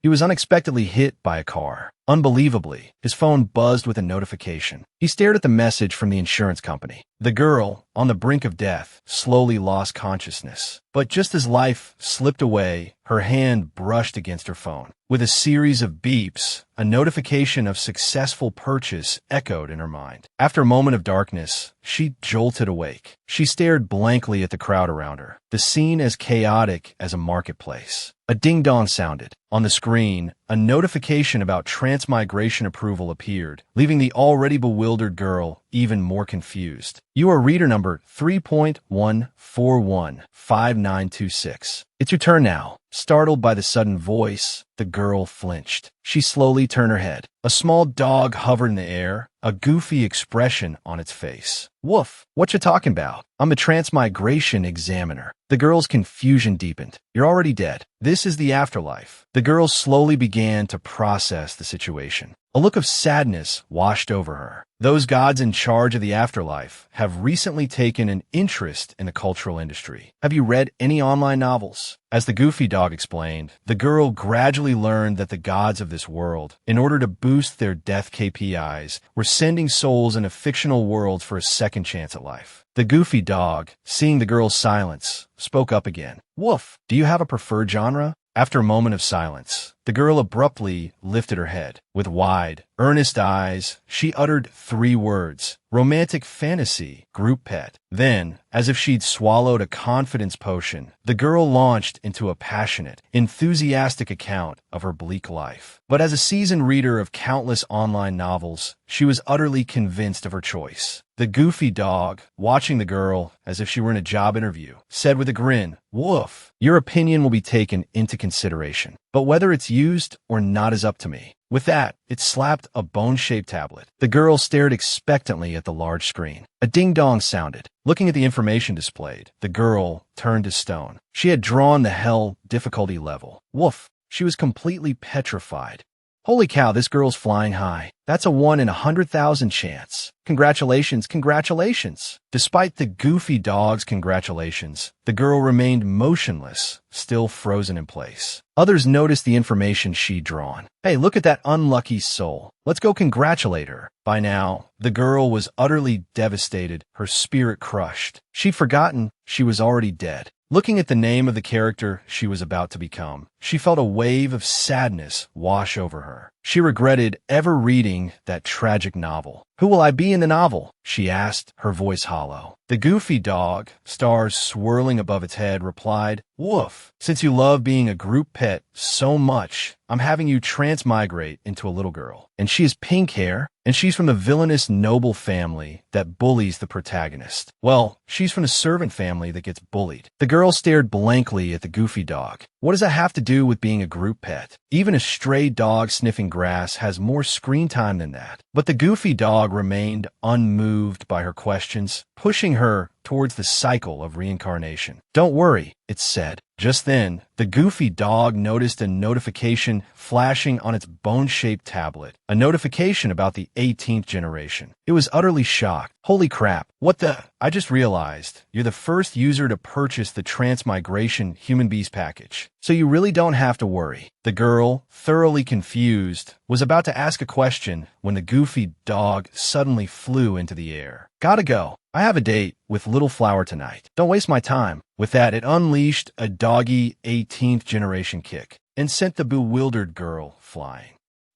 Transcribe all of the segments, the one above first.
He was unexpectedly hit by a car. Unbelievably, his phone buzzed with a notification. He stared at the message from the insurance company. The girl, on the brink of death, slowly lost consciousness. But just as life slipped away, her hand brushed against her phone. With a series of beeps, a notification of successful purchase echoed in her mind. After a moment of darkness, she jolted awake. She stared blankly at the crowd around her, the scene as chaotic as a marketplace. A ding-dong sounded. On the screen, a notification about transmigration approval appeared, leaving the already bewildered girl even more confused. You are reader number 3.1415926. It's your turn now. Startled by the sudden voice, the girl flinched. She slowly turned her head. A small dog hovered in the air, a goofy expression on its face. Woof, what you talking about? I'm the transmigration examiner. The girl's confusion deepened. You're already dead. This is the afterlife. The girl slowly began to process the situation. A look of sadness washed over her. Those gods in charge of the afterlife have recently taken an interest in the cultural industry. Have you read any online novels? As the goofy dog explained, the girl gradually learned that the gods of this world, in order to boost their death KPIs, were sending souls into fictional worlds for a second chance at life. The goofy dog, seeing the girl's silence, spoke up again. Woof, do you have a preferred genre? After a moment of silence, the girl abruptly lifted her head. With wide, earnest eyes, she uttered 3 words: romantic fantasy, group pet. Then, as if she'd swallowed a confidence potion, the girl launched into a passionate, enthusiastic account of her bleak life. But as a seasoned reader of countless online novels, she was utterly convinced of her choice. The goofy dog, watching the girl as if she were in a job interview, said with a grin, "Woof, your opinion will be taken into consideration, but whether it's used or not is up to me." With that, it slapped a bone-shaped tablet. The girl stared expectantly at the large screen. A ding-dong sounded. Looking at the information displayed, the girl turned to stone. She had drawn the hell difficulty level. Woof, she was completely petrified. Holy cow, this girl's flying high. That's a 1 in 100,000 chance. Congratulations, congratulations. Despite the goofy dog's congratulations, the girl remained motionless, still frozen in place. Others noticed the information she'd drawn. Hey, look at that unlucky soul. Let's go congratulate her. By now, the girl was utterly devastated, her spirit crushed. She'd forgotten she was already dead. Looking at the name of the character she was about to become, she felt a wave of sadness wash over her. She regretted ever reading that tragic novel. Who will I be in the novel? She asked, her voice hollow. The goofy dog, stars swirling above its head, replied, Woof, since you love being a group pet so much, I'm having you transmigrate into a little girl. And she has pink hair, and she's from the villainous noble family that bullies the protagonist. Well, she's from the servant family that gets bullied. The girl stared blankly at the goofy dog. What does that have to do with being a group pet? Even a stray dog sniffing grass has more screen time than that. But the goofy dog remained unmoved by her questions, pushing her towards the cycle of reincarnation. Don't worry, it said. Just then, the goofy dog noticed a notification flashing on its bone-shaped tablet, a notification about the 18th generation. It was utterly shocked. Holy crap, what the? I just realized you're the first user to purchase the Transmigration Human Beast package, so you really don't have to worry. The girl, thoroughly confused, was about to ask a question when the goofy dog suddenly flew into the air. Gotta go. I have a date with Little Flower tonight. Don't waste my time. With that, it unleashed a doggy 18th generation kick and sent the bewildered girl flying.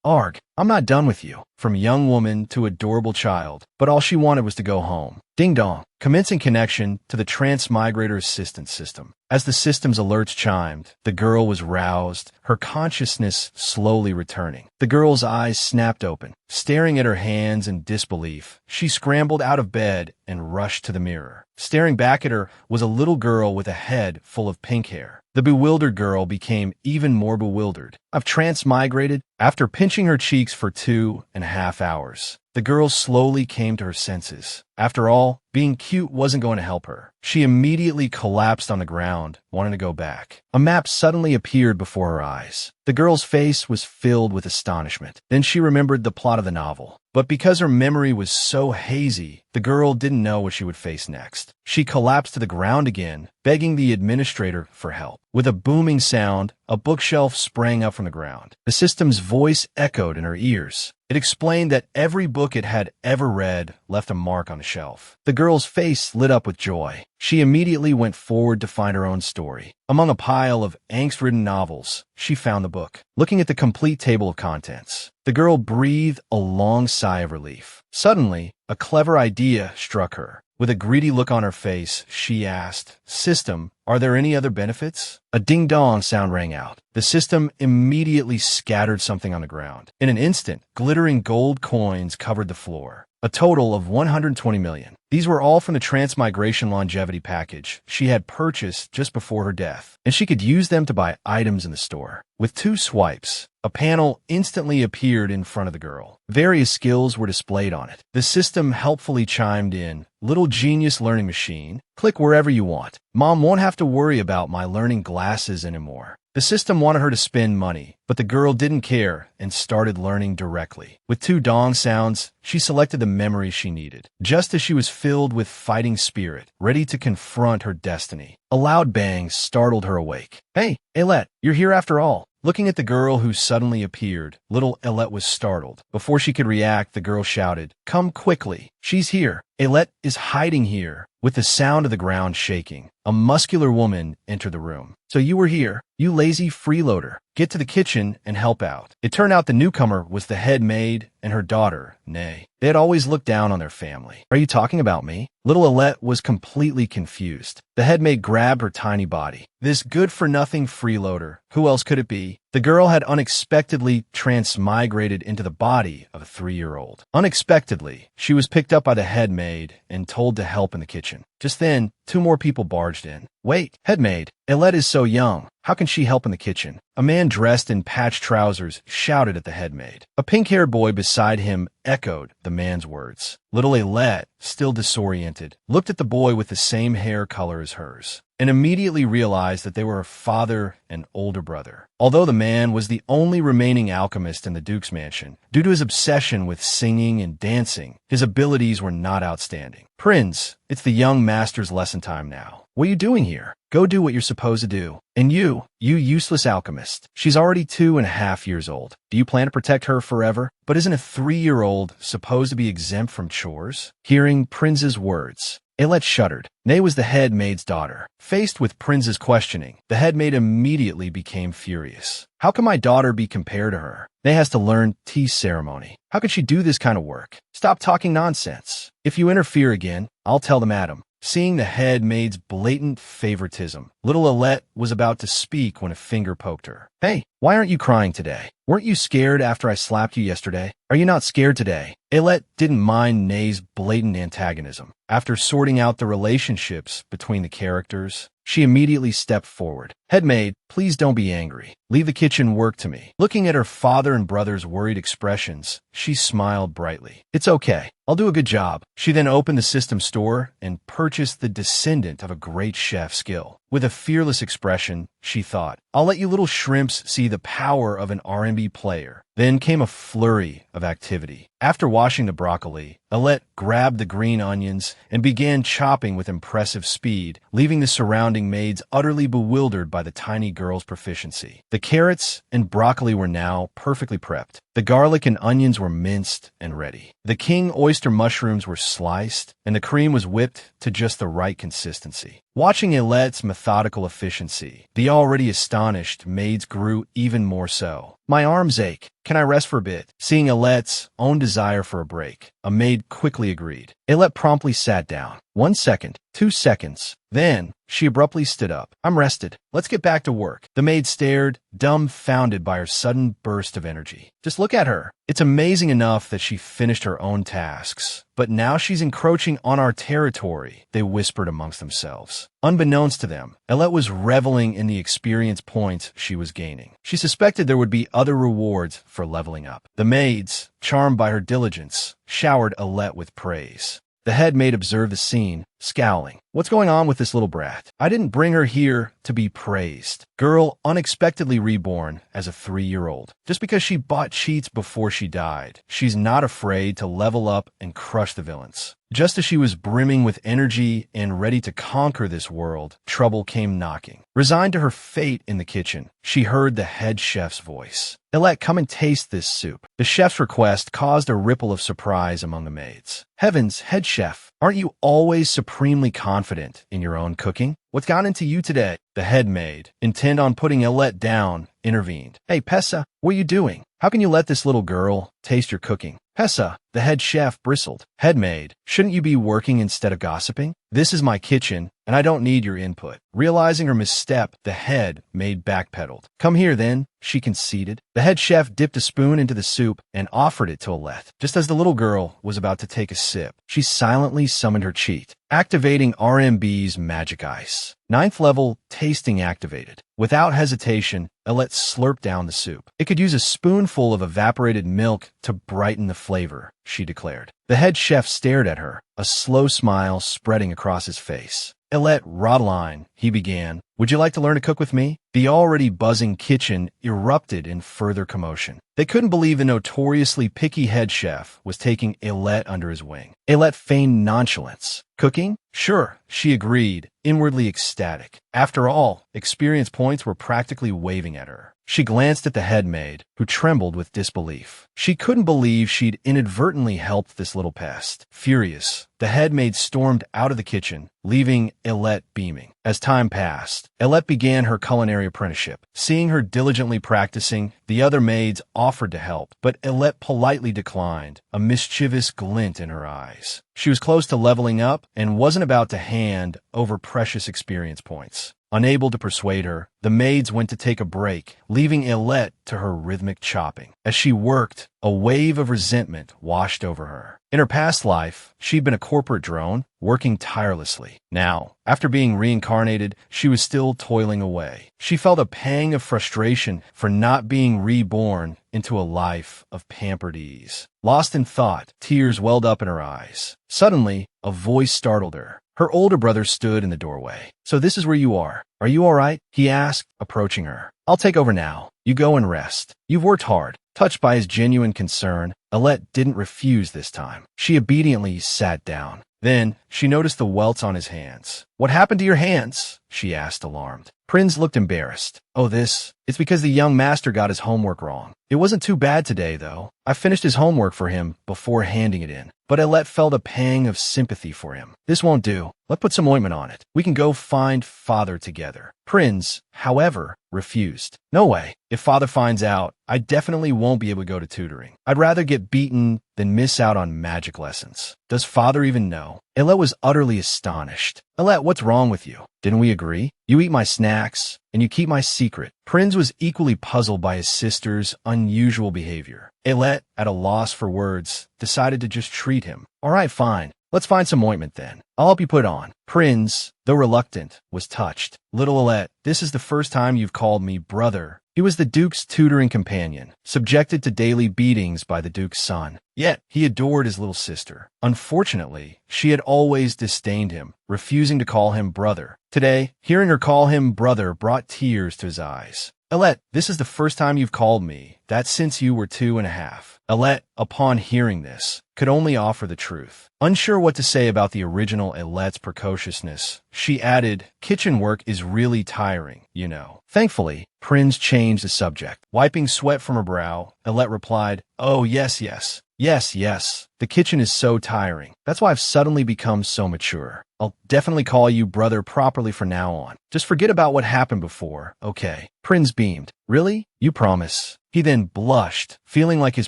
Arg, I'm not done with you. From young woman to adorable child, but all she wanted was to go home. Ding dong, commencing connection to the Transmigrator Assistance System. As the system's alerts chimed, the girl was roused, her consciousness slowly returning. The girl's eyes snapped open. Staring at her hands in disbelief, she scrambled out of bed and rushed to the mirror. Staring back at her was a little girl with a head full of pink hair. The bewildered girl became even more bewildered. I've transmigrated. After pinching her cheeks for 2.5 hours, the girl slowly came to her senses. After all, being cute wasn't going to help her. She immediately collapsed on the ground, wanting to go back. A map suddenly appeared before her eyes. The girl's face was filled with astonishment. Then she remembered the plot of the novel. But because her memory was so hazy, the girl didn't know what she would face next. She collapsed to the ground again, begging the administrator for help. With a booming sound, a bookshelf sprang up from the ground. The system's voice echoed in her ears. It explained that every book it had ever read left a mark on the shelf. The girl's face lit up with joy. She immediately went forward to find her own story. Among a pile of angst-ridden novels, she found the book. Looking at the complete table of contents, the girl breathed a long sigh of relief. Suddenly, a clever idea struck her. With a greedy look on her face, she asked, "System, are there any other benefits?" A ding-dong sound rang out. The system immediately scattered something on the ground. In an instant, glittering gold coins covered the floor. A total of 120 million. These were all from the Transmigration Longevity package she had purchased just before her death, and she could use them to buy items in the store. With 2 swipes, a panel instantly appeared in front of the girl. Various skills were displayed on it. The system helpfully chimed in, "Little genius learning machine, click wherever you want. Mom won't have to worry about my learning glasses anymore." The system wanted her to spend money, but the girl didn't care and started learning directly. With 2 dong sounds, she selected the memory she needed, just as she was filled with fighting spirit, ready to confront her destiny. A loud bang startled her awake. "Hey, Ailette, you're here after all." Looking at the girl who suddenly appeared, little Ailette was startled. Before she could react, the girl shouted, "Come quickly. She's here. Ailette is hiding here." With the sound of the ground shaking, a muscular woman entered the room. "So you were here, you lazy freeloader. Get to the kitchen and help out." It turned out the newcomer was the head maid and her daughter, Nay. They had always looked down on their family. "Are you talking about me?" Little Ailette was completely confused. The head maid grabbed her tiny body. This good-for-nothing freeloader, who else could it be? The girl had unexpectedly transmigrated into the body of a 3-year-old. Unexpectedly, she was picked up by the head maid and told to help in the kitchen. Just then, 2 more people barged in. "Wait, head maid, Ailette is so young. How can she help in the kitchen?" A man dressed in patched trousers shouted at the head maid. A pink-haired boy beside him echoed the man's words. Little Ailette, still disoriented, looked at the boy with the same hair color as hers, and immediately realized that they were a father and older brother. Although the man was the only remaining alchemist in the Duke's mansion, due to his obsession with singing and dancing, his abilities were not outstanding. "Prince, it's the young master's lesson time now. What are you doing here? Go do what you're supposed to do. And you useless alchemist. She's already 2.5 years old. Do you plan to protect her forever? But isn't a 3-year-old supposed to be exempt from chores?" Hearing Prince's words, Ailette shuddered. Nay was the head maid's daughter. Faced with Prince's questioning, the head maid immediately became furious. "How can my daughter be compared to her? Nay has to learn tea ceremony. How can she do this kind of work? Stop talking nonsense. If you interfere again, I'll tell the madam." Seeing the head maid's blatant favoritism, little Ailette was about to speak when a finger poked her. "Hey, why aren't you crying today? Weren't you scared after I slapped you yesterday? Are you not scared today?" Ailette didn't mind Nay's blatant antagonism. After sorting out the relationships between the characters, she immediately stepped forward. "Head maid, please don't be angry. Leave the kitchen work to me." Looking at her father and brother's worried expressions, she smiled brightly. "It's okay. I'll do a good job." She then opened the system store and purchased the descendant of a great chef skill. With a fearless expression, she thought, "I'll let you little shrimps see the power of an R&B player." Then came a flurry of activity. After washing the broccoli, Ailette grabbed the green onions and began chopping with impressive speed, leaving the surrounding maids utterly bewildered by the tiny girl's proficiency. The carrots and broccoli were now perfectly prepped. The garlic and onions were minced and ready. The king oyster mushrooms were sliced, and the cream was whipped to just the right consistency. Watching Ailette's methodical efficiency, the already astonished maids grew even more so. "My arms ache. Can I rest for a bit?" Seeing Ailette's own desire for a break, a maid quickly agreed. Ailette promptly sat down. 1 second, 2 seconds. Then, she abruptly stood up. "I'm rested. Let's get back to work." The maid stared, dumbfounded by her sudden burst of energy. "Just look at her. It's amazing enough that she finished her own tasks. But now she's encroaching on our territory," they whispered amongst themselves. Unbeknownst to them, Ailette was reveling in the experience points she was gaining. She suspected there would be other rewards for leveling up. The maids, charmed by her diligence, showered Ailette with praise. The head maid observed the scene, scowling. What's going on with this little brat? I didn't bring her here to be praised. Girl unexpectedly reborn as a 3-year-old. Just because she bought cheats before she died, she's not afraid to level up and crush the villains. Just as she was brimming with energy and ready to conquer this world, trouble came knocking. Resigned to her fate in the kitchen, she heard the head chef's voice. Elette, come and taste this soup. The chef's request caused a ripple of surprise among the maids. Heavens, head chef, aren't you always supremely confident in your own cooking? What's gotten into you today? The head maid, intent on putting Elette down, intervened. Hey, Pessa, what are you doing? How can you let this little girl taste your cooking? Pessa, the head chef, bristled. Head maid, shouldn't you be working instead of gossiping? This is my kitchen, and I don't need your input. Realizing her misstep, the head maid backpedaled. Come here, then, she conceded. The head chef dipped a spoon into the soup and offered it to Elette. Just as the little girl was about to take a sip, she silently summoned her cheat, activating RMB's magic ice. 9th level tasting activated. Without hesitation, Elette slurped down the soup. It could use a spoonful of evaporated milk to brighten the flavor, she declared. The head chef stared at her, a slow smile spreading across his face. Elette Rodeline, he began. Would you like to learn to cook with me? The already buzzing kitchen erupted in further commotion. They couldn't believe the notoriously picky head chef was taking Elette under his wing. Elette feigned nonchalance. Cooking? Sure, she agreed, inwardly ecstatic. After all, experience points were practically waving at her. She glanced at the head maid, who trembled with disbelief. She couldn't believe she'd inadvertently helped this little pest. Furious, the head maid stormed out of the kitchen, leaving Elette beaming. As time passed, Elette began her culinary apprenticeship. Seeing her diligently practicing, the other maids offered to help, but Elette politely declined, a mischievous glint in her eyes. She was close to leveling up and wasn't about to hand over precious experience points. Unable to persuade her, the maids went to take a break, leaving Elette to her rhythmic chopping. As she worked, a wave of resentment washed over her. In her past life, she'd been a corporate drone, working tirelessly. Now, after being reincarnated, she was still toiling away. She felt a pang of frustration for not being reborn into a life of pampered ease. Lost in thought, tears welled up in her eyes. Suddenly, a voice startled her. Her older brother stood in the doorway. So this is where you are. Are you all right? He asked, approaching her. I'll take over now. You go and rest. You've worked hard. Touched by his genuine concern, Elette didn't refuse this time. She obediently sat down. Then, she noticed the welts on his hands. What happened to your hands? She asked, alarmed. Prinz looked embarrassed. Oh, it's because the young master got his homework wrong. It wasn't too bad today, though. I finished his homework for him before handing it in. But Elette felt a pang of sympathy for him. This won't do. Let's put some ointment on it. We can go find father together. Prinz, however, refused. No way. If father finds out, I definitely won't be able to go to tutoring. I'd rather get beaten than miss out on magic lessons. Does father even know? Elette was utterly astonished. Elette, what's wrong with you? Didn't we agree? You eat my snacks, and you keep my secret. Prinz was equally puzzled by his sister's unusual behavior. Elette, at a loss for words, decided to just treat him. All right, fine. Let's find some ointment then. I'll help you put on. Prinz, though reluctant, was touched. Little Elette, this is the first time you've called me brother. He was the Duke's tutoring companion, subjected to daily beatings by the Duke's son. Yet, he adored his little sister. Unfortunately, she had always disdained him, refusing to call him brother. Today, hearing her call him brother brought tears to his eyes. Elette, this is the first time you've called me that since you were 2.5. Elette, upon hearing this, could only offer the truth. Unsure what to say about the original Elette's precociousness, she added, kitchen work is really tiring, you know. Thankfully, Prinz changed the subject. Wiping sweat from her brow, Elette replied, oh, yes. Yes. The kitchen is so tiring. That's why I've suddenly become so mature. I'll definitely call you brother properly from now on. Just forget about what happened before, okay? Prinz beamed. Really? You promise? He then blushed, feeling like his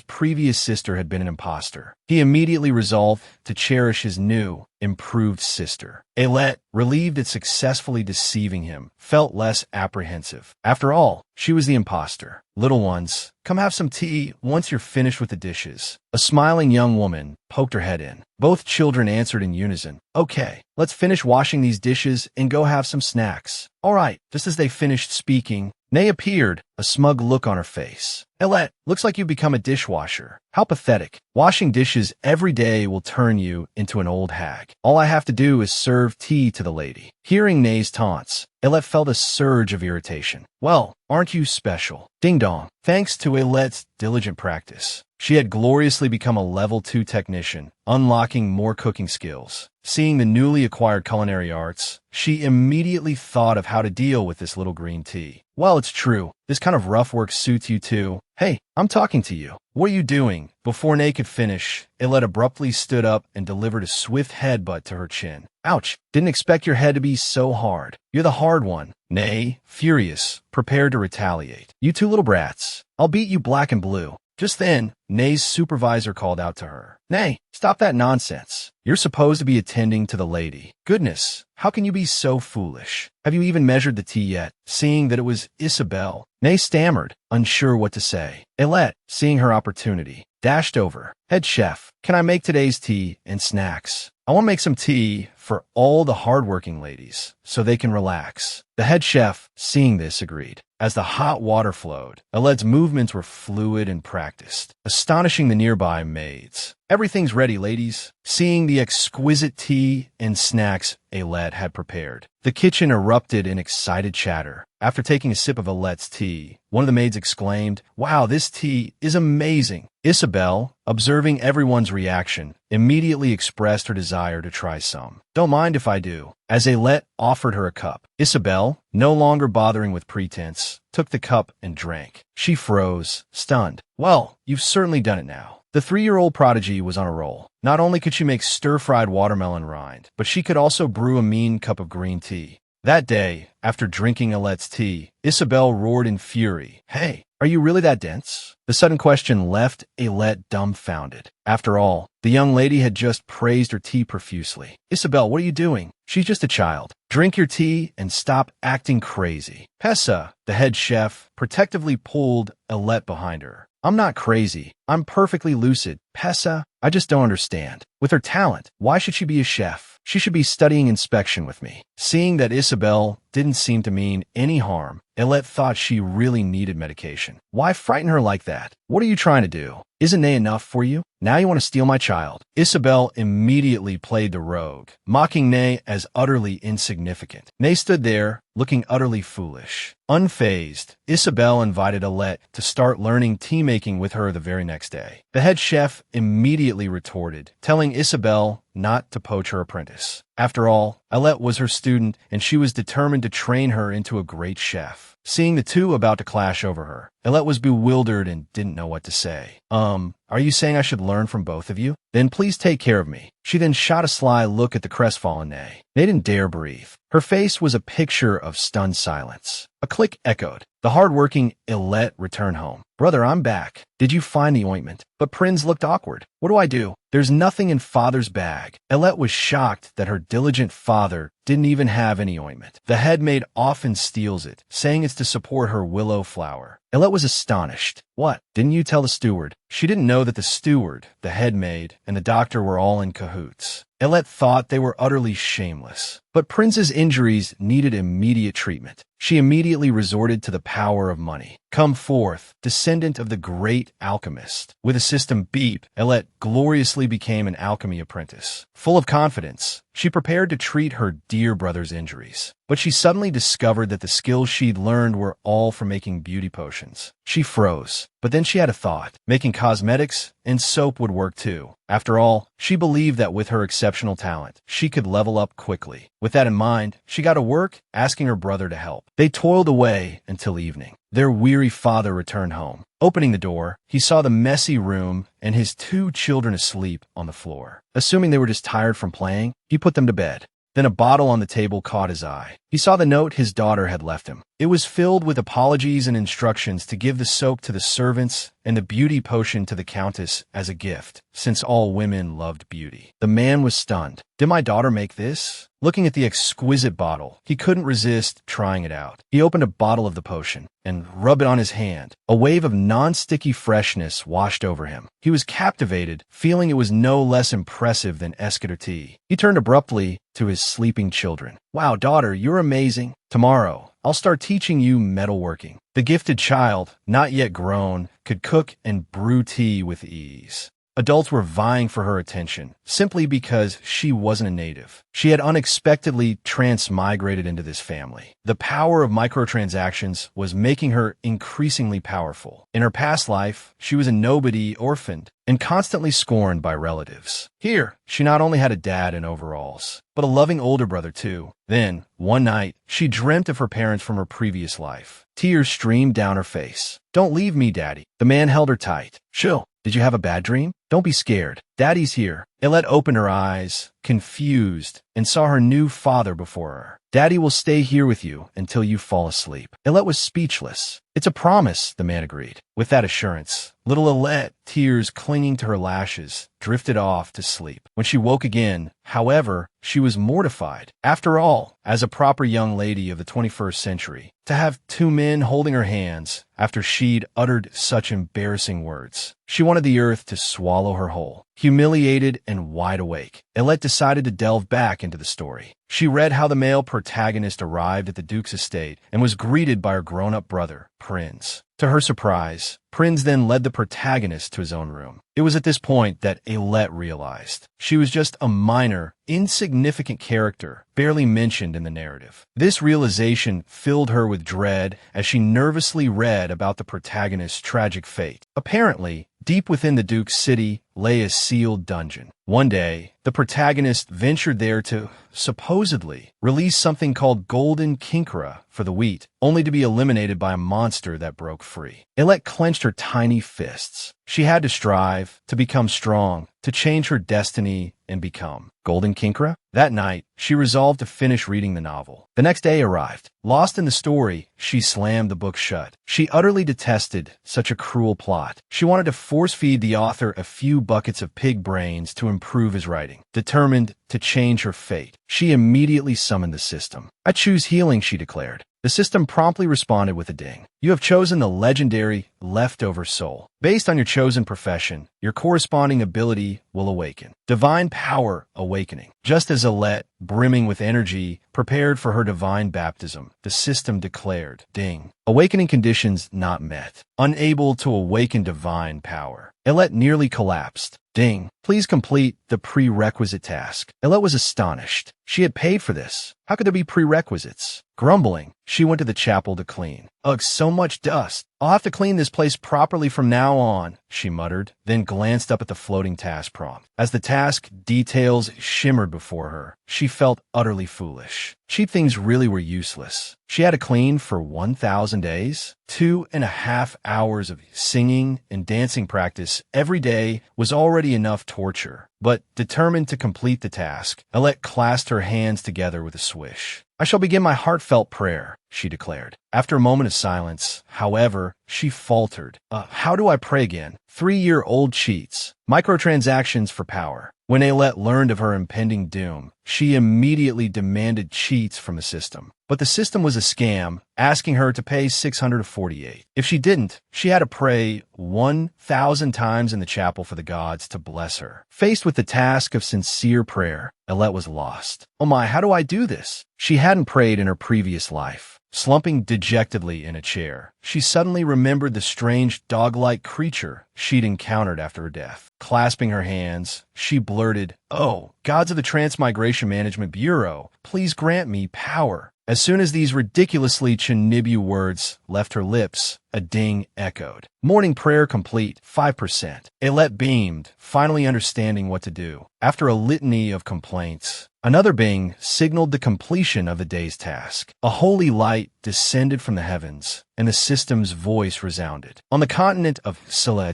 previous sister had been an imposter. He immediately resolved to cherish his new, improved sister. Elette, relieved at successfully deceiving him, felt less apprehensive. After all, she was the imposter. Little ones, come have some tea once you're finished with the dishes. A smiling young woman poked her head in. Both children answered in unison. Okay, let's finish washing these dishes and go have some snacks. All right, just as they finished speaking, Nay appeared, a smug look on her face. Elette, looks like you've become a dishwasher. How pathetic. Washing dishes every day will turn you into an old hag. All I have to do is serve tea to the lady. Hearing Nay's taunts, Elette felt a surge of irritation. Well, aren't you special? Ding dong. Thanks to Elette's diligent practice, she had gloriously become a level 2 technician, unlocking more cooking skills. Seeing the newly acquired culinary arts, she immediately thought of how to deal with this little green tea. Well, it's true. This kind of rough work suits you too. Hey, I'm talking to you. What are you doing? Before Nay could finish, Elette abruptly stood up and delivered a swift headbutt to her chin. Ouch, didn't expect your head to be so hard. You're the hard one. Nay, furious, prepared to retaliate. You two little brats. I'll beat you black and blue. Just then, Nay's supervisor called out to her. Nay, stop that nonsense. You're supposed to be attending to the lady. Goodness, how can you be so foolish? Have you even measured the tea yet? Seeing that it was Isabel, Nay stammered, unsure what to say. Elette, seeing her opportunity, dashed over. Head chef, can I make today's tea and snacks? I want to make some tea for all the hardworking ladies, so they can relax. The head chef, seeing this, agreed. As the hot water flowed, Elette's movements were fluid and practiced, astonishing the nearby maids. Everything's ready, ladies. Seeing the exquisite tea and snacks Elette had prepared, the kitchen erupted in excited chatter. After taking a sip of Elette's tea, one of the maids exclaimed, "Wow, this tea is amazing." Isabel, observing everyone's reaction, immediately expressed her desire to try some. "Don't mind if I do." As Elette offered her a cup, Isabel, no longer bothering with pretense, took the cup and drank. She froze, stunned. Well, you've certainly done it now. The 3-year-old prodigy was on a roll. Not only could she make stir-fried watermelon rind, but she could also brew a mean cup of green tea. That day, after drinking Elette's tea, Isabel roared in fury. Hey, are you really that dense? The sudden question left Elette dumbfounded. After all, the young lady had just praised her tea profusely. Isabel, what are you doing? She's just a child. Drink your tea and stop acting crazy. Pessa, the head chef, protectively pulled Elette behind her. I'm not crazy. I'm perfectly lucid. Pessa, I just don't understand. With her talent, why should she be a chef? She should be studying inspection with me. Seeing that Isabel didn't seem to mean any harm, Elette thought she really needed medication. Why frighten her like that? What are you trying to do? Isn't Nay enough for you? Now you want to steal my child? Isabel immediately played the rogue, mocking Nay as utterly insignificant. Nay stood there, looking utterly foolish. Unfazed, Isabel invited Elette to start learning tea-making with her the very next day. The head chef immediately retorted, telling Isabel not to poach her apprentice. After all, Elette was her student, and she was determined to train her into a great chef. Seeing the two about to clash over her, Elette was bewildered and didn't know what to say. Are you saying I should learn from both of you? Then please take care of me. She then shot a sly look at the crestfallen Nay. They didn't dare breathe. Her face was a picture of stunned silence. A click echoed. The hard-working Elette returned home. Brother, I'm back. Did you find the ointment? But Prinz looked awkward. What do I do? There's nothing in father's bag. Elette was shocked that her diligent father didn't even have any ointment. The head maid often steals it, saying it's to support her willow flower. Elette was astonished. What? Didn't you tell the steward? She didn't know that the steward, the head maid, and the doctor were all in cahoots. Elette thought they were utterly shameless. But Prince's injuries needed immediate treatment. She immediately resorted to the power of money. Come forth, descendant of the great alchemist. With a system beep, Elette gloriously became an alchemy apprentice. Full of confidence, she prepared to treat her dear brother's injuries. But she suddenly discovered that the skills she'd learned were all for making beauty potions. She froze. But then she had a thought. Making cosmetics and soap would work too. After all, she believed that with her exceptional talent, she could level up quickly. With that in mind, she got to work, asking her brother to help. They toiled away until evening. Their weary father returned home. Opening the door, he saw the messy room and his 2 children asleep on the floor. Assuming they were just tired from playing, he put them to bed. Then a bottle on the table caught his eye. He saw the note his daughter had left him. It was filled with apologies and instructions to give the soap to the servants and the beauty potion to the countess as a gift, since all women loved beauty. The man was stunned. Did my daughter make this? Looking at the exquisite bottle, he couldn't resist trying it out. He opened a bottle of the potion and rubbed it on his hand. A wave of non-sticky freshness washed over him. He was captivated, feeling it was no less impressive than Escator tea. He turned abruptly to his sleeping children. Wow, daughter, you're amazing. Tomorrow, I'll start teaching you metalworking. The gifted child, not yet grown, could cook and brew tea with ease. Adults were vying for her attention, simply because she wasn't a native. She had unexpectedly transmigrated into this family. The power of microtransactions was making her increasingly powerful. In her past life, she was a nobody orphaned and constantly scorned by relatives. Here, she not only had a dad in overalls, but a loving older brother too. Then, one night, she dreamt of her parents from her previous life. Tears streamed down her face. "Don't leave me, Daddy." The man held her tight. "Chill. Did you have a bad dream? Don't be scared. Daddy's here." Ilette opened her eyes, confused, and saw her new father before her. "Daddy will stay here with you until you fall asleep." Ilette was speechless. "It's a promise," the man agreed. With that assurance, little Ilette, tears clinging to her lashes, drifted off to sleep. When she woke again, however, she was mortified. After all, as a proper young lady of the 21st century, to have two men holding her hands after she'd uttered such embarrassing words. She wanted the earth to swallow her whole. Humiliated and wide awake, Ilette decided to delve back into the story. She read how the male protagonist arrived at the Duke's estate and was greeted by her grown-up brother, Prinz. To her surprise, Prinz then led the protagonist to his own room. It was at this point that Ilette realized she was just a minor, insignificant character, barely mentioned in the narrative. This realization filled her with dread as she nervously read about the protagonist's tragic fate. Apparently, deep within the Duke's city lay a sealed dungeon. One day, the protagonist ventured there to, supposedly, release something called golden kinkra for the wheat, only to be eliminated by a monster that broke free. Ilette clenched her tiny fists. She had to strive, to become strong, to change her destiny and become golden kinkra. That night, she resolved to finish reading the novel. The next day arrived. Lost in the story, she slammed the book shut. She utterly detested such a cruel plot. She wanted to force-feed the author a few buckets of pig brains to improve his writing. Determined to change her fate, she immediately summoned the system. "I choose healing," she declared. The system promptly responded with a ding. "You have chosen the legendary leftover soul. Based on your chosen profession, your corresponding ability will awaken. Divine power awakening." Just as Ilette, brimming with energy, prepared for her divine baptism, the system declared, ding. Awakening conditions not met. Unable to awaken divine power. Ilette nearly collapsed. Ding. Please complete the prerequisite task. Ilette was astonished. She had paid for this. How could there be prerequisites? Grumbling, she went to the chapel to clean. Ugh, so much dust. I'll have to clean this place properly from now on, she muttered, then glanced up at the floating task prompt. As the task details shimmered before her, she felt utterly foolish. Cheap things really were useless. She had to clean for 1,000 days? 2.5 hours of singing and dancing practice every day was already enough torture. But, determined to complete the task, Ilette clasped her hands together with a swish. I shall begin my heartfelt prayer, she declared. After a moment of silence, however, she faltered. How do I pray again? 3-year-old cheats. Microtransactions for power. When Ilette learned of her impending doom, she immediately demanded cheats from the system. But the system was a scam, asking her to pay 648. If she didn't, she had to pray 1,000 times in the chapel for the gods to bless her. Faced with the task of sincere prayer, Ilette was lost. Oh my, how do I do this? She hadn't prayed in her previous life. Slumping dejectedly in a chair, she suddenly remembered the strange dog-like creature she'd encountered after her death. Clasping her hands, she blurted, "Oh, gods of the Transmigration Management Bureau, please grant me power." As soon as these ridiculously Chinibu words left her lips, a ding echoed. Morning prayer complete, 5%. Ilette beamed, finally understanding what to do. After a litany of complaints, another bing signaled the completion of the day's task. A holy light descended from the heavens, and the system's voice resounded. On the continent of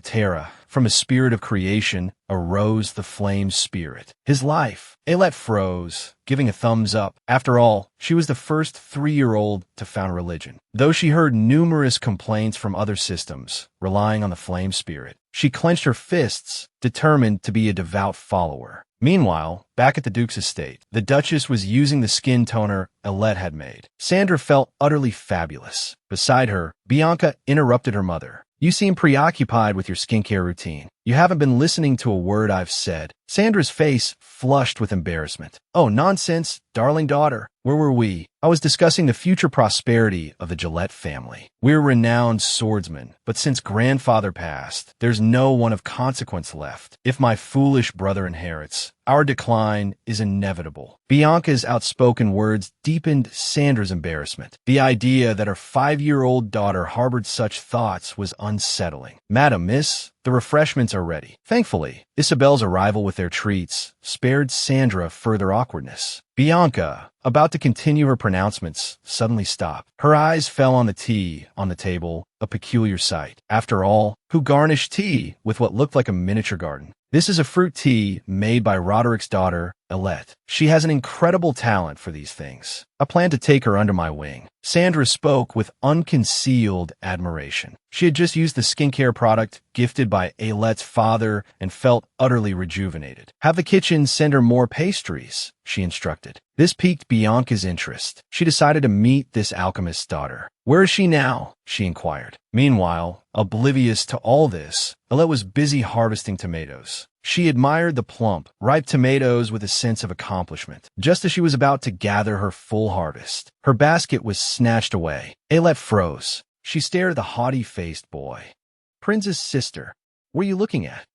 Terra, from a spirit of creation, arose the flame spirit. His life. Ilette froze, giving a thumbs up. After all, she was the first 3-year-old to found a religion. Though she heard numerous complaints from other systems, relying on the flame spirit, she clenched her fists, determined to be a devout follower. Meanwhile, back at the Duke's estate, the Duchess was using the skin toner Ilette had made. Sandra felt utterly fabulous. Beside her, Bianca interrupted her mother. You seem preoccupied with your skincare routine. You haven't been listening to a word I've said. Sandra's face flushed with embarrassment. Oh, nonsense, darling daughter. Where were we? I was discussing the future prosperity of the Gillette family. We're renowned swordsmen, but since grandfather passed, there's no one of consequence left. If my foolish brother inherits, our decline is inevitable. Bianca's outspoken words deepened Sandra's embarrassment. The idea that her 5-year-old daughter harbored such thoughts was unsettling. Madam, miss, the refreshments are ready. Thankfully, Isabel's arrival with their treats spared Sandra further awkwardness. Bianca, about to continue her pronouncements, suddenly stopped. Her eyes fell on the tea on the table, a peculiar sight. After all, who garnished tea with what looked like a miniature garden? This is a fruit tea made by Roderick's daughter, Elette. She has an incredible talent for these things. I plan to take her under my wing. Sandra spoke with unconcealed admiration. She had just used the skincare product gifted by Alette's father and felt utterly rejuvenated. Have the kitchen send her more pastries, she instructed. This piqued Bianca's interest. She decided to meet this alchemist's daughter. Where is she now? She inquired. Meanwhile, oblivious to all this, Alette was busy harvesting tomatoes. She admired the plump, ripe tomatoes with a sense of accomplishment. Just as she was about to gather her full harvest, her basket was snatched away. Alette froze. She stared at the haughty-faced boy. Prince's sister. What are you looking at?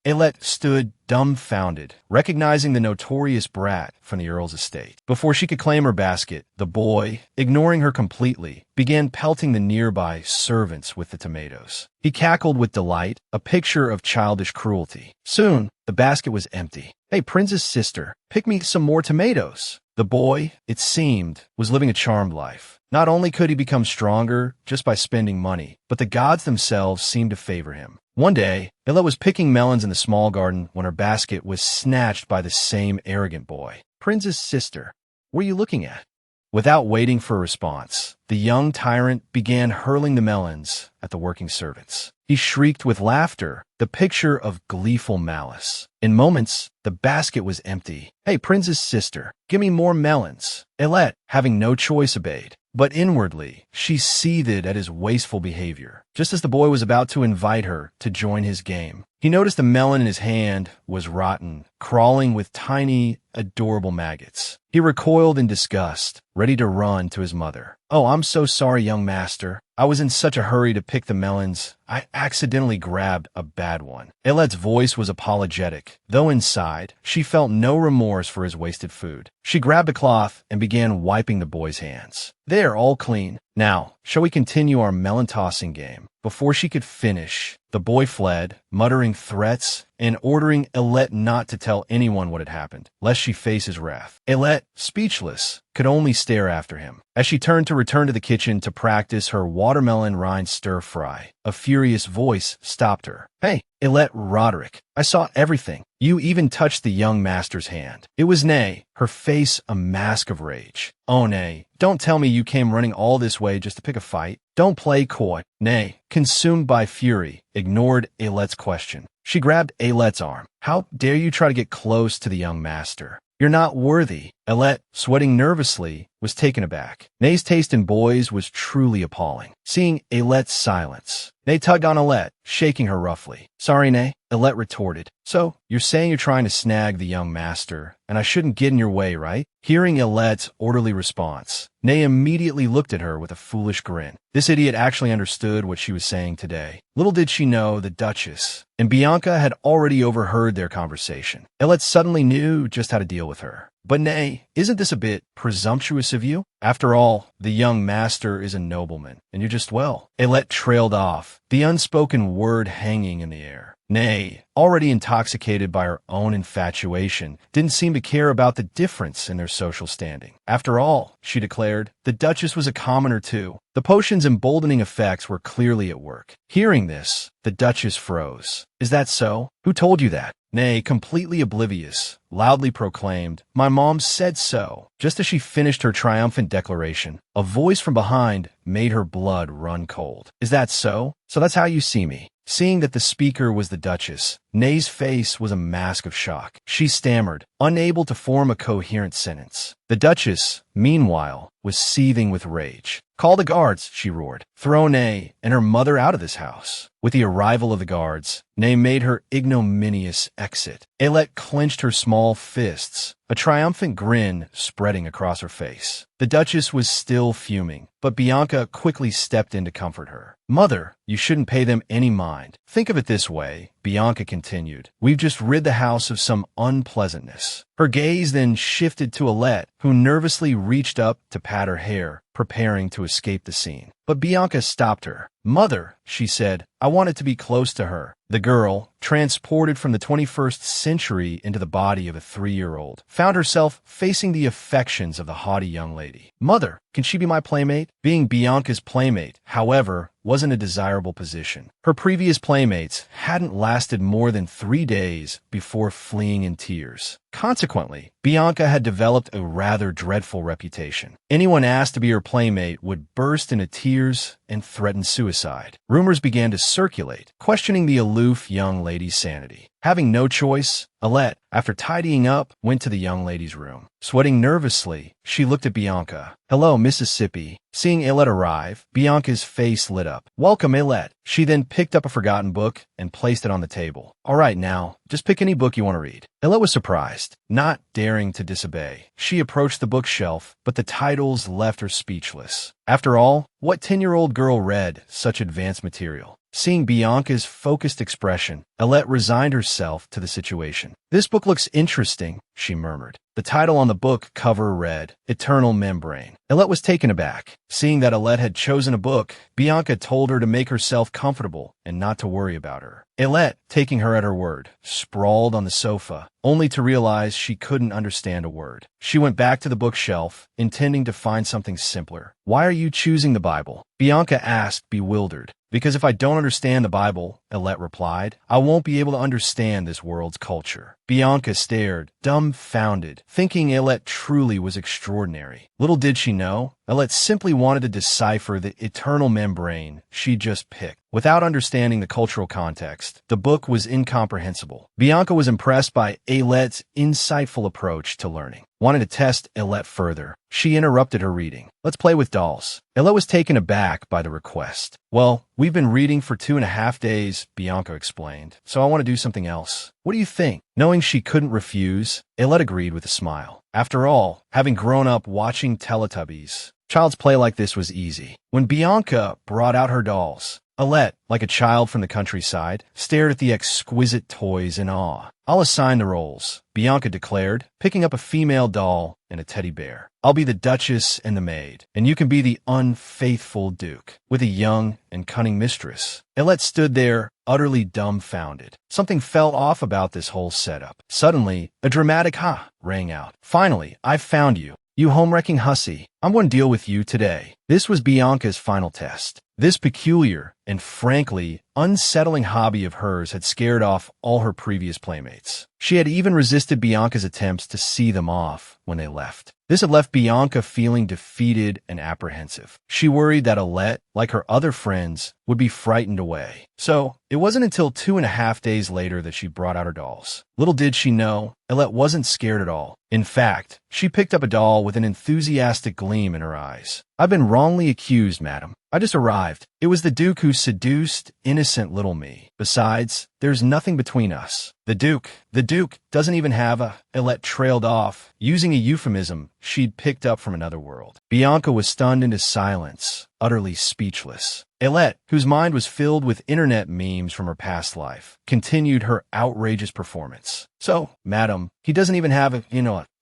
Alette stood dumbfounded, recognizing the notorious brat from the Earl's estate. Before she could claim her basket, the boy, ignoring her completely, began pelting the nearby servants with the tomatoes. He cackled with delight, a picture of childish cruelty. Soon, the basket was empty. Hey, Prince's sister, pick me some more tomatoes. The boy, it seemed, was living a charmed life. Not only could he become stronger just by spending money, but the gods themselves seemed to favor him. One day, Ella was picking melons in the small garden when her basket was snatched by the same arrogant boy. Prince's sister, what are you looking at? Without waiting for a response, the young tyrant began hurling the melons at the working servants. He shrieked with laughter, the picture of gleeful malice. In moments, the basket was empty. Hey, Prince's sister, give me more melons. Elette, having no choice, obeyed. But inwardly, she seethed at his wasteful behavior. Just as the boy was about to invite her to join his game, he noticed the melon in his hand was rotten, crawling with tiny, adorable maggots. He recoiled in disgust, ready to run to his mother. Oh, I'm so sorry, young master. I was in such a hurry to pick the melons, I accidentally grabbed a bad one. Elette's voice was apologetic, though inside, she felt no remorse for his wasted food. She grabbed a cloth and began wiping the boy's hands. They're all clean. Now, shall we continue our melon tossing game? Before she could finish, the boy fled, muttering threats and ordering Elette not to tell anyone what had happened, lest she face his wrath. Elette, speechless, could only stare after him. As she turned to return to the kitchen to practice her watermelon rind stir-fry, a furious voice stopped her. Hey, Elette Roderick, I saw everything. You even touched the young master's hand. It was Nay, her face a mask of rage. Oh, Nay, don't tell me you came running all this way just to pick a fight. Don't play coy. Nay, consumed by fury, ignored Elette's question. She grabbed Elette's arm. How dare you try to get close to the young master? You're not worthy. Elette, sweating nervously, was taken aback. Nay's taste in boys was truly appalling. Seeing Elette's silence, Nay tugged on Elette, shaking her roughly. Sorry, Nay, Elette retorted. So, you're saying you're trying to snag the young master, and I shouldn't get in your way, right? Hearing Elette's orderly response, Nay immediately looked at her with a foolish grin. This idiot actually understood what she was saying today. Little did she know the Duchess and Bianca had already overheard their conversation. Elette suddenly knew just how to deal with her. But Nay, isn't this a bit presumptuous of you? After all, the young master is a nobleman, and you're just well. Elette trailed off, the unspoken word hanging in the air. Nay, already intoxicated by her own infatuation, didn't seem to care about the difference in their social standing. After all, she declared, the Duchess was a commoner too. The potion's emboldening effects were clearly at work. Hearing this, the Duchess froze. Is that so? Who told you that? Nay, completely oblivious, loudly proclaimed, My mom said so. Just as she finished her triumphant declaration, a voice from behind made her blood run cold. Is that so? So that's how you see me. Seeing that the speaker was the Duchess, Nay's face was a mask of shock. She stammered, unable to form a coherent sentence. The Duchess, meanwhile, was seething with rage. Call the guards, she roared. Throw Nay and her mother out of this house. With the arrival of the guards, Nay made her ignominious exit. Ailette clenched her small fists, a triumphant grin spreading across her face. The Duchess was still fuming, but Bianca quickly stepped in to comfort her. Mother, you shouldn't pay them any mind. Think of it this way, Bianca continued. We've just rid the house of some unpleasantness. Her gaze then shifted to Ailette, who nervously reached up to pat her hair, preparing to escape the scene. But Bianca stopped her. Mother, she said, I wanted to be close to her. The girl, transported from the 21st century into the body of a 3-year-old, found herself facing the affections of the haughty young lady. Mother, can she be my playmate? Being Bianca's playmate, however, wasn't a desirable position. Her previous playmates hadn't lasted more than 3 days before fleeing in tears. Consequently, Bianca had developed a rather dreadful reputation. Anyone asked to be her playmate would burst into tears and threaten suicide. Rumors began to circulate, questioning the aloof young lady's sanity. Having no choice, Ailette, after tidying up, went to the young lady's room. Sweating nervously, she looked at Bianca. Hello, Mississippi. Seeing Ailette arrive, Bianca's face lit up. Welcome, Ailette. She then picked up a forgotten book and placed it on the table. All right, now, just pick any book you want to read. Ailette was surprised, not daring to disobey. She approached the bookshelf, but the titles left her speechless. After all, what 10-year-old girl read such advanced material? Seeing Bianca's focused expression, Ailette resigned herself to the situation. This book looks interesting, she murmured. The title on the book cover read, Eternal Membrane. Ailette was taken aback. Seeing that Ailette had chosen a book, Bianca told her to make herself comfortable and not to worry about her. Ailette, taking her at her word, sprawled on the sofa, only to realize she couldn't understand a word. She went back to the bookshelf, intending to find something simpler. Why are you choosing the Bible? Bianca asked, bewildered. Because if I don't understand the Bible, Ailette replied, I won't be able to understand this world's culture. Bianca stared, dumbfounded, thinking Ailette truly was extraordinary. Little did she know, Ailette simply wanted to decipher the eternal membrane she'd just picked. Without understanding the cultural context, the book was incomprehensible. Bianca was impressed by Ailette's insightful approach to learning. Wanting to test Ailette further, she interrupted her reading. Let's play with dolls. Ailette was taken aback by the request. Well, we've been reading for 2.5 days, Bianca explained, so I want to do something else. What do you think? Knowing she couldn't refuse, Ailette agreed with a smile. After all, having grown up watching Teletubbies, child's play like this was easy. When Bianca brought out her dolls, Ailette, like a child from the countryside, stared at the exquisite toys in awe. I'll assign the roles, Bianca declared, picking up a female doll and a teddy bear. I'll be the Duchess and the Maid, and you can be the unfaithful Duke, with a young and cunning mistress. Ailette stood there, utterly dumbfounded. Something fell off about this whole setup. Suddenly, a dramatic ha rang out. Finally, I've found you. You home-wrecking hussy. I'm going to deal with you today. This was Bianca's final test. This peculiar and frankly unsettling hobby of hers had scared off all her previous playmates. She had even resisted Bianca's attempts to see them off when they left. This had left Bianca feeling defeated and apprehensive. She worried that Ailette, like her other friends, would be frightened away. So, it wasn't until 2.5 days later that she brought out her dolls. Little did she know, Ailette wasn't scared at all. In fact, she picked up a doll with an enthusiastic gleam in her eyes. I've been wrongly accused, madam. I just arrived. It was the Duke who seduced innocent little me. Besides, there's nothing between us. The Duke doesn't even have a... Ailette trailed off, using a euphemism she'd picked up from another world. Bianca was stunned into silence, utterly speechless. Ailette, whose mind was filled with internet memes from her past life, continued her outrageous performance. So, madam, he doesn't even have a...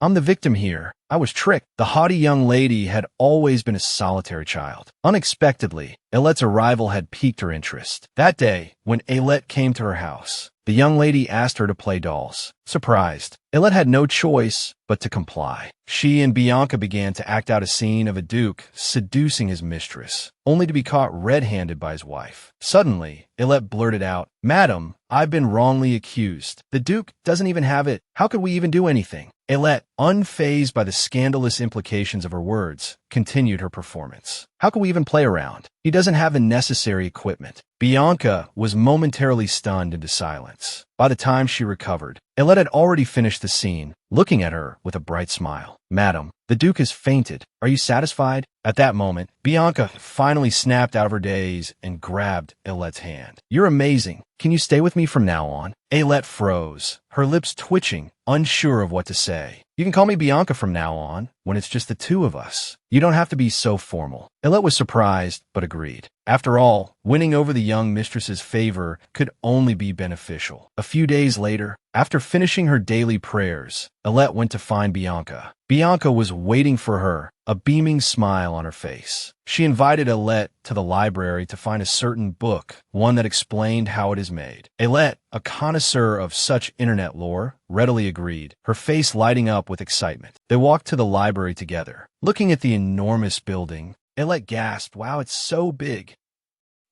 I'm the victim here. I was tricked. The haughty young lady had always been a solitary child. Unexpectedly, Ailette's arrival had piqued her interest. That day, when Ailette came to her house, the young lady asked her to play dolls. Surprised, Ailette had no choice but to comply. She and Bianca began to act out a scene of a duke seducing his mistress, only to be caught red-handed by his wife. Suddenly, Ailette blurted out, Madam, I've been wrongly accused. The Duke doesn't even have it. How could we even do anything? Ailette, unfazed by the scandalous implications of her words, continued her performance. How could we even play around? He doesn't have the necessary equipment. Bianca was momentarily stunned into silence. By the time she recovered, Elette had already finished the scene, looking at her with a bright smile. "Madam, the Duke has fainted. Are you satisfied?" At that moment, Bianca finally snapped out of her daze and grabbed Elette's hand. "You're amazing. Can you stay with me from now on?" Elette froze, her lips twitching, unsure of what to say. "You can call me Bianca from now on, when it's just the two of us. You don't have to be so formal." Elette was surprised, but agreed. After all, winning over the young mistress's favor could only be beneficial. A few days later, after finishing her daily prayers, Elette went to find Bianca. Bianca was waiting for her, a beaming smile on her face. She invited Elette to the library to find a certain book, one that explained how it is made. Elette, a connoisseur of such internet lore, readily agreed, her face lighting up with excitement. They walked to the library together. Looking at the enormous building, Elette gasped, "Wow, it's so big."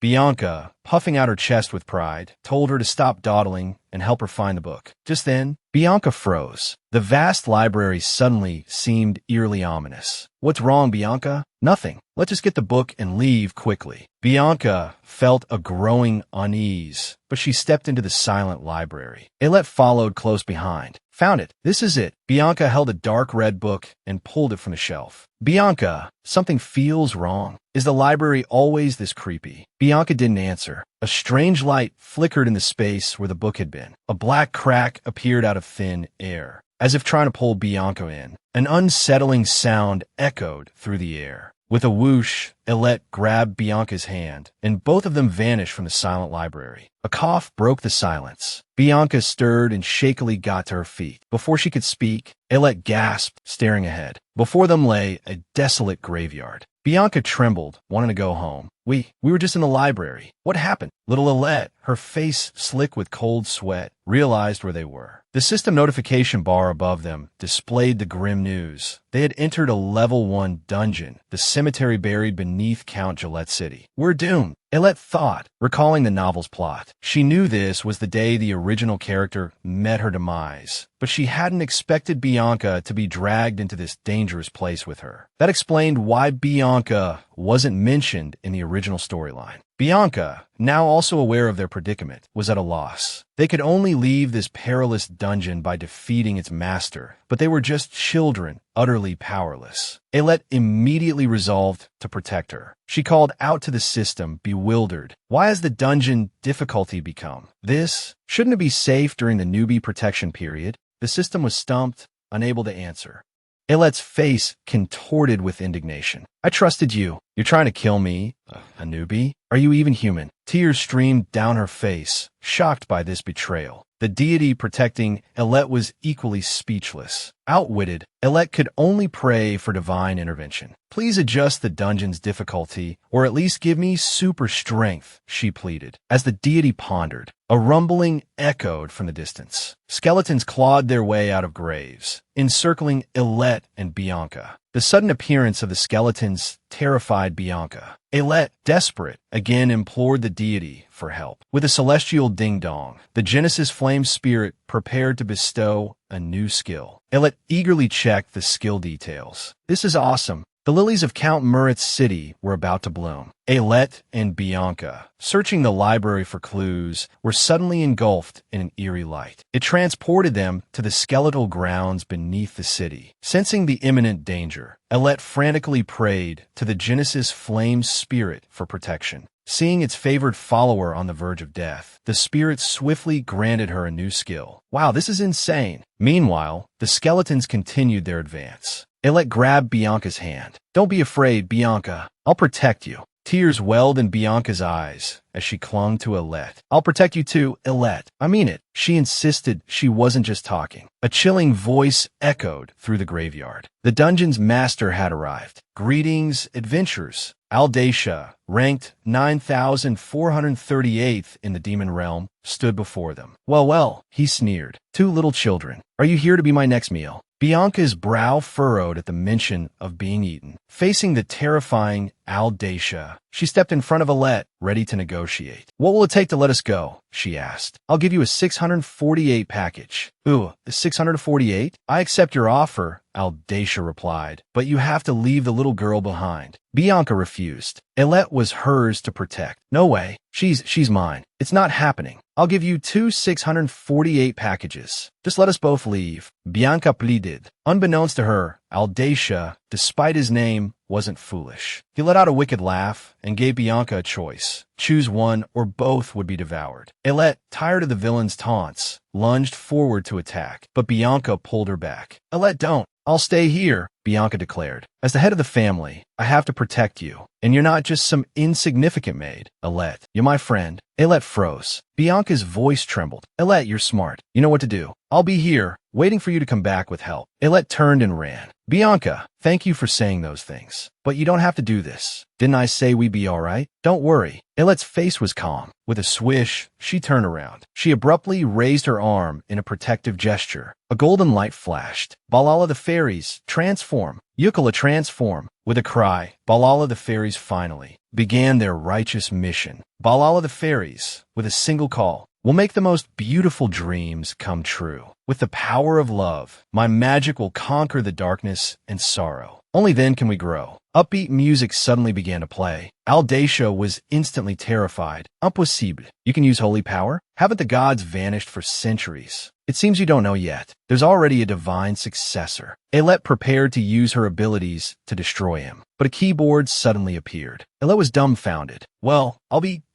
Bianca, puffing out her chest with pride, told her to stop dawdling and help her find the book. Just then, Bianca froze. The vast library suddenly seemed eerily ominous. "What's wrong, Bianca?" "Nothing. Let's just get the book and leave quickly." Bianca felt a growing unease, but she stepped into the silent library. Elette followed close behind. "Found it. This is it." Bianca held a dark red book and pulled it from the shelf. "Bianca, something feels wrong. Is the library always this creepy?" Bianca didn't answer. A strange light flickered in the space where the book had been. A black crack appeared out of thin air, as if trying to pull Bianca in. An unsettling sound echoed through the air. With a whoosh, Elette grabbed Bianca's hand, and both of them vanished from the silent library. A cough broke the silence. Bianca stirred and shakily got to her feet. Before she could speak, Elette gasped, staring ahead. Before them lay a desolate graveyard. Bianca trembled, wanting to go home. We were just in the library. What happened?" Little Elette, her face slick with cold sweat, realized where they were. The system notification bar above them displayed the grim news. They had entered a level 1 dungeon, the cemetery buried beneath Count Gillette City. "We're doomed," Elette thought, recalling the novel's plot. She knew this was the day the original character met her demise, but she hadn't expected Bianca to be dragged into this dangerous place with her. That explained why Bianca wasn't mentioned in the original storyline. Bianca, now also aware of their predicament, was at a loss. They could only leave this perilous dungeon by defeating its master, but they were just children, utterly powerless. Elette immediately resolved to protect her. She called out to the system, bewildered. Why has the dungeon difficulty become this? Shouldn't it be safe during the newbie protection period? The system was stumped, unable to answer. Elette's face contorted with indignation. "I trusted you. You're trying to kill me, a newbie? Are you even human?" Tears streamed down her face, shocked by this betrayal. The deity protecting Elette was equally speechless. Outwitted, Elette could only pray for divine intervention. "Please adjust the dungeon's difficulty, or at least give me super strength," she pleaded. As the deity pondered, a rumbling echoed from the distance. Skeletons clawed their way out of graves, encircling Elette and Bianca. The sudden appearance of the skeletons terrified Bianca. Elette, desperate, again implored the deity for help. With a celestial ding-dong, the Genesis Flame Spirit prepared to bestow a new skill. Elette eagerly checked the skill details. "This is awesome." The lilies of Count Murat's city were about to bloom. Elette and Bianca, searching the library for clues, were suddenly engulfed in an eerie light. It transported them to the skeletal grounds beneath the city. Sensing the imminent danger, Elette frantically prayed to the Genesis Flame Spirit for protection. Seeing its favored follower on the verge of death, the spirit swiftly granted her a new skill. "Wow, this is insane." Meanwhile, the skeletons continued their advance. Elette grabbed Bianca's hand. "Don't be afraid, Bianca. I'll protect you." Tears welled in Bianca's eyes as she clung to Elette. "I'll protect you too, Elette. I mean it." She insisted she wasn't just talking. A chilling voice echoed through the graveyard. The dungeon's master had arrived. "Greetings, adventurers." Aldacia, ranked 9,438th in the demon realm, stood before them. Well, he sneered. "Two little children. Are you here to be my next meal?" Bianca's brow furrowed at the mention of being eaten. Facing the terrifying Aldacia, she stepped in front of Elette, ready to negotiate. "What will it take to let us go?" she asked. "I'll give you a 648 package." Ooh, 648? I accept your offer, Aldacia replied, but you have to leave the little girl behind. Bianca refused. Elette was hers to protect. No way. She's mine. It's not happening. I'll give you 648 packages. Just let us both leave. Bianca pleaded. Unbeknownst to her, Aldacia, despite his name, wasn't foolish. He let out a wicked laugh and gave Bianca a choice. Choose one or both would be devoured. Elette, tired of the villain's taunts, lunged forward to attack, but Bianca pulled her back. Elette, don't. I'll stay here, Bianca declared. As the head of the family, I have to protect you. And you're not just some insignificant maid, Elette. You're my friend. Elette froze. Bianca's voice trembled. Elette, you're smart. You know what to do. I'll be here, waiting for you to come back with help. Elette turned and ran. Bianca, thank you for saying those things. But you don't have to do this. Didn't I say we'd be all right? Don't worry. Elette's face was calm. With a swish, she turned around. She abruptly raised her arm in a protective gesture. A golden light flashed. Balala the fairies, transform. Yukala transform. With a cry, Balala the fairies finally began their righteous mission. Balala the fairies, with a single call, will make the most beautiful dreams come true. With the power of love, my magic will conquer the darkness and sorrow. Only then can we grow. Upbeat music suddenly began to play. Aldacia was instantly terrified. Impossible. You can use holy power? Haven't the gods vanished for centuries? It seems you don't know yet. There's already a divine successor. Elette prepared to use her abilities to destroy him, but a keyboard suddenly appeared. Elette was dumbfounded. Well,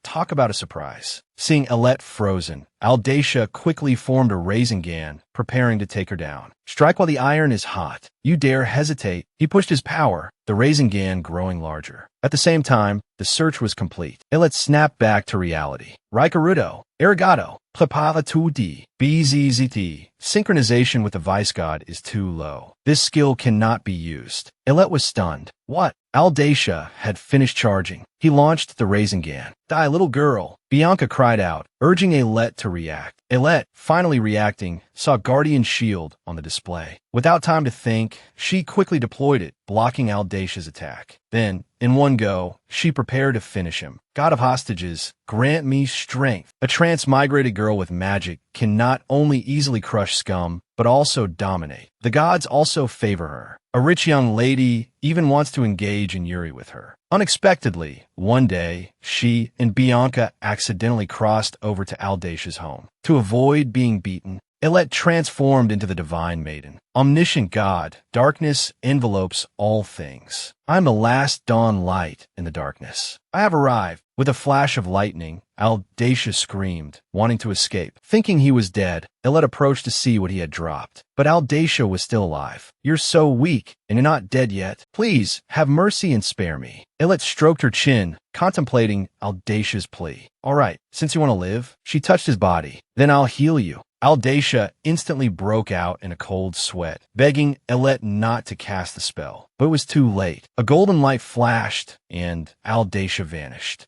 talk about a surprise. Seeing Elette frozen, Aldacia quickly formed a Rasengan, preparing to take her down. Strike while the iron is hot. You dare hesitate. He pushed his power, the Rasengan growing larger. At the same time, the search was complete. Elette snapped back to reality. Raikarudo, Arigato, Prepara tutti, BZZT. Synchronization with the Vice God is too low. This skill cannot be used. Elette was stunned. What? Aldacia had finished charging. He launched the Rasengan. Die, little girl, Bianca cried out, urging Elette to react. Elette, finally reacting, saw Guardian Shield on the display. Without time to think, she quickly deployed it, blocking Aldacia's attack. Then, in one go, she prepared to finish him. God of hostages, grant me strength. A transmigrated girl with magic can not only easily crush scum, but also dominate. The gods also favor her. A rich young lady even wants to engage in Yuri with her. Unexpectedly, one day, she and Bianca accidentally crossed over to Aldacia's home. To avoid being beaten, Elette transformed into the Divine Maiden. Omniscient God, darkness envelopes all things. I am the last dawn light in the darkness. I have arrived. With a flash of lightning, Aldacia screamed, wanting to escape. Thinking he was dead, Elette approached to see what he had dropped. But Aldacia was still alive. You're so weak, and you're not dead yet. Please, have mercy and spare me. Elette stroked her chin, contemplating Aldacia's plea. All right, since you want to live, she touched his body. Then I'll heal you. Aldacia instantly broke out in a cold sweat, begging Elette not to cast the spell. But it was too late. A golden light flashed, and Aldacia vanished.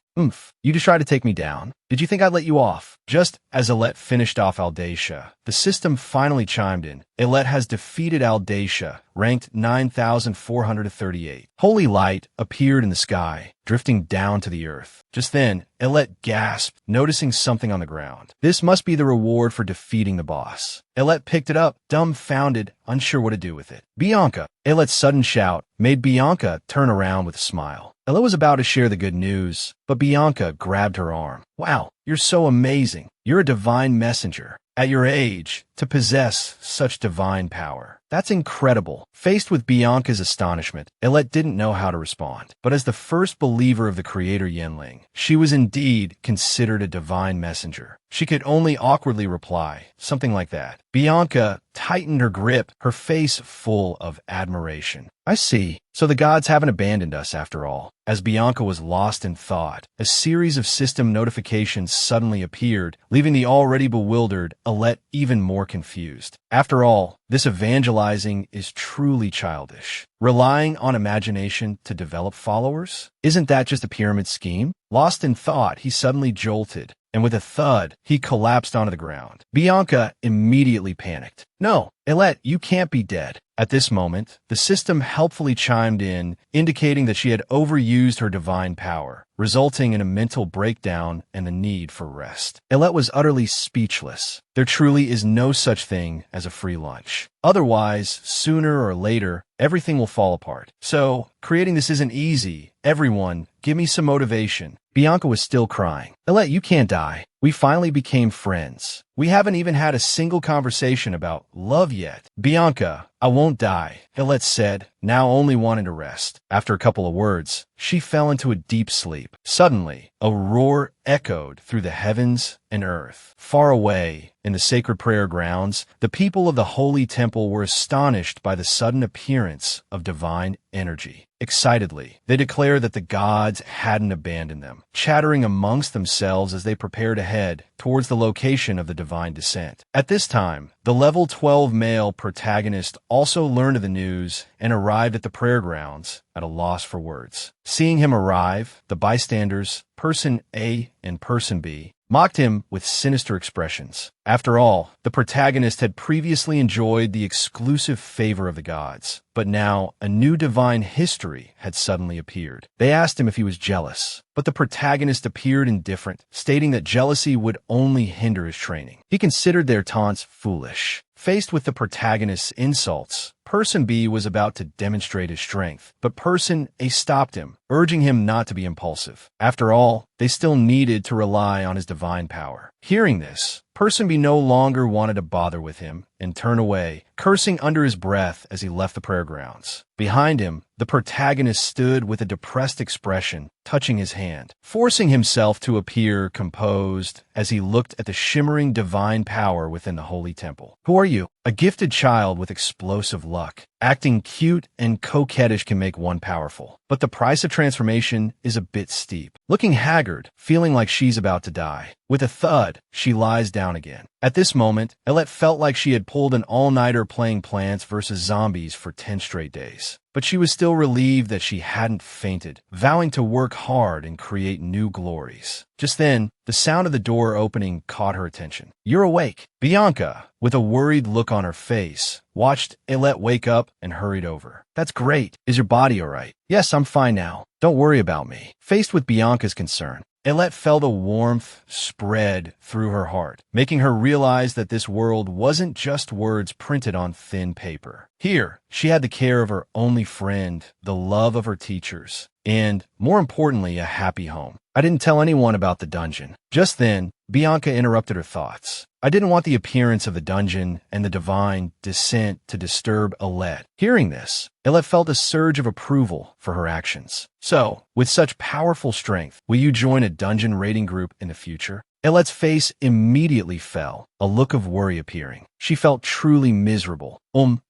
You just tried to take me down. Did you think I'd let you off? Just as Elette finished off Aldacia, the system finally chimed in. Elette has defeated Aldacia, ranked 9,438. Holy light appeared in the sky, drifting down to the earth. Just then, Elette gasped, noticing something on the ground. This must be the reward for defeating the boss. Elette picked it up, dumbfounded, unsure what to do with it. Bianca! Elette's sudden shout made Bianca turn around with a smile. Elette was about to share the good news, but Bianca grabbed her arm. Wow, you're so amazing. You're a divine messenger. At your age, to possess such divine power. That's incredible. Faced with Bianca's astonishment, Elette didn't know how to respond. But as the first believer of the creator Yenling, she was indeed considered a divine messenger. She could only awkwardly reply, something like that. Bianca tightened her grip, her face full of admiration. I see. So the gods haven't abandoned us after all. As Bianca was lost in thought, a series of system notifications suddenly appeared, leaving the already bewildered Elette even more confused. After all, this evangelizing is truly childish. Relying on imagination to develop followers? Isn't that just a pyramid scheme? Lost in thought, he suddenly jolted. and with a thud, he collapsed onto the ground. Bianca immediately panicked. "No, Aylett, you can't be dead." At this moment, the system helpfully chimed in, indicating that she had overused her divine power, resulting in a mental breakdown and the need for rest. Aylett was utterly speechless. There truly is no such thing as a free lunch. Otherwise, sooner or later, everything will fall apart. So, creating this isn't easy. Everyone, give me some motivation. Bianca was still crying. "Aylett, you can't die. We finally became friends. We haven't even had a single conversation about love yet." "Bianca, I won't die," Aylett said, now only wanting to rest. After a couple of words, she fell into a deep sleep. Suddenly, a roar echoed through the heavens and earth. Far away, in the sacred prayer grounds, the people of the Holy Temple were astonished by the sudden appearance of divine energy. Excitedly, they declared that the gods hadn't abandoned them, chattering amongst themselves as they prepared to head towards the location of the divine descent. At this time, the level 12 male protagonist also learned of the news and arrived at the prayer grounds at a loss for words. Seeing him arrive, the bystanders, Person A and Person B, mocked him with sinister expressions. After all, the protagonist had previously enjoyed the exclusive favor of the gods, but now a new divine history had suddenly appeared. They asked him if he was jealous, but the protagonist appeared indifferent, stating that jealousy would only hinder his training. He considered their taunts foolish. Faced with the protagonist's insults, Person B was about to demonstrate his strength, but Person A stopped him, urging him not to be impulsive. After all, they still needed to rely on his divine power. Hearing this, Person B no longer wanted to bother with him and turned away, cursing under his breath as he left the prayer grounds. Behind him, the protagonist stood with a depressed expression, touching his hand, forcing himself to appear composed as he looked at the shimmering divine power within the holy temple. "Who are you?" "A gifted child with explosive luck. Acting cute and coquettish can make one powerful, but the price of transformation is a bit steep." Looking haggard, feeling like she's about to die. With a thud, she lies down again. At this moment, Aylett felt like she had pulled an all-nighter playing Plants vs. Zombies for 10 straight days. But she was still relieved that she hadn't fainted, vowing to work hard and create new glories. Just then, the sound of the door opening caught her attention. "You're awake." Bianca, with a worried look on her face, watched Aylett wake up and hurried over. "That's great. Is your body all right?" "Yes, I'm fine now. Don't worry about me." Faced with Bianca's concern, Aylett felt a warmth spread through her heart, making her realize that this world wasn't just words printed on thin paper. Here, she had the care of her only friend, the love of her teachers, and, more importantly, a happy home. "I didn't tell anyone about the dungeon." Just then, Bianca interrupted her thoughts. "I didn't want the appearance of the dungeon and the divine descent to disturb Aylett." Hearing this, Aylett felt a surge of approval for her actions. "So, with such powerful strength, will you join a dungeon raiding group in the future?" Aylett's face immediately fell, a look of worry appearing. She felt truly miserable.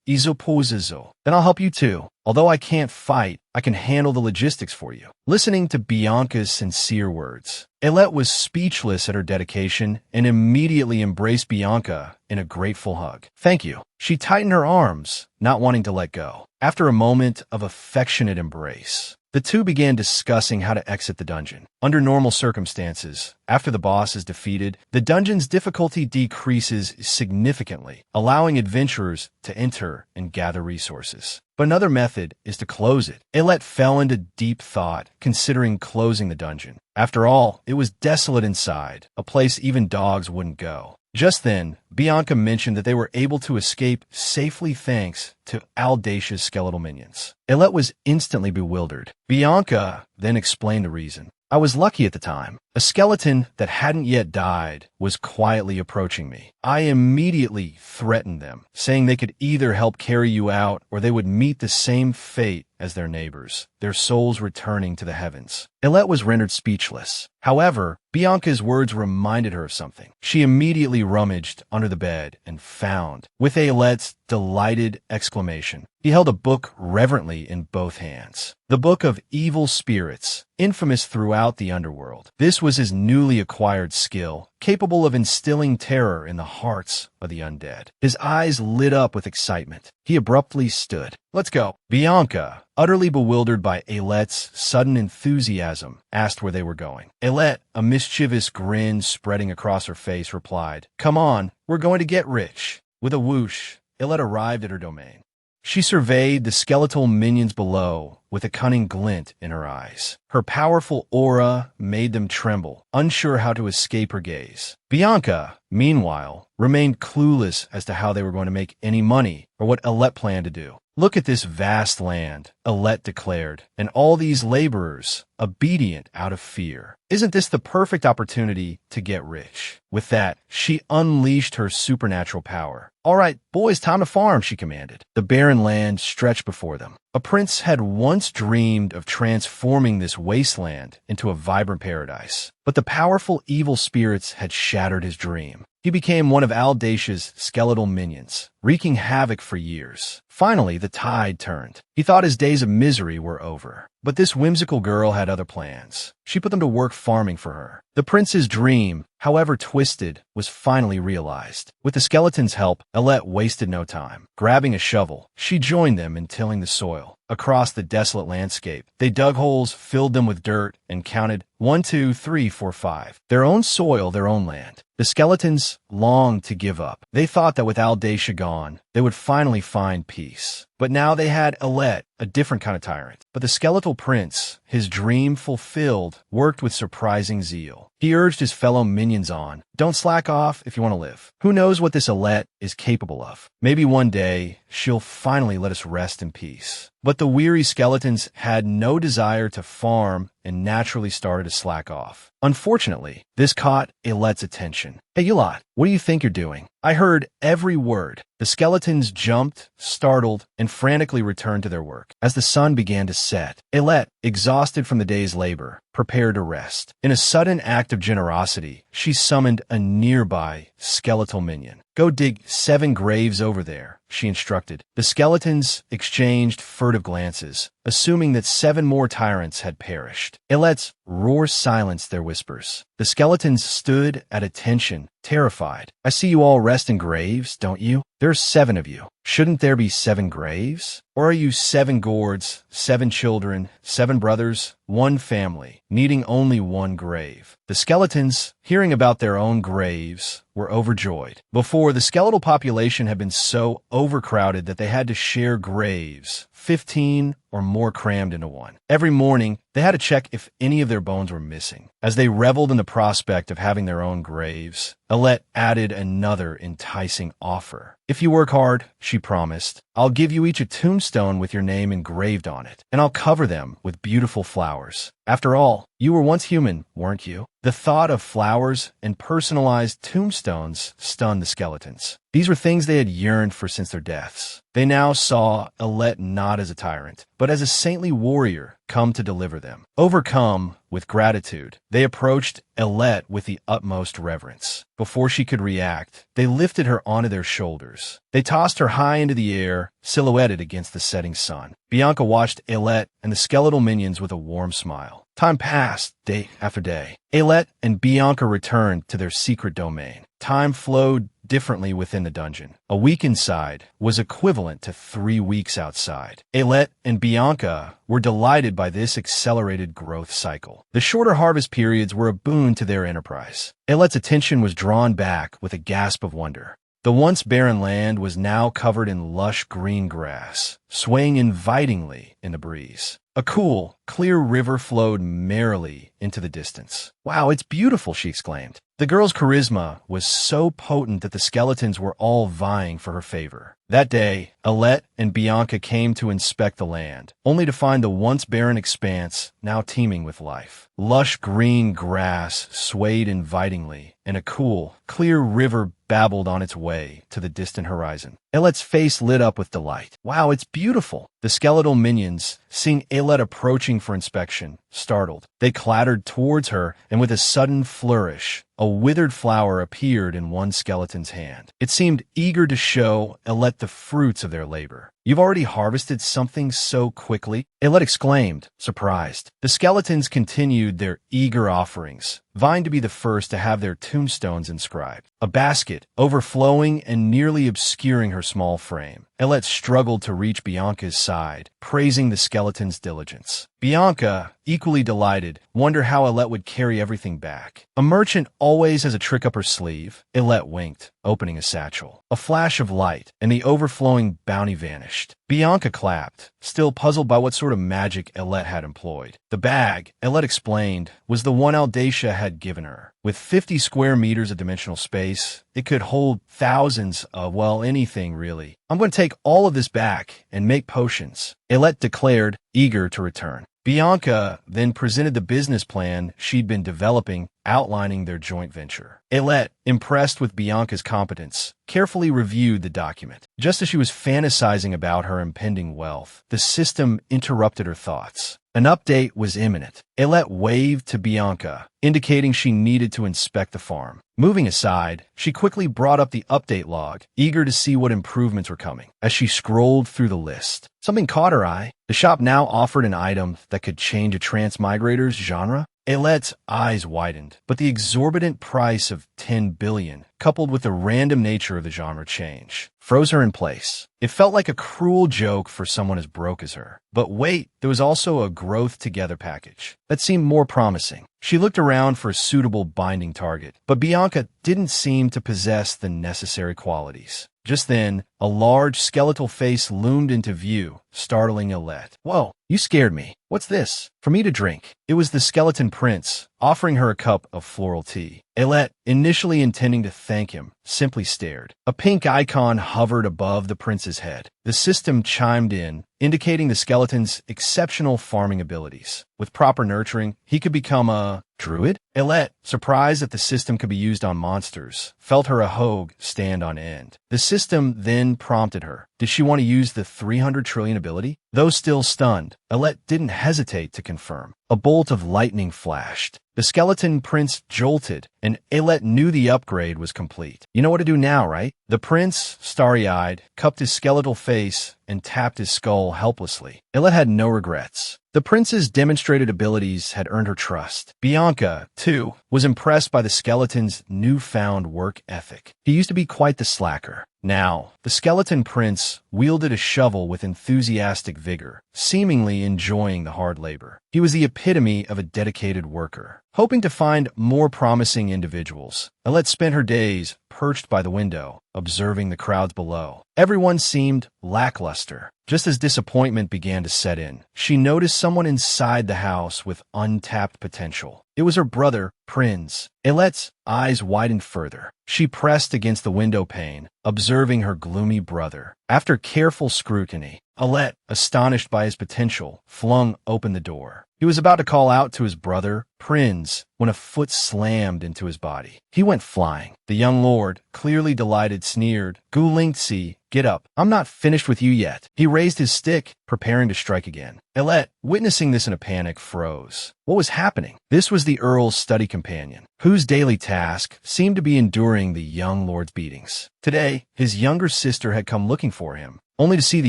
Izopozizo. "Then I'll help you too. Although I can't fight, I can handle the logistics for you." Listening to Bianca's sincere words, Aylett was speechless at her dedication and immediately embraced Bianca in a grateful hug. "Thank you." She tightened her arms, not wanting to let go. After a moment of affectionate embrace, the two began discussing how to exit the dungeon. Under normal circumstances, after the boss is defeated, the dungeon's difficulty decreases significantly, allowing adventurers to enter and gather resources. But another method is to close it. Aylett fell into deep thought, considering closing the dungeon. After all, it was desolate inside, a place even dogs wouldn't go. Just then, Bianca mentioned that they were able to escape safely thanks to Audacious skeletal minions. Aylett was instantly bewildered. Bianca then explained the reason. "I was lucky at the time. A skeleton that hadn't yet died was quietly approaching me. I immediately threatened them, saying they could either help carry you out or they would meet the same fate as their neighbors, their souls returning to the heavens." Aylett was rendered speechless. However, Bianca's words reminded her of something. She immediately rummaged under the bed and found, with Aylett's delighted exclamation, he held a book reverently in both hands. The Book of Evil Spirits, infamous throughout the underworld. This This was his newly acquired skill, capable of instilling terror in the hearts of the undead. His eyes lit up with excitement. He abruptly stood. "Let's go." Bianca, utterly bewildered by Ailette's sudden enthusiasm, asked where they were going. Ailette, a mischievous grin spreading across her face, replied, "Come on, we're going to get rich." With a whoosh, Ailette arrived at her domain. She surveyed the skeletal minions below with a cunning glint in her eyes. Her powerful aura made them tremble, unsure how to escape her gaze. Bianca, meanwhile, remained clueless as to how they were going to make any money or what Ailette planned to do. "Look at this vast land," Ailette declared, "and all these laborers, obedient out of fear. Isn't this the perfect opportunity to get rich?" With that, she unleashed her supernatural power. "All right, boys, time to farm," she commanded. The barren land stretched before them. A prince had once dreamed of transforming this wasteland into a vibrant paradise, but the powerful evil spirits had shattered his dream. He became one of Aldasha's skeletal minions, wreaking havoc for years. Finally, the tide turned. He thought his days of misery were over. But this whimsical girl had other plans. She put them to work farming for her. The prince's dream, however twisted, was finally realized. With the skeleton's help, Ailette wasted no time. Grabbing a shovel, she joined them in tilling the soil. Across the desolate landscape, they dug holes, filled them with dirt, and counted 1, 2, 3, 4, 5. Their own soil, their own land. The skeletons longed to give up. They thought that with Aldasha gone, they would finally find peace. But now they had Ailette, a different kind of tyrant. But the skeletal prince, his dream fulfilled, worked with surprising zeal. He urged his fellow minions on. "Don't slack off if you want to live. Who knows what this Ailette is capable of? Maybe one day she'll finally let us rest in peace." But the weary skeletons had no desire to farm and naturally started to slack off. Unfortunately, this caught Ailette's attention. "Hey, you lot, what do you think you're doing?" "I heard every word." The skeletons jumped, startled, and frantically returned to their work. As the sun began to set, Ailette, exhausted from the day's labor, prepared to rest. In a sudden act of generosity, she summoned a nearby skeletal minion. "Go dig 7 graves over there," she instructed. The skeletons exchanged furtive glances, assuming that 7 more tyrants had perished. Ailette's roar silenced their whispers. The skeletons stood at attention, terrified. "I see you all rest in graves, don't you? There's 7 of you. Shouldn't there be 7 graves? Or are you 7 gourds, 7 children, 7 brothers, 1 family, needing only 1 grave?" The skeletons, hearing about their own graves, were overjoyed. Before, the skeletal population had been so overcrowded that they had to share graves, 15 or more crammed into one. Every morning, they had to check if any of their bones were missing. As they reveled in the prospect of having their own graves, Ailette added another enticing offer. "If you work hard," she promised, "I'll give you each a tombstone with your name engraved on it, and I'll cover them with beautiful flowers. After all, you were once human, weren't you?" The thought of flowers and personalized tombstones stunned the skeletons. These were things they had yearned for since their deaths. They now saw Ailette not as a tyrant, but as a saintly warrior come to deliver them. Overcome with gratitude, they approached Ailette with the utmost reverence. Before she could react, they lifted her onto their shoulders. They tossed her high into the air, silhouetted against the setting sun. Bianca watched Ailette and the skeletal minions with a warm smile. Time passed, day after day. Ailette and Bianca returned to their secret domain. Time flowed differently within the dungeon. A week inside was equivalent to 3 weeks outside. Ailette and Bianca were delighted by this accelerated growth cycle. The shorter harvest periods were a boon to their enterprise. Ailette's attention was drawn back with a gasp of wonder. The once barren land was now covered in lush green grass, swaying invitingly in the breeze. A cool, clear river flowed merrily into the distance. "Wow, it's beautiful," she exclaimed. The girl's charisma was so potent that the skeletons were all vying for her favor. That day, Ailette and Bianca came to inspect the land, only to find the once barren expanse now teeming with life. Lush green grass swayed invitingly, and a cool, clear river babbled on its way to the distant horizon. Ailette's face lit up with delight. "Wow, it's beautiful." The skeletal minions, seeing Ailette approaching for inspection, startled. They clattered towards her, and with a sudden flourish, a withered flower appeared in one skeleton's hand. It seemed eager to show Alet the fruits of their labor. "You've already harvested something so quickly?" Alet exclaimed, surprised. The skeletons continued their eager offerings, vying to be the first to have their tombstones inscribed. A basket, overflowing and nearly obscuring her small frame. Alet struggled to reach Bianca's side, praising the skeleton's diligence. Bianca, equally delighted, wondered how Alet would carry everything back. "A merchant always has a trick up her sleeve." Alet winked, opening a satchel. A flash of light, and the overflowing bounty vanished. Bianca clapped, still puzzled by what sort of magic Alet had employed. The bag, Alet explained, was the one Aldacia had given her. With 50 square meters of dimensional space, it could hold thousands of, well, anything really. "I'm going to take all of this back and make potions," Alet declared, eager to return. Bianca then presented the business plan she'd been developing, outlining their joint venture. Alet, impressed with Bianca's competence, carefully reviewed the document. Just as she was fantasizing about her impending wealth, the system interrupted her thoughts. An update was imminent. Alet waved to Bianca, indicating she needed to inspect the farm. Moving aside, she quickly brought up the update log, eager to see what improvements were coming. As she scrolled through the list, something caught her eye. The shop now offered an item that could change a transmigrator's genre. Alet's eyes widened, but the exorbitant price of 10 billion, coupled with the random nature of the genre change, froze her in place. It felt like a cruel joke for someone as broke as her. But wait, there was also a growth together package that seemed more promising. She looked around for a suitable binding target, but Bianca didn't seem to possess the necessary qualities. Just then, a large skeletal face loomed into view, startling Alet. "Whoa, you scared me. What's this?" "For me to drink." It was the skeleton prince, offering her a cup of floral tea. Alet, initially intending to thank him, simply stared. A pink icon hovered above the prince's head. The system chimed in, indicating the skeleton's exceptional farming abilities. With proper nurturing, he could become a druid? Alet, surprised that the system could be used on monsters, felt her ahogue stand on end. The system then prompted her. Did she want to use the 300 trillion ability? Though still stunned, Alet didn't hesitate to confirm. A bolt of lightning flashed. The skeleton prince jolted, and Alet knew the upgrade was complete. "You know what to do now, right?" The prince, starry-eyed, cupped his skeletal face and tapped his skull helplessly. Alet had no regrets. The prince's demonstrated abilities had earned her trust. Bianca, too, was impressed by the skeleton's newfound work ethic. He used to be quite the slacker. Now, the skeleton prince wielded a shovel with enthusiastic vigor, seemingly enjoying the hard labor. He was the epitome of a dedicated worker. Hoping to find more promising individuals, Alet spent her days perched by the window, observing the crowds below. Everyone seemed lackluster. Just as disappointment began to set in, she noticed someone inside the house with untapped potential. It was her brother, Prinz. Alet's eyes widened further. She pressed against the window pane, observing her gloomy brother. After careful scrutiny, Alet, astonished by his potential, flung open the door. He was about to call out to his brother, Prinz, when a foot slammed into his body. He went flying. The young lord, clearly delighted, sneered, "Gulingtsi, get up. I'm not finished with you yet." He raised his stick, preparing to strike again. Alet, witnessing this in a panic, froze. What was happening? This was the Earl's study companion, whose daily task seemed to be enduring the young lord's beatings. Today, his younger sister had come looking for him, only to see the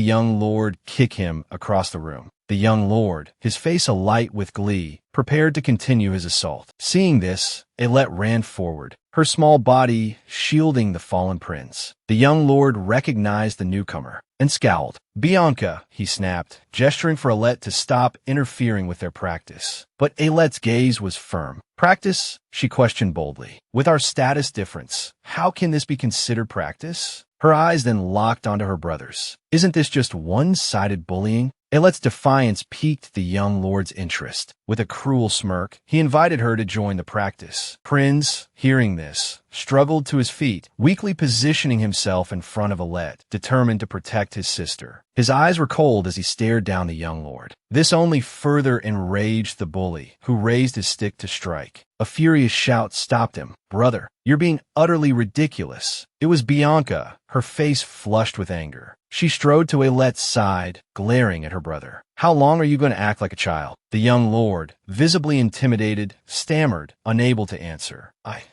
young lord kick him across the room. The young lord, his face alight with glee, prepared to continue his assault. Seeing this, Alet ran forward, her small body shielding the fallen prince. The young lord recognized the newcomer and scowled. "Bianca," he snapped, gesturing for Alet to stop interfering with their practice. But Alet's gaze was firm. "Practice?" she questioned boldly. "With our status difference, how can this be considered practice?" Her eyes then locked onto her brother's. "Isn't this just one-sided bullying?" Alet's defiance piqued the young lord's interest. With a cruel smirk, he invited her to join the practice. Prinz, hearing this, struggled to his feet, weakly positioning himself in front of Alet, determined to protect his sister. His eyes were cold as he stared down the young lord. This only further enraged the bully, who raised his stick to strike. A furious shout stopped him. "Brother, you're being utterly ridiculous." It was Bianca, her face flushed with anger. She strode to Alet's side, glaring at her brother. How long are you going to act like a child? The young lord, visibly intimidated, stammered, unable to answer.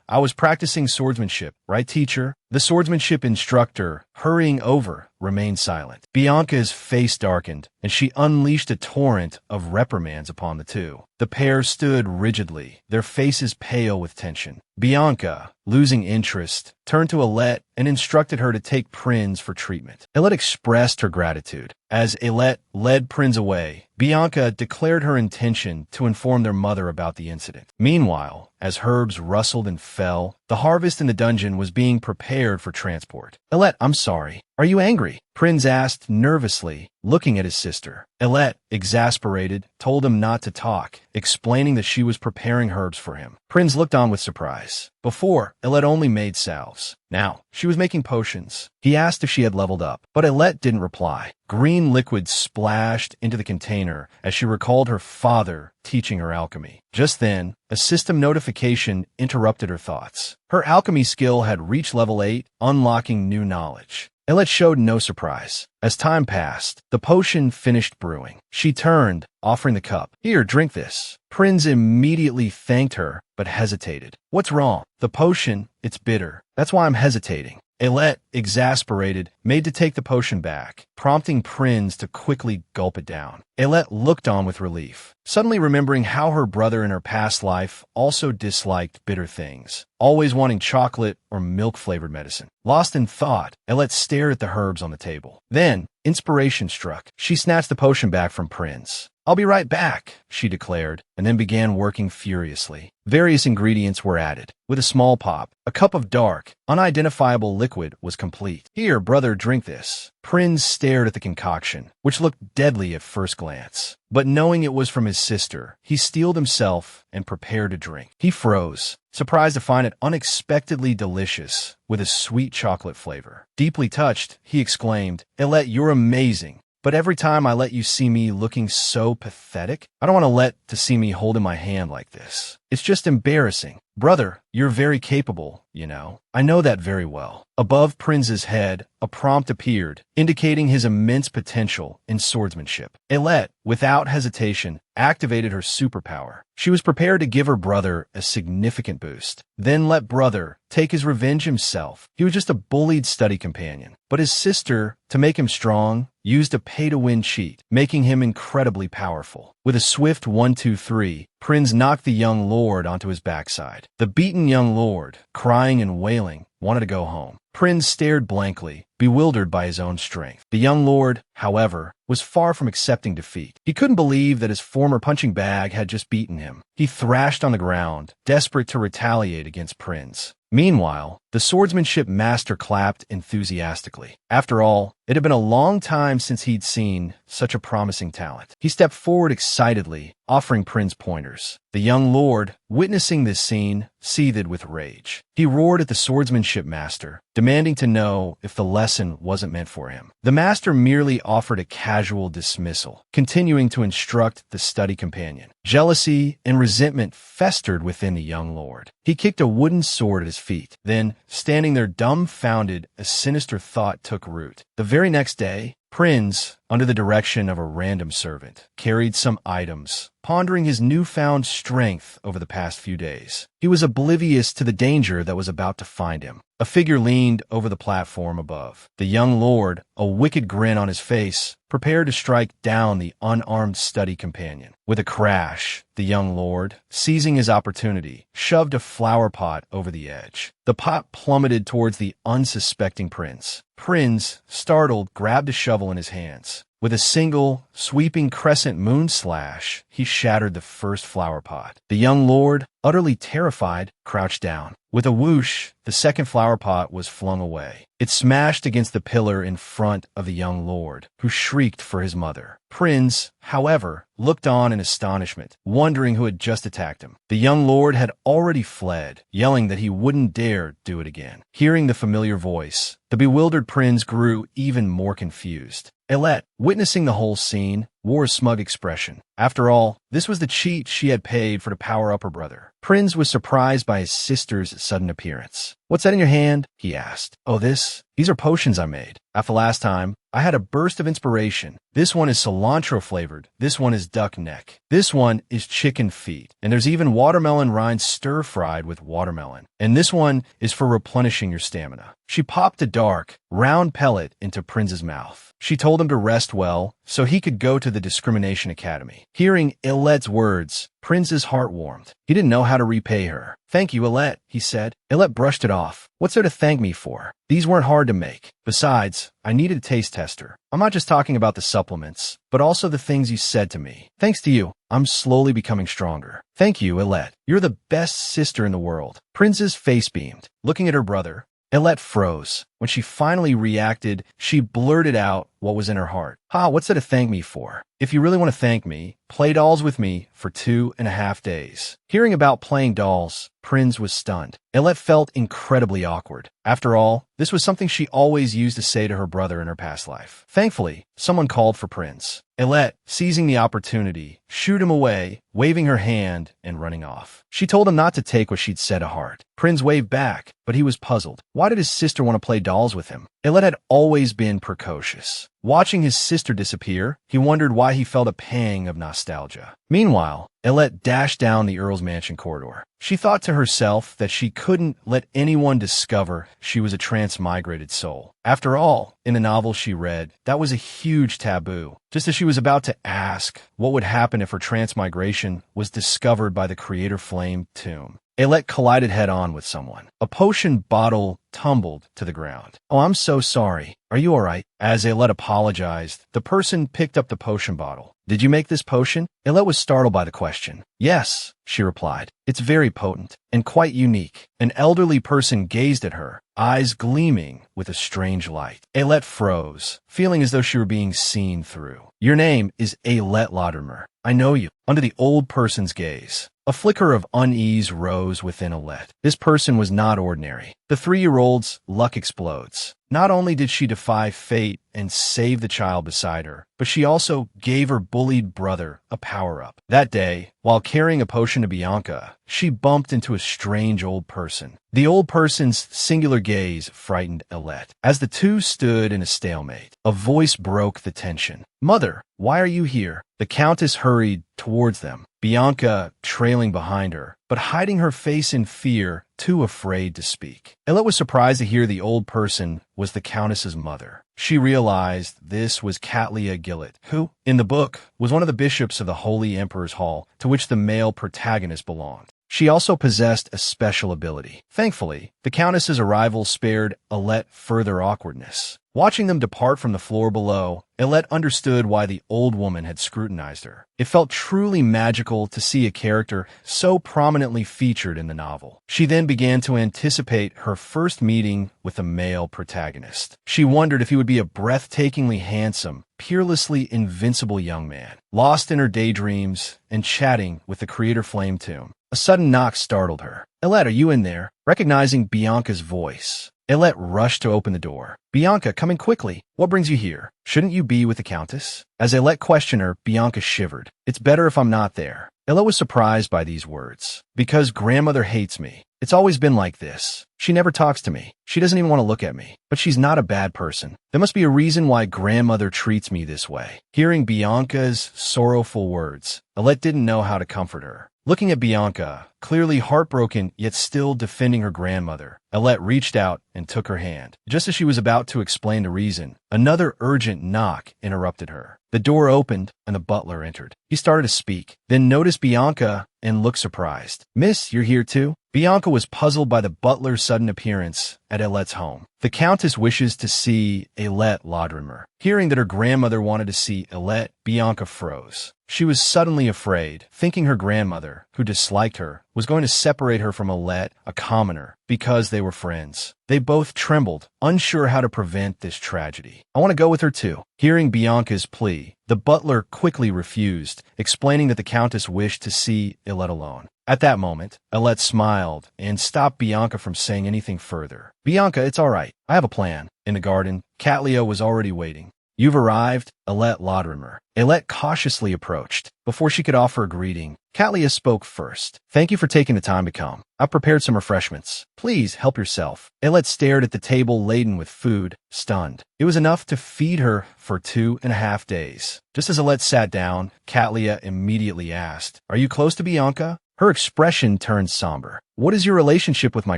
I was practicing swordsmanship, right, teacher? The swordsmanship instructor, hurrying over, remained silent. Bianca's face darkened, and she unleashed a torrent of reprimands upon the two. The pair stood rigidly, their faces pale with tension. Bianca, losing interest, turned to Alette and instructed her to take Prinz for treatment. Alette expressed her gratitude. As Alette led Prinz away, Bianca declared her intention to inform their mother about the incident. Meanwhile, as herbs rustled and fell, the harvest in the dungeon was being prepared for transport. Alette, I'm sorry. Are you angry? Prinz asked nervously, looking at his sister. Alette, exasperated, told him not to talk, explaining that she was preparing herbs for him. Prinz looked on with surprise. Before, Alette only made salves. Now, she was making potions. He asked if she had leveled up, but Alette didn't reply. Green liquid splashed into the container as she recalled her father teaching her alchemy. Just then, a system notification interrupted her thoughts. Her alchemy skill had reached level 8, unlocking new knowledge. Alette showed no surprise. As time passed, the potion finished brewing. She turned, offering the cup. Here, drink this. Prinz immediately thanked her, but hesitated. What's wrong? The potion, it's bitter. That's why I'm hesitating. Alette, exasperated, made to take the potion back, prompting Prinz to quickly gulp it down. Alette looked on with relief, suddenly remembering how her brother in her past life also disliked bitter things, always wanting chocolate or milk-flavored medicine. Lost in thought, Alette stared at the herbs on the table. Then, inspiration struck. She snatched the potion back from Prinz. I'll be right back, she declared, and then began working furiously. Various ingredients were added. With a small pop, a cup of dark, unidentifiable liquid was complete. Here, brother, drink this. Prinz stared at the concoction, which looked deadly at first glance. But knowing it was from his sister, he steeled himself and prepared to drink. He froze, surprised to find it unexpectedly delicious, with a sweet chocolate flavor. Deeply touched, he exclaimed, Alette, you're amazing. But every time I let you see me looking so pathetic, I don't want to let to see me holding my hand like this. It's just embarrassing. Brother, you're very capable, you know. I know that very well. Above Prinz's head, a prompt appeared, indicating his immense potential in swordsmanship. Alette, without hesitation, activated her superpower. She was prepared to give her brother a significant boost. Then let brother take his revenge himself. He was just a bullied study companion. But his sister, to make him strong, used a pay-to-win cheat, making him incredibly powerful. With a swift 1-2-3, Prinz knocked the young lord onto his backside. The beaten young lord, crying and wailing, wanted to go home. Prinz stared blankly, bewildered by his own strength. The young lord, however, was far from accepting defeat. He couldn't believe that his former punching bag had just beaten him. He thrashed on the ground, desperate to retaliate against Prinz. Meanwhile, the swordsmanship master clapped enthusiastically. After all, it had been a long time since he'd seen such a promising talent. He stepped forward excitedly, offering Prinz pointers. The young lord, witnessing this scene, seethed with rage. He roared at the swordsmanship master, demanding to know if the lesson wasn't meant for him. The master merely offered a casual dismissal, continuing to instruct the study companion. Jealousy and resentment festered within the young lord. He kicked a wooden sword at his feet. Then, standing there dumbfounded, a sinister thought took root. The very next day, Prinz, under the direction of a random servant, carried some items, pondering his newfound strength over the past few days. He was oblivious to the danger that was about to find him. A figure leaned over the platform above. The young lord, a wicked grin on his face, prepared to strike down the unarmed study companion. With a crash, the young lord, seizing his opportunity, shoved a flower pot over the edge. The pot plummeted towards the unsuspecting Prinz. Prinz, startled, grabbed a shovel in his hands. With a single, sweeping crescent moon slash, he shattered the first flower pot. The young lord, utterly terrified, crouched down. With a whoosh, the second flower pot was flung away. It smashed against the pillar in front of the young lord, who shrieked for his mother. Prinz, however, looked on in astonishment, wondering who had just attacked him. The young lord had already fled, yelling that he wouldn't dare do it again. Hearing the familiar voice, the bewildered Prinz grew even more confused. Alette, witnessing the whole scene, wore a smug expression. After all, this was the cheat she had paid for to power up her brother. Prinz was surprised by his sister's sudden appearance. "What's that in your hand?" he asked. "Oh, these are potions I made. After last time, I had a burst of inspiration. This one is cilantro flavored. This one is duck neck. This one is chicken feet. And there's even watermelon rind stir-fried with watermelon. And this one is for replenishing your stamina." She popped a dark, round pellet into Prinz's mouth. She told him to rest well so he could go to the discrimination academy. Hearing Ilette's words, Prinz's heart warmed. He didn't know how to repay her. "Thank you, Ilette," he said. Ilette brushed it off. "What's there to thank me for? These weren't hard to make. Besides, I needed a taste tester. I'm not just talking about the supplements, but also the things you said to me. Thanks to you, I'm slowly becoming stronger. Thank you, Ilette. You're the best sister in the world." Prinz's face beamed. Looking at her brother, Ilette froze. When she finally reacted, she blurted out what was in her heart. What's there to thank me for? If you really want to thank me, play dolls with me for 2.5 days. Hearing about playing dolls, Prinz was stunned. Ilette felt incredibly awkward. After all, this was something she always used to say to her brother in her past life. Thankfully, someone called for Prinz. Ilette, seizing the opportunity, shooed him away, waving her hand and running off. She told him not to take what she'd said to heart. Prinz waved back, but he was puzzled. Why did his sister want to play dolls with him? Ilette had always been precocious. Watching his sister disappear, he wondered why he felt a pang of nostalgia. Meanwhile, Ilette dashed down the Earl's mansion corridor. She thought to herself that she couldn't let anyone discover she was a transmigrated soul. After all, in the novel she read, that was a huge taboo. Just as she was about to ask what would happen if her transmigration was discovered by the Creator Flame tomb, Ilette collided head-on with someone. A potion bottle tumbled to the ground. "Oh, I'm so sorry. Are you all right?" As Ilette apologized, the person picked up the potion bottle. "Did you make this potion?" Ilette was startled by the question. "Yes," she replied. "It's very potent and quite unique." An elderly person gazed at her, eyes gleaming with a strange light. Ilette froze, feeling as though she were being seen through. "Your name is Ilette Laudermer. I know you." Under the old person's gaze, a flicker of unease rose within Ilette. This person was not ordinary. The 3-year-old's luck explodes. Not only did she defy fate and save the child beside her, but she also gave her bullied brother a power-up. That day, while carrying a potion to Bianca, she bumped into a strange old person. The old person's singular gaze frightened Ilette. As the two stood in a stalemate, a voice broke the tension. "Mother, why are you here?" The Countess hurried towards them, Bianca trailing behind her, but hiding her face in fear, too afraid to speak. Ilette was surprised to hear the old person was the Countess's mother. She realized this was Katlia Gillett, who, in the book, was one of the bishops of the Holy Emperor's Hall, to which the male protagonist belonged. She also possessed a special ability. Thankfully, the Countess's arrival spared Ilette further awkwardness. Watching them depart from the floor below, Ilette understood why the old woman had scrutinized her. It felt truly magical to see a character so prominently featured in the novel. She then began to anticipate her first meeting with a male protagonist. She wondered if he would be a breathtakingly handsome, peerlessly invincible young man, lost in her daydreams and chatting with the Creator Flame tomb. A sudden knock startled her. "Ilette, are you in there?" Recognizing Bianca's voice, Ilette rushed to open the door. "Bianca, come in quickly. What brings you here? Shouldn't you be with the Countess?" As Ilette questioned her, Bianca shivered. "It's better if I'm not there." Ilette was surprised by these words. "Because grandmother hates me. It's always been like this. She never talks to me. She doesn't even want to look at me. But she's not a bad person. There must be a reason why grandmother treats me this way." Hearing Bianca's sorrowful words, Ilette didn't know how to comfort her. Looking at Bianca, clearly heartbroken yet still defending her grandmother, Ilette reached out and took her hand. Just as she was about to explain the reason, another urgent knock interrupted her. The door opened and the butler entered. He started to speak, then noticed Bianca and looked surprised. "Miss, you're here too?" Bianca was puzzled by the butler's sudden appearance at Ilette's home. The Countess wishes to see Ilette Laudermer. Hearing that her grandmother wanted to see Ilette, Bianca froze. She was suddenly afraid, thinking her grandmother, who disliked her, was going to separate her from Ilette, a commoner, because they were friends. They both trembled, unsure how to prevent this tragedy. "I want to go with her too." Hearing Bianca's plea, the butler quickly refused, explaining that the Countess wished to see Ilette alone. At that moment, Ilette smiled and stopped Bianca from saying anything further. "Bianca, it's all right. I have a plan." In the garden, Katlia was already waiting. You've arrived, Alet Lodrimer. Alet cautiously approached. Before she could offer a greeting, Katlia spoke first. Thank you for taking the time to come. I've prepared some refreshments. Please help yourself. Alet stared at the table laden with food, stunned. It was enough to feed her for 2.5 days. Just as Alet sat down, Katlia immediately asked, "Are you close to Bianca?" Her expression turned somber. "What is your relationship with my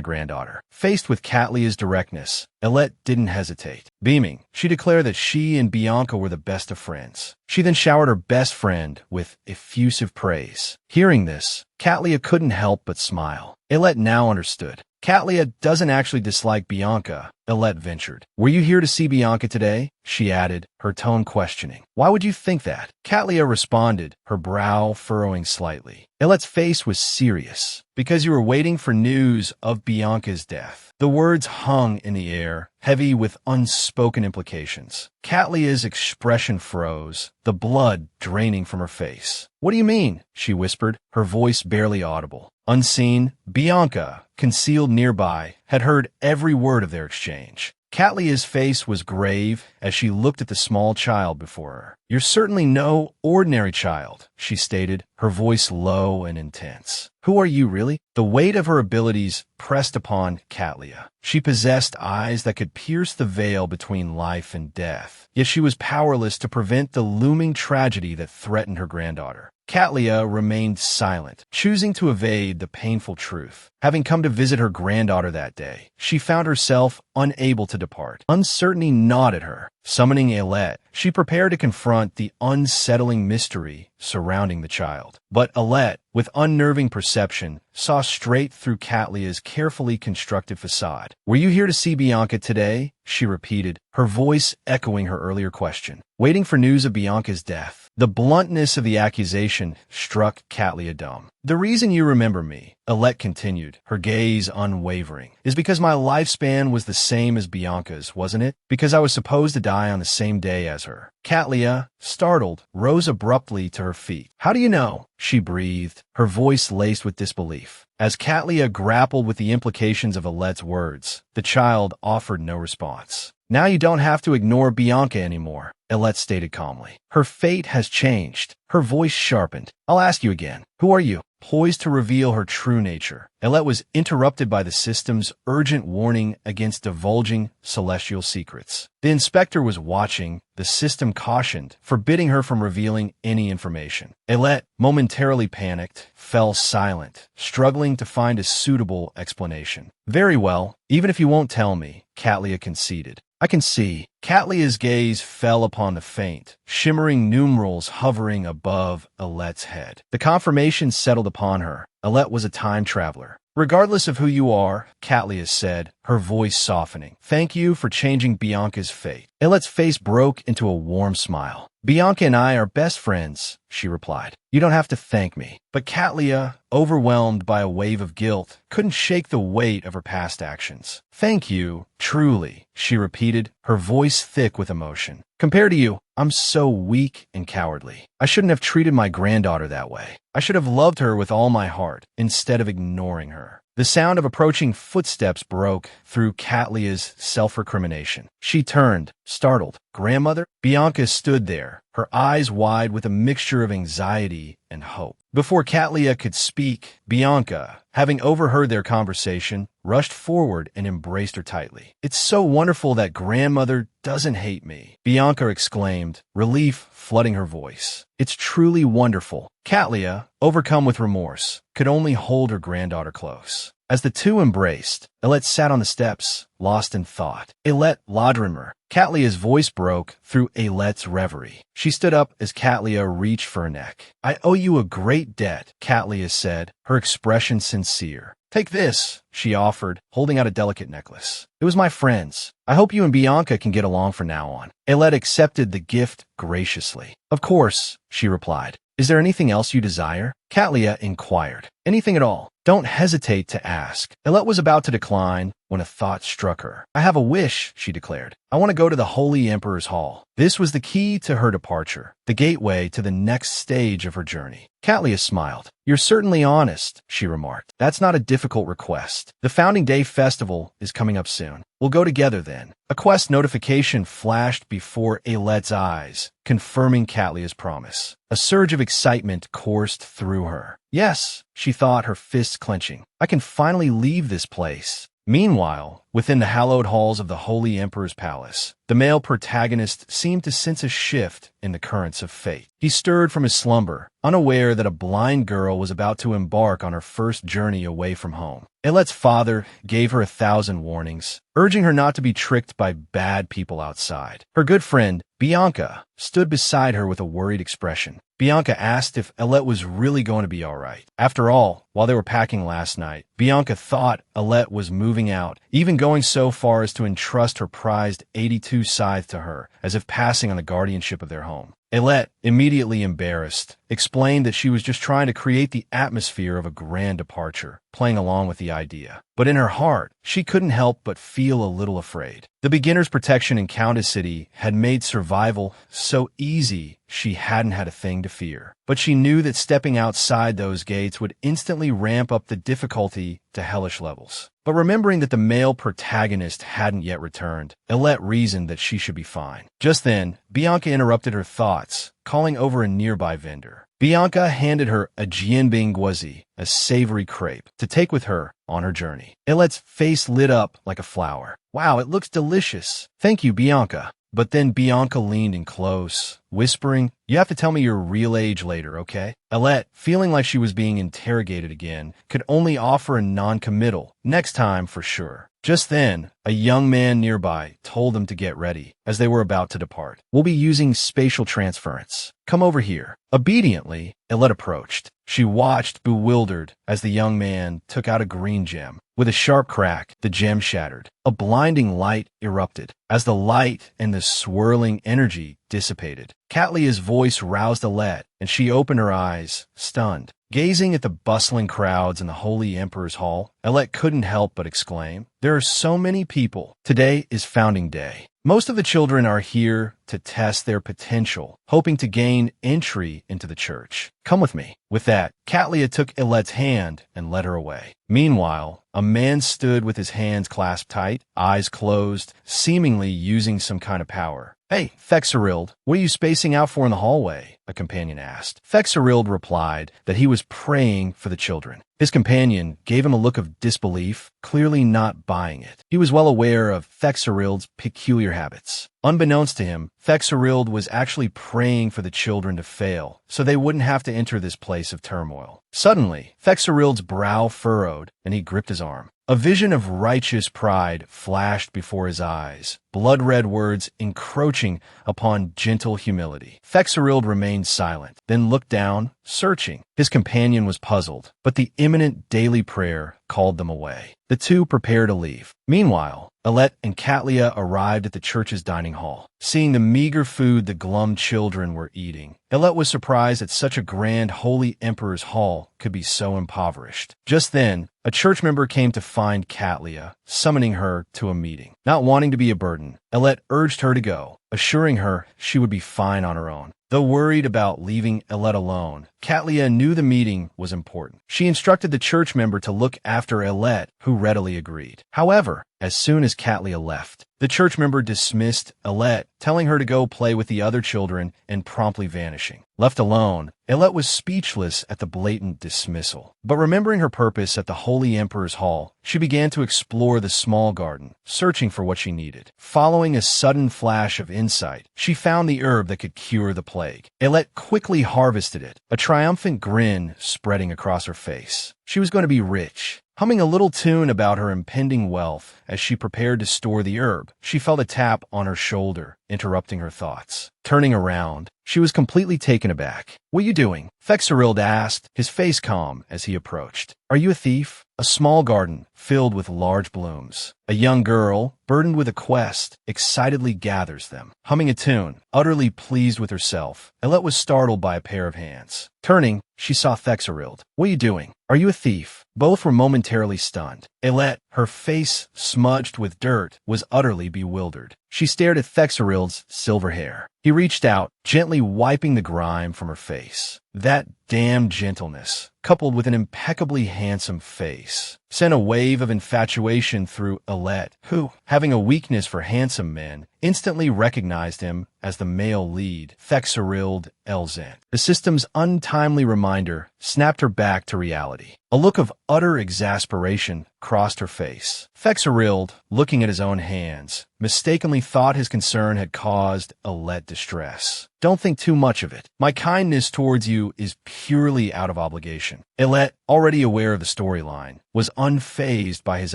granddaughter?" Faced with Katlia's directness, Alet didn't hesitate. Beaming, she declared that she and Bianca were the best of friends. She then showered her best friend with effusive praise. Hearing this, Katlia couldn't help but smile. Alet now understood. Katlia doesn't actually dislike Bianca, Alet ventured. "Were you here to see Bianca today?" she added, her tone questioning. "Why would you think that?" Katlia responded, her brow furrowing slightly. Alet's face was serious. "Because you were waiting for news of Bianca's death." The words hung in the air, heavy with unspoken implications. Katlia's expression froze, the blood draining from her face. "What do you mean?" she whispered, her voice barely audible. Unseen, Bianca, concealed nearby, had heard every word of their exchange. Katlia's face was grave as she looked at the small child before her. "You're certainly no ordinary child," she stated, her voice low and intense. "Who are you, really?" The weight of her abilities pressed upon Katlia. She possessed eyes that could pierce the veil between life and death, yet she was powerless to prevent the looming tragedy that threatened her granddaughter. Katlia remained silent, choosing to evade the painful truth. Having come to visit her granddaughter that day, she found herself unable to depart. Uncertainty gnawed at her. Summoning Alet, she prepared to confront the unsettling mystery surrounding the child. But Alet, with unnerving perception, saw straight through Katlia's carefully constructed facade. "Were you here to see Bianca today?" she repeated, her voice echoing her earlier question. "Waiting for news of Bianca's death." The bluntness of the accusation struck Katlia dumb. "The reason you remember me," Alet continued, her gaze unwavering, "is because my lifespan was the same as Bianca's, wasn't it? Because I was supposed to die on the same day as her." Katlia, startled, rose abruptly to her feet. "How do you know?" she breathed, her voice laced with disbelief. As Katlia grappled with the implications of Alet's words, the child offered no response. "Now you don't have to ignore Bianca anymore," Alet stated calmly. "Her fate has changed." Her voice sharpened. "I'll ask you again. Who are you?" Poised to reveal her true nature, Alet was interrupted by the system's urgent warning against divulging celestial secrets. The inspector was watching, the system cautioned, forbidding her from revealing any information. Alet, momentarily panicked, fell silent, struggling to find a suitable explanation. "Very well, even if you won't tell me," Katlia conceded. "I can see." Katlia's gaze fell upon the faint, shimmering numerals hovering above Alet's head. The confirmation settled upon her. Alet was a time traveler. "Regardless of who you are," Katlia said, her voice softening, "thank you for changing Bianca's fate." Alet's face broke into a warm smile. "Bianca and I are best friends," she replied. "You don't have to thank me." But Katlia, overwhelmed by a wave of guilt, couldn't shake the weight of her past actions. "Thank you, truly," she repeated, her voice thick with emotion. "Compared to you, I'm so weak and cowardly. I shouldn't have treated my granddaughter that way. I should have loved her with all my heart, instead of ignoring her." The sound of approaching footsteps broke through Katlia's self-recrimination. She turned, startled. "Grandmother?" Bianca stood there, her eyes wide with a mixture of anxiety and hope. Before Katlia could speak, Bianca, having overheard their conversation, rushed forward and embraced her tightly. "It's so wonderful that grandmother doesn't hate me," Bianca exclaimed, relief flooding her voice. "It's truly wonderful." Katlia, overcome with remorse, could only hold her granddaughter close. As the two embraced, Alet sat on the steps, lost in thought. "Alet Lodrimer." Katlia's voice broke through Alet's reverie. She stood up as Katlia reached for her neck. "I owe you a great debt," Katlia said, her expression sincere. "Take this," she offered, holding out a delicate necklace. "It was my friend's. I hope you and Bianca can get along from now on." Alet accepted the gift graciously. "Of course," she replied. "Is there anything else you desire?" Catlia inquired. Anything at all. Don't hesitate to ask. Elet was about to decline when a thought struck her. I have a wish, she declared. I want to go to the Holy Emperor's Hall. This was the key to her departure, the gateway to the next stage of her journey. Catlia smiled. You're certainly honest, she remarked. That's not a difficult request. The Founding Day Festival is coming up soon. We'll go together then. A quest notification flashed before Elet's eyes, confirming Catlia's promise. A surge of excitement coursed through her. Yes, she thought, her fists clenching. I can finally leave this place. Meanwhile, within the hallowed halls of the Holy Emperor's palace, the male protagonist seemed to sense a shift in the currents of fate. He stirred from his slumber, unaware that a blind girl was about to embark on her first journey away from home. Elet's father gave her 1,000 warnings, urging her not to be tricked by bad people outside. Her good friend, Bianca, stood beside her with a worried expression. Bianca asked if Elet was really going to be all right. After all, while they were packing last night, Bianca thought Elet was moving out, even going so far as to entrust her prized 82 scythe to her, as if passing on the guardianship of their home. Elet, immediately embarrassed, explained that she was just trying to create the atmosphere of a grand departure, playing along with the idea. But in her heart, she couldn't help but feel a little afraid. The beginner's protection in Countess City had made survival so easy she hadn't had a thing to fear. But she knew that stepping outside those gates would instantly ramp up the difficulty to hellish levels. But remembering that the male protagonist hadn't yet returned, Elet reasoned that she should be fine. Just then, Bianca interrupted her thoughts, calling over a nearby vendor. Bianca handed her a jianbing guozi, a savory crepe, to take with her on her journey. Elet's face lit up like a flower. Wow, it looks delicious. Thank you, Bianca. But then Bianca leaned in close, whispering, you have to tell me your real age later, okay? Elet, feeling like she was being interrogated again, could only offer a non-committal, next time for sure. Just then, a young man nearby told them to get ready, as they were about to depart. We'll be using spatial transference. Come over here. Obediently, Elet approached. She watched, bewildered, as the young man took out a green gem. With a sharp crack, the gem shattered. A blinding light erupted. As the light and the swirling energy dissipated, Catlia's voice roused Elet, and she opened her eyes, stunned. Gazing at the bustling crowds in the Holy Emperor's Hall, Elet couldn't help but exclaim, there are so many people. Today is Founding Day. Most of the children are here to test their potential, hoping to gain entry into the church. Come with me. With that, Catlia took Elet's hand and led her away. Meanwhile, a man stood with his hands clasped tight, eyes closed, seemingly using some kind of power. Hey, Fexerild, what are you spacing out for in the hallway? A companion asked. Fexerild replied that he was praying for the children. His companion gave him a look of disbelief, clearly not buying it. He was well aware of Fexerild's peculiar habits. Unbeknownst to him, Fexerild was actually praying for the children to fail, so they wouldn't have to enter this place of turmoil. Suddenly, Fexerild's brow furrowed, and he gripped his arm. A vision of righteous pride flashed before his eyes, blood-red words encroaching upon gentle humility. Fexerild remained silent, then looked down, searching. His companion was puzzled, but the imminent daily prayer called them away. The two prepared to leave. Meanwhile, Elet and Catlia arrived at the church's dining hall. Seeing the meager food the glum children were eating, Elet was surprised that such a grand Holy Emperor's Hall could be so impoverished. Just then, a church member came to find Catlia, summoning her to a meeting. Not wanting to be a burden, Elet urged her to go, assuring her she would be fine on her own. Though worried about leaving Elet alone, Catlia knew the meeting was important. She instructed the church member to look after Elet, who readily agreed. However, as soon as Catlia left, the church member dismissed Elet, telling her to go play with the other children and promptly vanishing. Left alone, Elet was speechless at the blatant dismissal. But remembering her purpose at the Holy Emperor's Hall, she began to explore the small garden, searching for what she needed. Following a sudden flash of insight, she found the herb that could cure the plague. Elet quickly harvested it, a triumphant grin spreading across her face. She was going to be rich. Humming a little tune about her impending wealth as she prepared to store the herb, she felt a tap on her shoulder, interrupting her thoughts. Turning around, she was completely taken aback. What are you doing? Fexerild asked, his face calm as he approached. Are you a thief? A small garden filled with large blooms. A young girl, burdened with a quest, excitedly gathers them. Humming a tune, utterly pleased with herself, Elet was startled by a pair of hands. Turning, she saw Thexerild. "What are you doing? Are you a thief?" Both were momentarily stunned. Aylette, her face smudged with dirt, was utterly bewildered. She stared at Thexerild's silver hair. He reached out, gently wiping the grime from her face. That damned gentleness, coupled with an impeccably handsome face, sent a wave of infatuation through Aylette, who, having a weakness for handsome men, instantly recognized him as the male lead, Thexerild Elzant. The system's untimely reminder snapped her back to reality. A look of utter exasperation crossed her face. Thexerild, looking at his own hands, mistakenly thought his concern had caused Aylette distress. "Don't think too much of it. My kindness towards you is purely out of obligation." Aylette, already aware of the storyline, was unfazed by his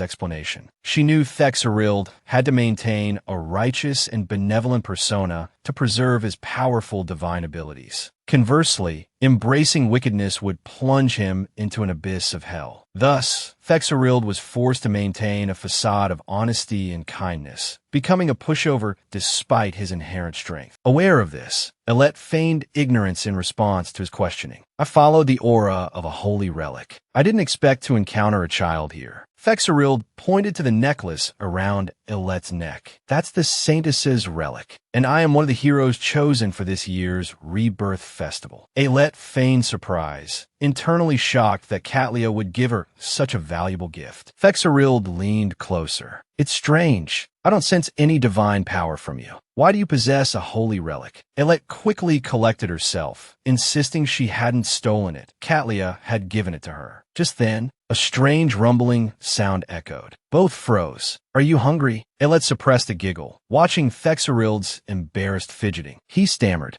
explanation. She knew Thexerild had to maintain a righteous and benevolent persona to preserve his powerful divine abilities. Conversely, embracing wickedness would plunge him into an abyss of hell. Thus, Thexerild was forced to maintain a facade of honesty and kindness, becoming a pushover despite his inherent strength. Aware of this, Aylette feigned ignorance in response to his questioning. "I followed the aura of a holy relic. I didn't expect to encounter a child here." Thexerild pointed to the necklace around Aylette's neck. "That's the Saintess's relic, and I am one of the heroes chosen for this year's Rebirth Festival." Aylette feigned surprise, internally shocked that Katlia would give her such a valuable gift. Thexerild leaned closer. "It's strange. I don't sense any divine power from you. Why do you possess a holy relic?" Aylette quickly collected herself, insisting she hadn't stolen it. Katlia had given it to her. Just then, a strange rumbling sound echoed. Both froze. "Are you hungry?" Aylette suppressed a giggle, watching Thexerild's embarrassed fidgeting. He stammered,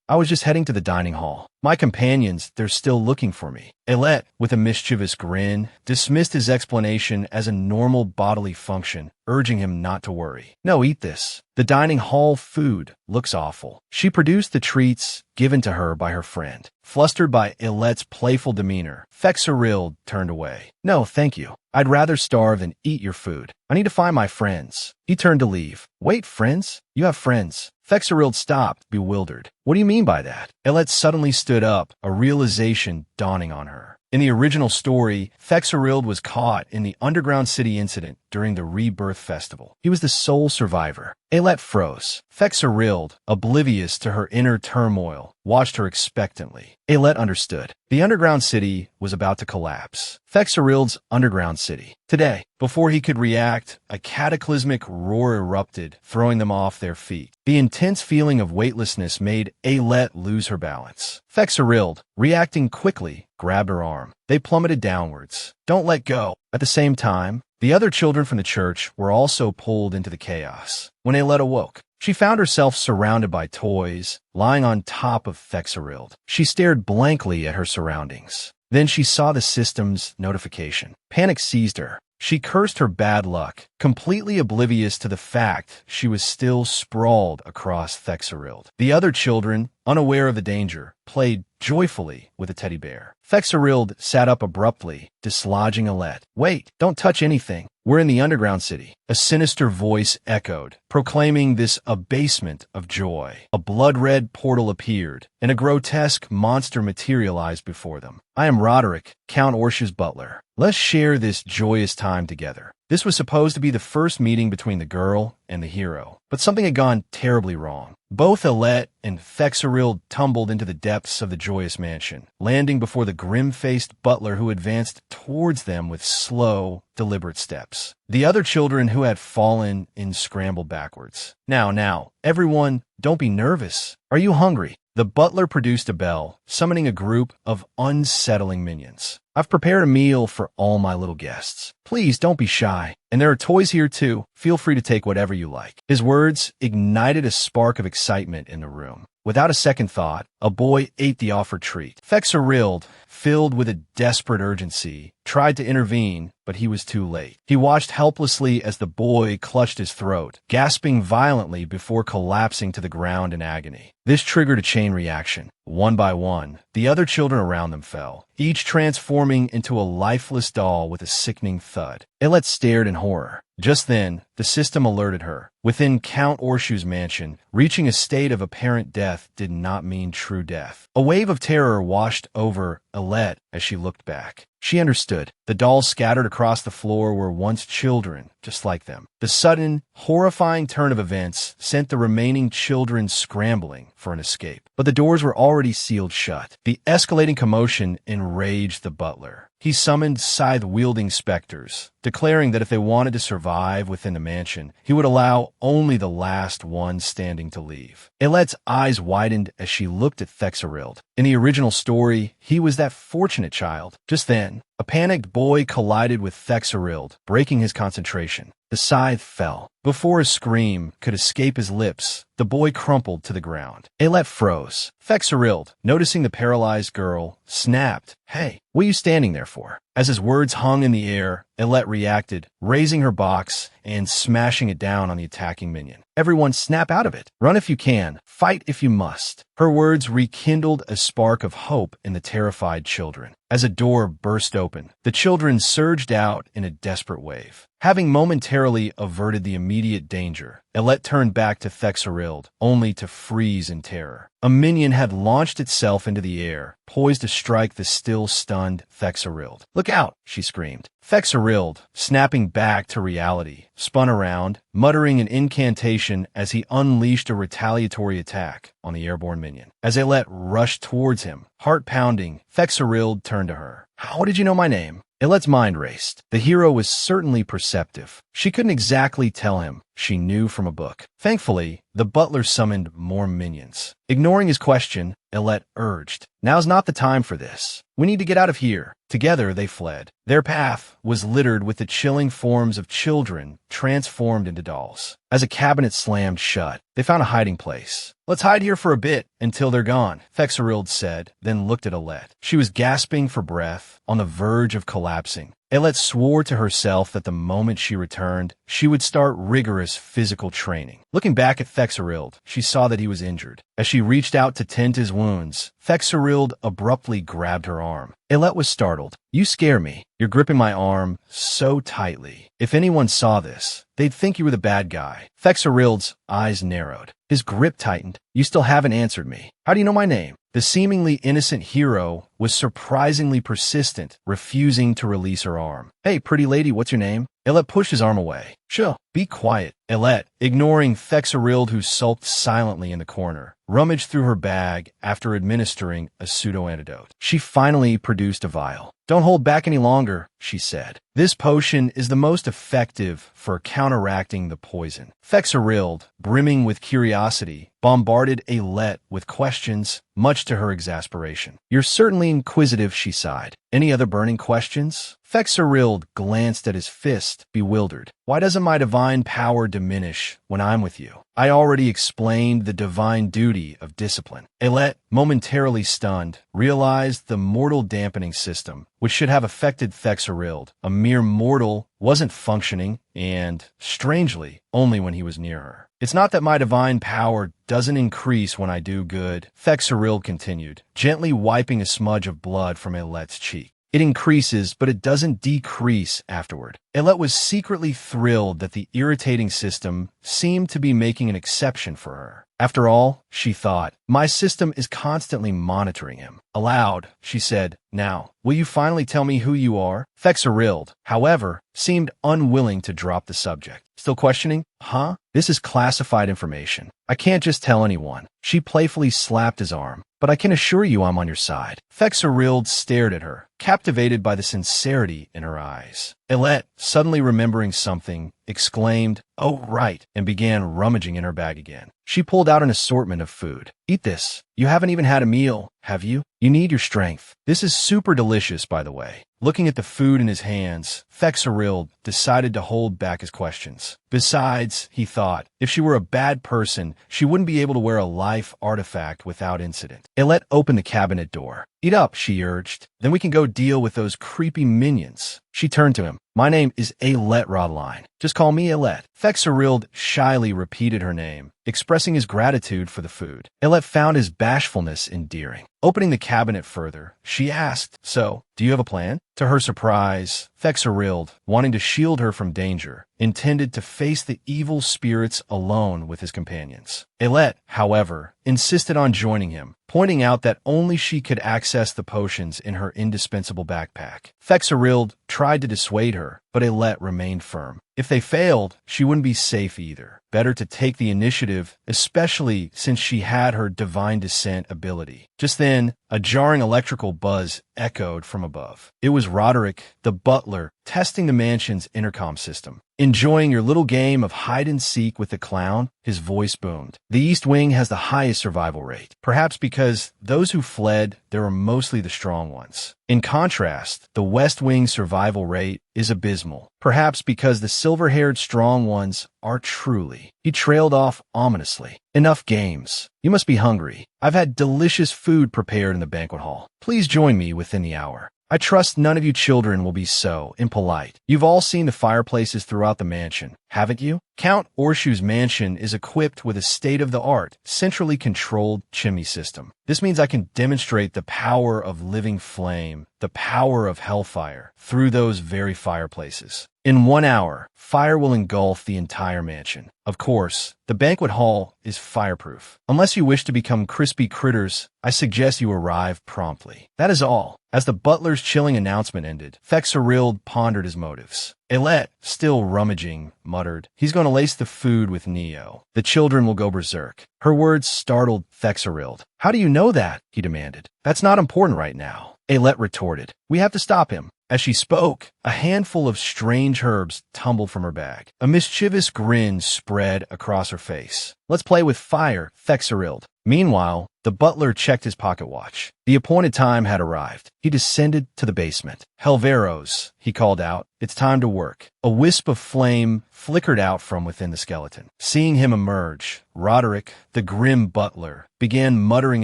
I was just heading to the dining hall. My companions, they're still looking for me." Aylette, with a mischievous grin, dismissed his explanation as a normal bodily function, urging him not to worry. "No, eat this. The dining hall food looks awful." She produced the treats given to her by her friend. Flustered by Aylette's playful demeanor, Thexerild turned away. "No, thank you. I'd rather starve than eat your food. I need to find my friends." He turned to leave. "Wait, friends? You have friends?" Thexerild stopped, bewildered. "What do you mean by that?" Aylette suddenly stood up, a realization dawning on her. In the original story, Thexerild was caught in the underground city incident during the Rebirth Festival. He was the sole survivor. Aylette froze. Thexerild, oblivious to her inner turmoil, watched her expectantly. Aylette understood. The underground city was about to collapse. Thexerild's underground city. Today, before he could react, a cataclysmic roar erupted, throwing them off their feet. The intense feeling of weightlessness made Aylette lose her balance. Thexerild, reacting quickly, grabbed her arm. They plummeted downwards. "Don't let go." At the same time, the other children from the church were also pulled into the chaos. When Aylette awoke, she found herself surrounded by toys, lying on top of Thexerild. She stared blankly at her surroundings. Then she saw the system's notification. Panic seized her. She cursed her bad luck, completely oblivious to the fact she was still sprawled across Thexerild. The other children, unaware of the danger, played joyfully with a teddy bear. Thexerild sat up abruptly, dislodging Aylette. "Wait, don't touch anything. We're in the underground city." A sinister voice echoed, proclaiming this abasement of joy. A blood-red portal appeared, and a grotesque monster materialized before them. "I am Roderick, Count Orsha's butler. Let's share this joyous time together." This was supposed to be the first meeting between the girl and the hero, but something had gone terribly wrong. Both Aylette and Thexerild tumbled into the depths of the joyous mansion, landing before the grim-faced butler who advanced towards them with slow, deliberate steps. The other children who had fallen in scrambled backwards. Now, everyone, don't be nervous. Are you hungry?" The butler produced a bell, summoning a group of unsettling minions. "I've prepared a meal for all my little guests. Please don't be shy. And there are toys here too. Feel free to take whatever you like." His words ignited a spark of excitement in the room. Without a second thought, a boy ate the offered treat. Thexerild, filled with a desperate urgency, tried to intervene, but he was too late. He watched helplessly as the boy clutched his throat, gasping violently before collapsing to the ground in agony. This triggered a chain reaction. One by one, the other children around them fell, each transforming into a lifeless doll with a sickening thud. Aylette stared in horror. Just then, the system alerted her. Within Count Orshu's mansion, reaching a state of apparent death did not mean true death. A wave of terror washed over Alette as she looked back. She understood. The dolls scattered across the floor were once children, just like them. The sudden, horrifying turn of events sent the remaining children scrambling for an escape. But the doors were already sealed shut. The escalating commotion enraged the butler. He summoned scythe-wielding specters, declaring that if they wanted to survive within the mansion, he would allow only the last one standing to leave. Alette's eyes widened as she looked at Thexerild. In the original story, he was that fortunate child. Just then, a panicked boy collided with Thexerild, breaking his concentration. The scythe fell. Before a scream could escape his lips, the boy crumpled to the ground. Alette froze. Thexerild, noticing the paralyzed girl, snapped, "Hey, what are you standing there for?" As his words hung in the air, Alette reacted, raising her box and smashing it down on the attacking minion. "Everyone snap out of it. Run if you can. Fight if you must." Her words rekindled a spark of hope in the terrified children. As a door burst open, the children surged out in a desperate wave. Having momentarily averted the immediate danger, Alette turned back to Thexerild, only to freeze in terror. A minion had launched itself into the air, poised to strike the still stunned Thexerild. "Look out!" she screamed. Thexerild, snapping back to reality, spun around, muttering an incantation as he unleashed a retaliatory attack on the airborne minion. As Alette rushed towards him, heart pounding, Thexerild turned to her. "How did you know my name?" Alette's mind raced. The hero was certainly perceptive. She couldn't exactly tell him. She knew from a book. Thankfully, the butler summoned more minions. Ignoring his question, Alette urged, "Now's not the time for this. We need to get out of here." Together they fled. Their path was littered with the chilling forms of children transformed into dolls. As a cabinet slammed shut, they found a hiding place. "Let's hide here for a bit until they're gone," Thexerild said, then looked at Alette. She was gasping for breath, on the verge of collapsing. Alette swore to herself that the moment she returned, she would start rigorous physical training. Looking back at Thexerild, she saw that he was injured. As she reached out to tend his wounds, Thexerild abruptly grabbed her arm. Alette was startled. "You scare me. You're gripping my arm so tightly. If anyone saw this, they'd think you were the bad guy." Thexerild's eyes narrowed. His grip tightened. "You still haven't answered me. How do you know my name?" The seemingly innocent hero was surprisingly persistent, refusing to release her arm. "Hey, pretty lady, what's your name?" Alette pushed his arm away. "Sure, be quiet." Alette, ignoring Thexerild who sulked silently in the corner, rummaged through her bag after administering a pseudo-antidote. She finally produced a vial. "Don't hold back any longer," she said. "This potion is the most effective for counteracting the poison." Thexerild, brimming with curiosity, bombarded Alette with questions, much to her exasperation. "You're certainly inquisitive," she sighed. "Any other burning questions?" Thexerild glanced at his fist, bewildered. "Why doesn't my divine power diminish when I'm with you?" "I already explained the divine duty of discipline." Alette, momentarily stunned, realized the mortal dampening system, which should have affected Thexerild, a mere mortal, wasn't functioning, and, strangely, only when he was near her. "It's not that my divine power doesn't increase when I do good," Thexerild continued, gently wiping a smudge of blood from Alette's cheek. "It increases, but it doesn't decrease afterward." Alette was secretly thrilled that the irritating system seemed to be making an exception for her. After all, she thought, my system is constantly monitoring him. Aloud, she said, "Now, will you finally tell me who you are?" Thexerild, however, seemed unwilling to drop the subject. "Still questioning?" "Huh? This is classified information. I can't just tell anyone." She playfully slapped his arm. "But I can assure you I'm on your side." Thexerild stared at her, captivated by the sincerity in her eyes. Alette, suddenly remembering something, exclaimed, "Oh, right," and began rummaging in her bag again. She pulled out an assortment of food. "Eat this. You haven't even had a meal, have you? You need your strength. This is super delicious, by the way." Looking at the food in his hands, Thexerild decided to hold back his questions. Besides, he thought, if she were a bad person, she wouldn't be able to wear a life artifact without incident. Alette opened the cabinet door. "Eat up," she urged. "Then we can go deal with those creepy minions." She turned to him. "My name is Alette Rodline. Just call me Alette." Thexerild shyly repeated her name, expressing his gratitude for the food. Alette found his bashfulness endearing. Opening the cabinet further, she asked, "So, do you have a plan?" To her surprise, Thexerild, wanting to shield her from danger, intended to face the evil spirits alone with his companions. Aylett, however, insisted on joining him, pointing out that only she could access the potions in her indispensable backpack. Thexerild tried to dissuade her, but Aylett remained firm. If they failed, she wouldn't be safe either. Better to take the initiative, especially since she had her divine descent ability. Just then, a jarring electrical buzz echoed from above. It was Roderick, the butler, testing the mansion's intercom system. "Enjoying your little game of hide-and-seek with the clown?" His voice boomed. "The East Wing has the highest survival rate, perhaps because those who fled, there were mostly the strong ones. In contrast, the West Wing survival rate is abysmal, perhaps because the silver-haired strong ones are truly." He trailed off ominously. "Enough games. You must be hungry. I've had delicious food prepared in the banquet hall. Please join me within the hour. I trust none of you children will be so impolite. You've all seen the fireplaces throughout the mansion, haven't you? Count Orshu's mansion is equipped with a state-of-the-art, centrally controlled chimney system. This means I can demonstrate the power of living flame, the power of hellfire, through those very fireplaces. In 1 hour, fire will engulf the entire mansion. Of course, the banquet hall is fireproof. Unless you wish to become crispy critters, I suggest you arrive promptly. That is all." As the butler's chilling announcement ended, Thexerild pondered his motives. Aylett, still rummaging, muttered, "He's going to lace the food with Neo. The children will go berserk." Her words startled Thexerild. "How do you know that?" he demanded. "That's not important right now," Aylett retorted. "We have to stop him." As she spoke, a handful of strange herbs tumbled from her bag. A mischievous grin spread across her face. "Let's play with fire, Thexerild." Meanwhile, the butler checked his pocket watch. The appointed time had arrived. He descended to the basement. "Helveros," he called out, "it's time to work." A wisp of flame flickered out from within the skeleton. Seeing him emerge, Roderick, the grim butler, began muttering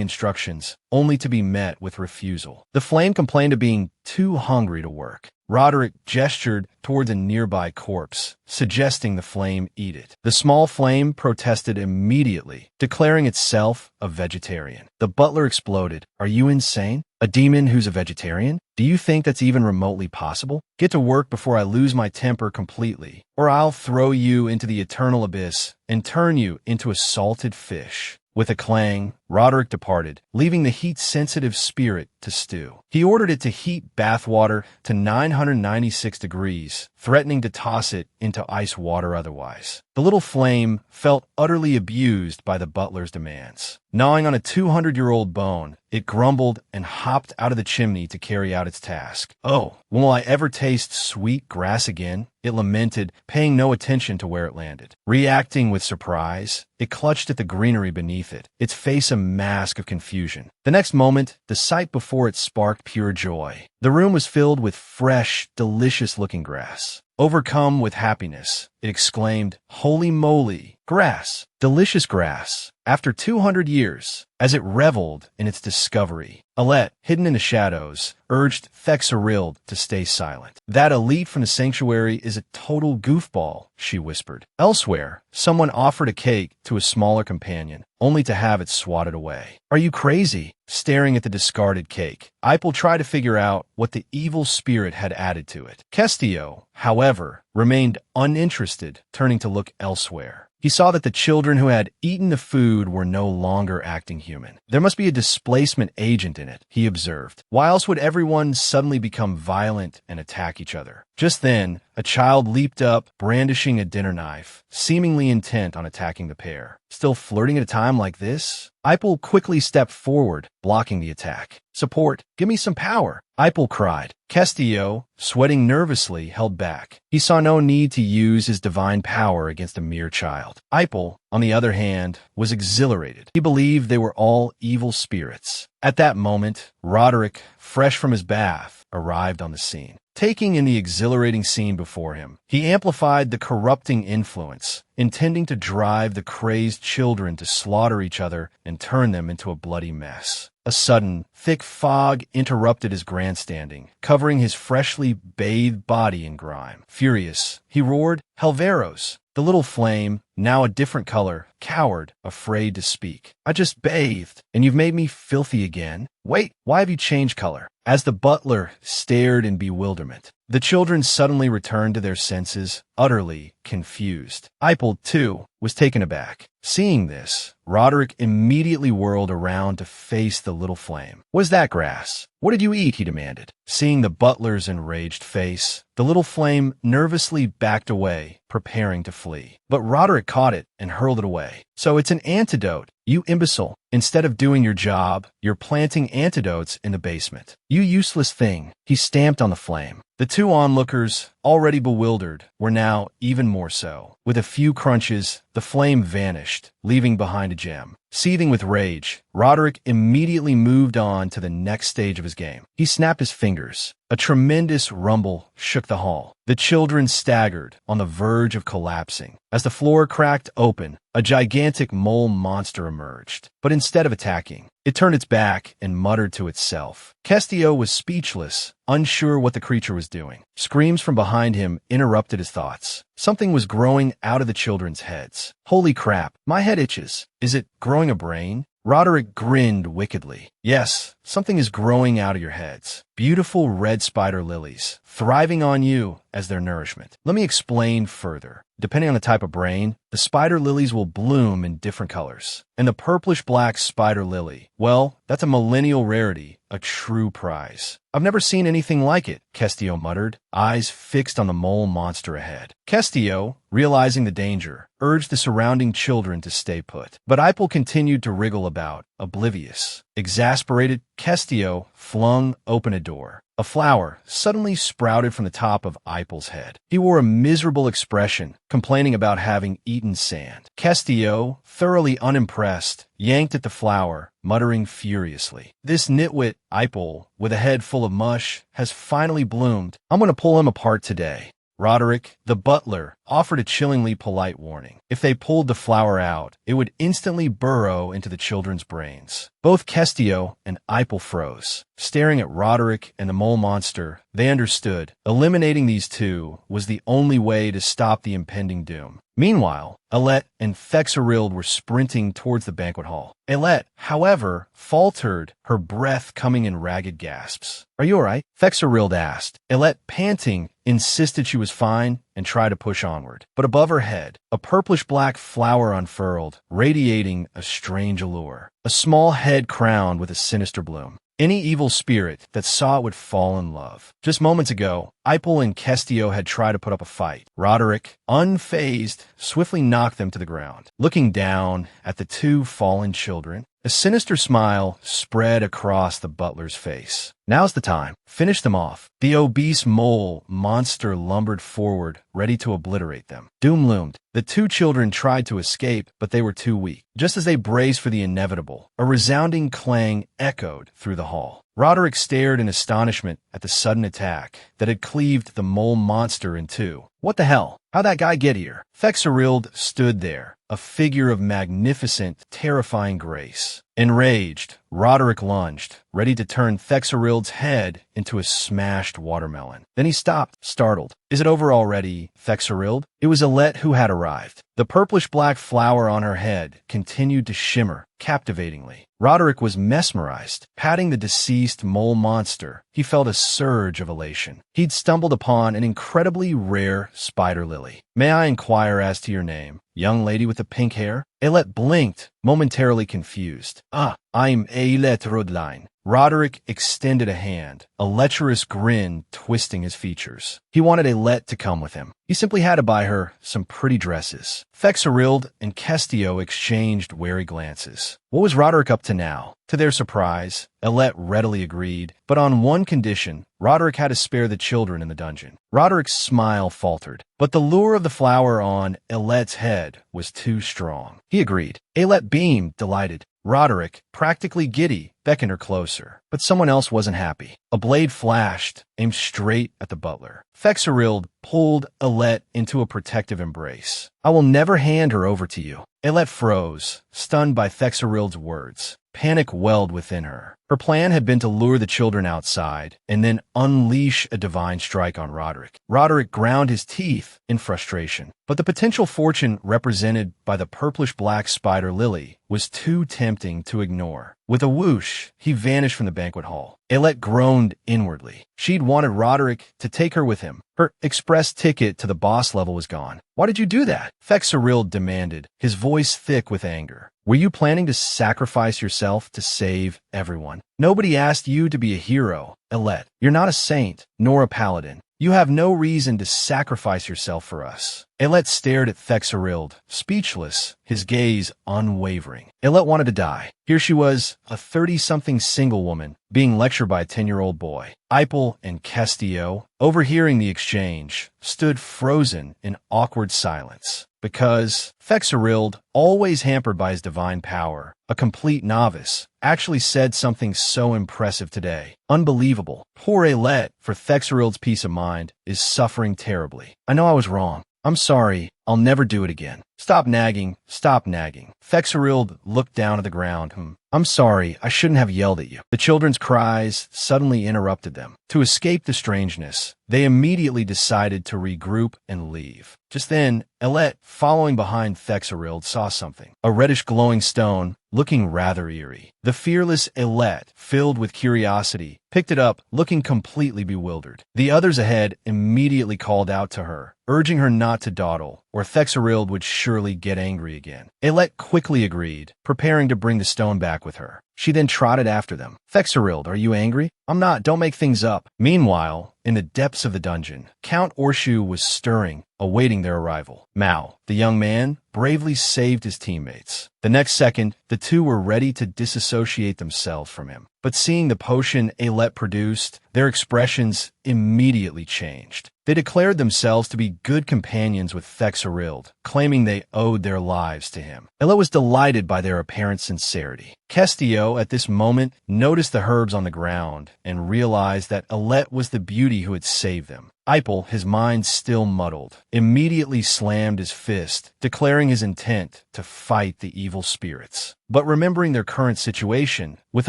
instructions, only to be met with refusal. The flame complained of being too hungry to work. Roderick gestured towards a nearby corpse, suggesting the flame eat it. The small flame protested immediately, declaring itself a vegetarian. The butler exploded. "Are you insane? A demon who's a vegetarian? Do you think that's even remotely possible? Get to work before I lose my temper completely, or I'll throw you into the eternal abyss and turn you into a salted fish." With a clang, Roderick departed, leaving the heat-sensitive spirit to stew. He ordered it to heat bathwater to 996 degrees, threatening to toss it into ice water otherwise. The little flame felt utterly abused by the butler's demands. Gnawing on a 200-year-old bone, it grumbled and hopped out of the chimney to carry out its task. "Oh, when will I ever taste sweet grass again?" it lamented, paying no attention to where it landed. Reacting with surprise, it clutched at the greenery beneath it, its face a mask of confusion. The next moment, the sight before it sparked pure joy. The room was filled with fresh, delicious-looking grass. Overcome with happiness, it exclaimed, "Holy moly! Grass! Delicious grass!" After 200 years, as it reveled in its discovery, Aylett, hidden in the shadows, urged Thexerild to stay silent. "That elite from the sanctuary is a total goofball," she whispered. Elsewhere, someone offered a cake to a smaller companion, only to have it swatted away. "Are you crazy?" Staring at the discarded cake, Ipel tried to figure out what the evil spirit had added to it. Kestio, however, remained uninterested, turning to look elsewhere. He saw that the children who had eaten the food were no longer acting human. There must be a displacement agent in it, he observed. Why else would everyone suddenly become violent and attack each other? Just then, a child leaped up, brandishing a dinner knife, seemingly intent on attacking the pair. Still flirting at a time like this? Ipel quickly stepped forward, blocking the attack. "Support! Give me some power!" Ipel cried. Kestio, sweating nervously, held back. He saw no need to use his divine power against a mere child. Ipel, on the other hand, was exhilarated. He believed they were all evil spirits. At that moment, Roderick, fresh from his bath, arrived on the scene. Taking in the exhilarating scene before him, he amplified the corrupting influence, intending to drive the crazed children to slaughter each other and turn them into a bloody mess. A sudden, thick fog interrupted his grandstanding, covering his freshly bathed body in grime. Furious, he roared, "Helveros!" The little flame, now a different color, coward, afraid to speak. I just bathed, and you've made me filthy again? Wait, why have you changed color? As the butler stared in bewilderment, the children suddenly returned to their senses, utterly confused. Eipold, too, was taken aback. Seeing this, Roderick immediately whirled around to face the little flame. "Was that grass? What did you eat?" he demanded. Seeing the butler's enraged face, the little flame nervously backed away, preparing to flee. But Roderick caught it and hurled it away. "So it's an antidote, you imbecile. Instead of doing your job, you're planting antidotes in the basement. You useless thing." He stamped on the flame. The two onlookers, already bewildered, were now even more so. With a few crunches, the flame vanished, leaving behind a gem. Seething with rage, Roderick immediately moved on to the next stage of his game. He snapped his fingers. A tremendous rumble shook the hall. The children staggered, on the verge of collapsing. As the floor cracked open, a gigantic mole monster emerged. But instead of attacking, it turned its back and muttered to itself. Kestio was speechless, unsure what the creature was doing. Screams from behind him interrupted his thoughts. Something was growing out of the children's heads. "Holy crap, my head itches. Is it growing a brain?" Roderick grinned wickedly. "Yes, something is growing out of your heads. Beautiful red spider lilies, thriving on you as their nourishment. Let me explain further. Depending on the type of brain, the spider lilies will bloom in different colors. And the purplish-black spider lily, well, that's a millennial rarity, a true prize. I've never seen anything like it," Kestio muttered, eyes fixed on the mole monster ahead. Kestio, realizing the danger, urged the surrounding children to stay put. But Eipold continued to wriggle about, oblivious. Exasperated, Kestio flung open a door. A flower suddenly sprouted from the top of Eipold's head. He wore a miserable expression, complaining about having eaten sand. Kestio, thoroughly unimpressed, yanked at the flower, muttering furiously. "This nitwit, Eipold, with a head full of mush, has finally bloomed. I'm going to pull him apart today." Roderick, the butler, offered a chillingly polite warning. If they pulled the flower out, it would instantly burrow into the children's brains. Both Kestio and Eipold froze. Staring at Roderick and the mole monster, they understood. Eliminating these two was the only way to stop the impending doom. Meanwhile, Alette and Thexerild were sprinting towards the banquet hall. Alette, however, faltered, her breath coming in ragged gasps. "Are you all right?" Thexerild asked. Alette, panting, insisted she was fine and tried to push onward. But above her head, a purplish-black flower unfurled, radiating a strange allure. A small head crowned with a sinister bloom. Any evil spirit that saw it would fall in love. Just moments ago, Eipold and Kestio had tried to put up a fight. Roderick, unfazed, swiftly knocked them to the ground. Looking down at the two fallen children, a sinister smile spread across the butler's face. "Now's the time. Finish them off." The obese mole monster lumbered forward, ready to obliterate them. Doom loomed. The two children tried to escape, but they were too weak. Just as they braced for the inevitable, a resounding clang echoed through the hall. Roderick stared in astonishment at the sudden attack that had cleaved the mole monster in two. "What the hell? How'd that guy get here?" Thexerild stood there, a figure of magnificent, terrifying grace. Enraged, Roderick lunged, ready to turn Thexerild's head into a smashed watermelon. Then he stopped, startled. "Is it over already, Thexerild?" It was Alette who had arrived. The purplish-black flower on her head continued to shimmer captivatingly. Roderick was mesmerized. Patting the deceased mole monster, he felt a surge of elation. He'd stumbled upon an incredibly rare spider lily. "May I inquire as to your name, young lady with the pink hair?" Alette blinked, momentarily confused. I'm Alette Rodline." Roderick extended a hand, a lecherous grin twisting his features. He wanted Alette to come with him. He simply had to buy her some pretty dresses. Thexerild and Kestio exchanged wary glances. What was Roderick up to now? To their surprise, Alette readily agreed, but on one condition: Roderick had to spare the children in the dungeon. Roderick's smile faltered, but the lure of the flower on Alette's head was too strong. He agreed. Alette beamed, delighted. Roderick, practically giddy, beckoned her closer. But someone else wasn't happy. A blade flashed, aimed straight at the butler. Thexerild pulled Alette into a protective embrace. "I will never hand her over to you." Alette froze, stunned by Thexerild's words. Panic welled within her. Her plan had been to lure the children outside and then unleash a divine strike on Roderick. Roderick ground his teeth in frustration, but the potential fortune represented by the purplish-black spider lily was too tempting to ignore. With a whoosh, he vanished from the banquet hall. Ailette groaned inwardly. She'd wanted Roderick to take her with him. Her express ticket to the boss level was gone. "Why did you do that?" Thexeril demanded, his voice thick with anger. "Were you planning to sacrifice yourself to save everyone? Nobody asked you to be a hero, Ailette. You're not a saint, nor a paladin. You have no reason to sacrifice yourself for us." Ailette stared at Thexerild, speechless, his gaze unwavering. Ailette wanted to die. Here she was, a 30-something single woman, being lectured by a 10-year-old boy. Ipel and Castillo, overhearing the exchange, stood frozen in awkward silence. Because Thexerild, always hampered by his divine power, a complete novice, actually said something so impressive today. Unbelievable. Poor Ailette, for Thexerild's peace of mind, is suffering terribly. "I know I was wrong. I'm sorry. I'll never do it again." Stop nagging. Stop nagging." Thexerild looked down at the ground. "I'm sorry. I shouldn't have yelled at you." The children's cries suddenly interrupted them. To escape the strangeness, they immediately decided to regroup and leave. Just then, Ailette, following behind Thexerild, saw something. A reddish glowing stone, looking rather eerie. The fearless Ailette, filled with curiosity, picked it up, looking completely bewildered. The others ahead immediately called out to her, urging her not to dawdle, or Thexerild would surely get angry again. Ailette quickly agreed, preparing to bring the stone back with her. She then trotted after them. "Thexerild, are you angry?" "I'm not, don't make things up." Meanwhile, in the depths of the dungeon, Count Orshu was stirring, awaiting their arrival. Mao, the young man, bravely saved his teammates. The next second, the two were ready to disassociate themselves from him. But seeing the potion Ailette produced, their expressions immediately changed. They declared themselves to be good companions with Thexerild, claiming they owed their lives to him. Ailette was delighted by their apparent sincerity. Castillo, at this moment, noticed the herbs on the ground and realized that Ailette was the beauty who had saved them. Ipel, his mind still muddled, immediately slammed his fist, declaring his intent to fight the evil spirits. But remembering their current situation, with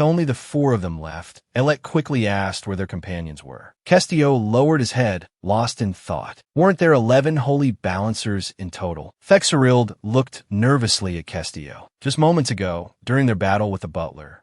only the 4 of them left, Ailette quickly asked where their companions were. Castillo lowered his head, lost in thought. Weren't there 11 holy balancers in total? Thexerild looked nervously at Castillo. Just moments ago, during their battle with the butler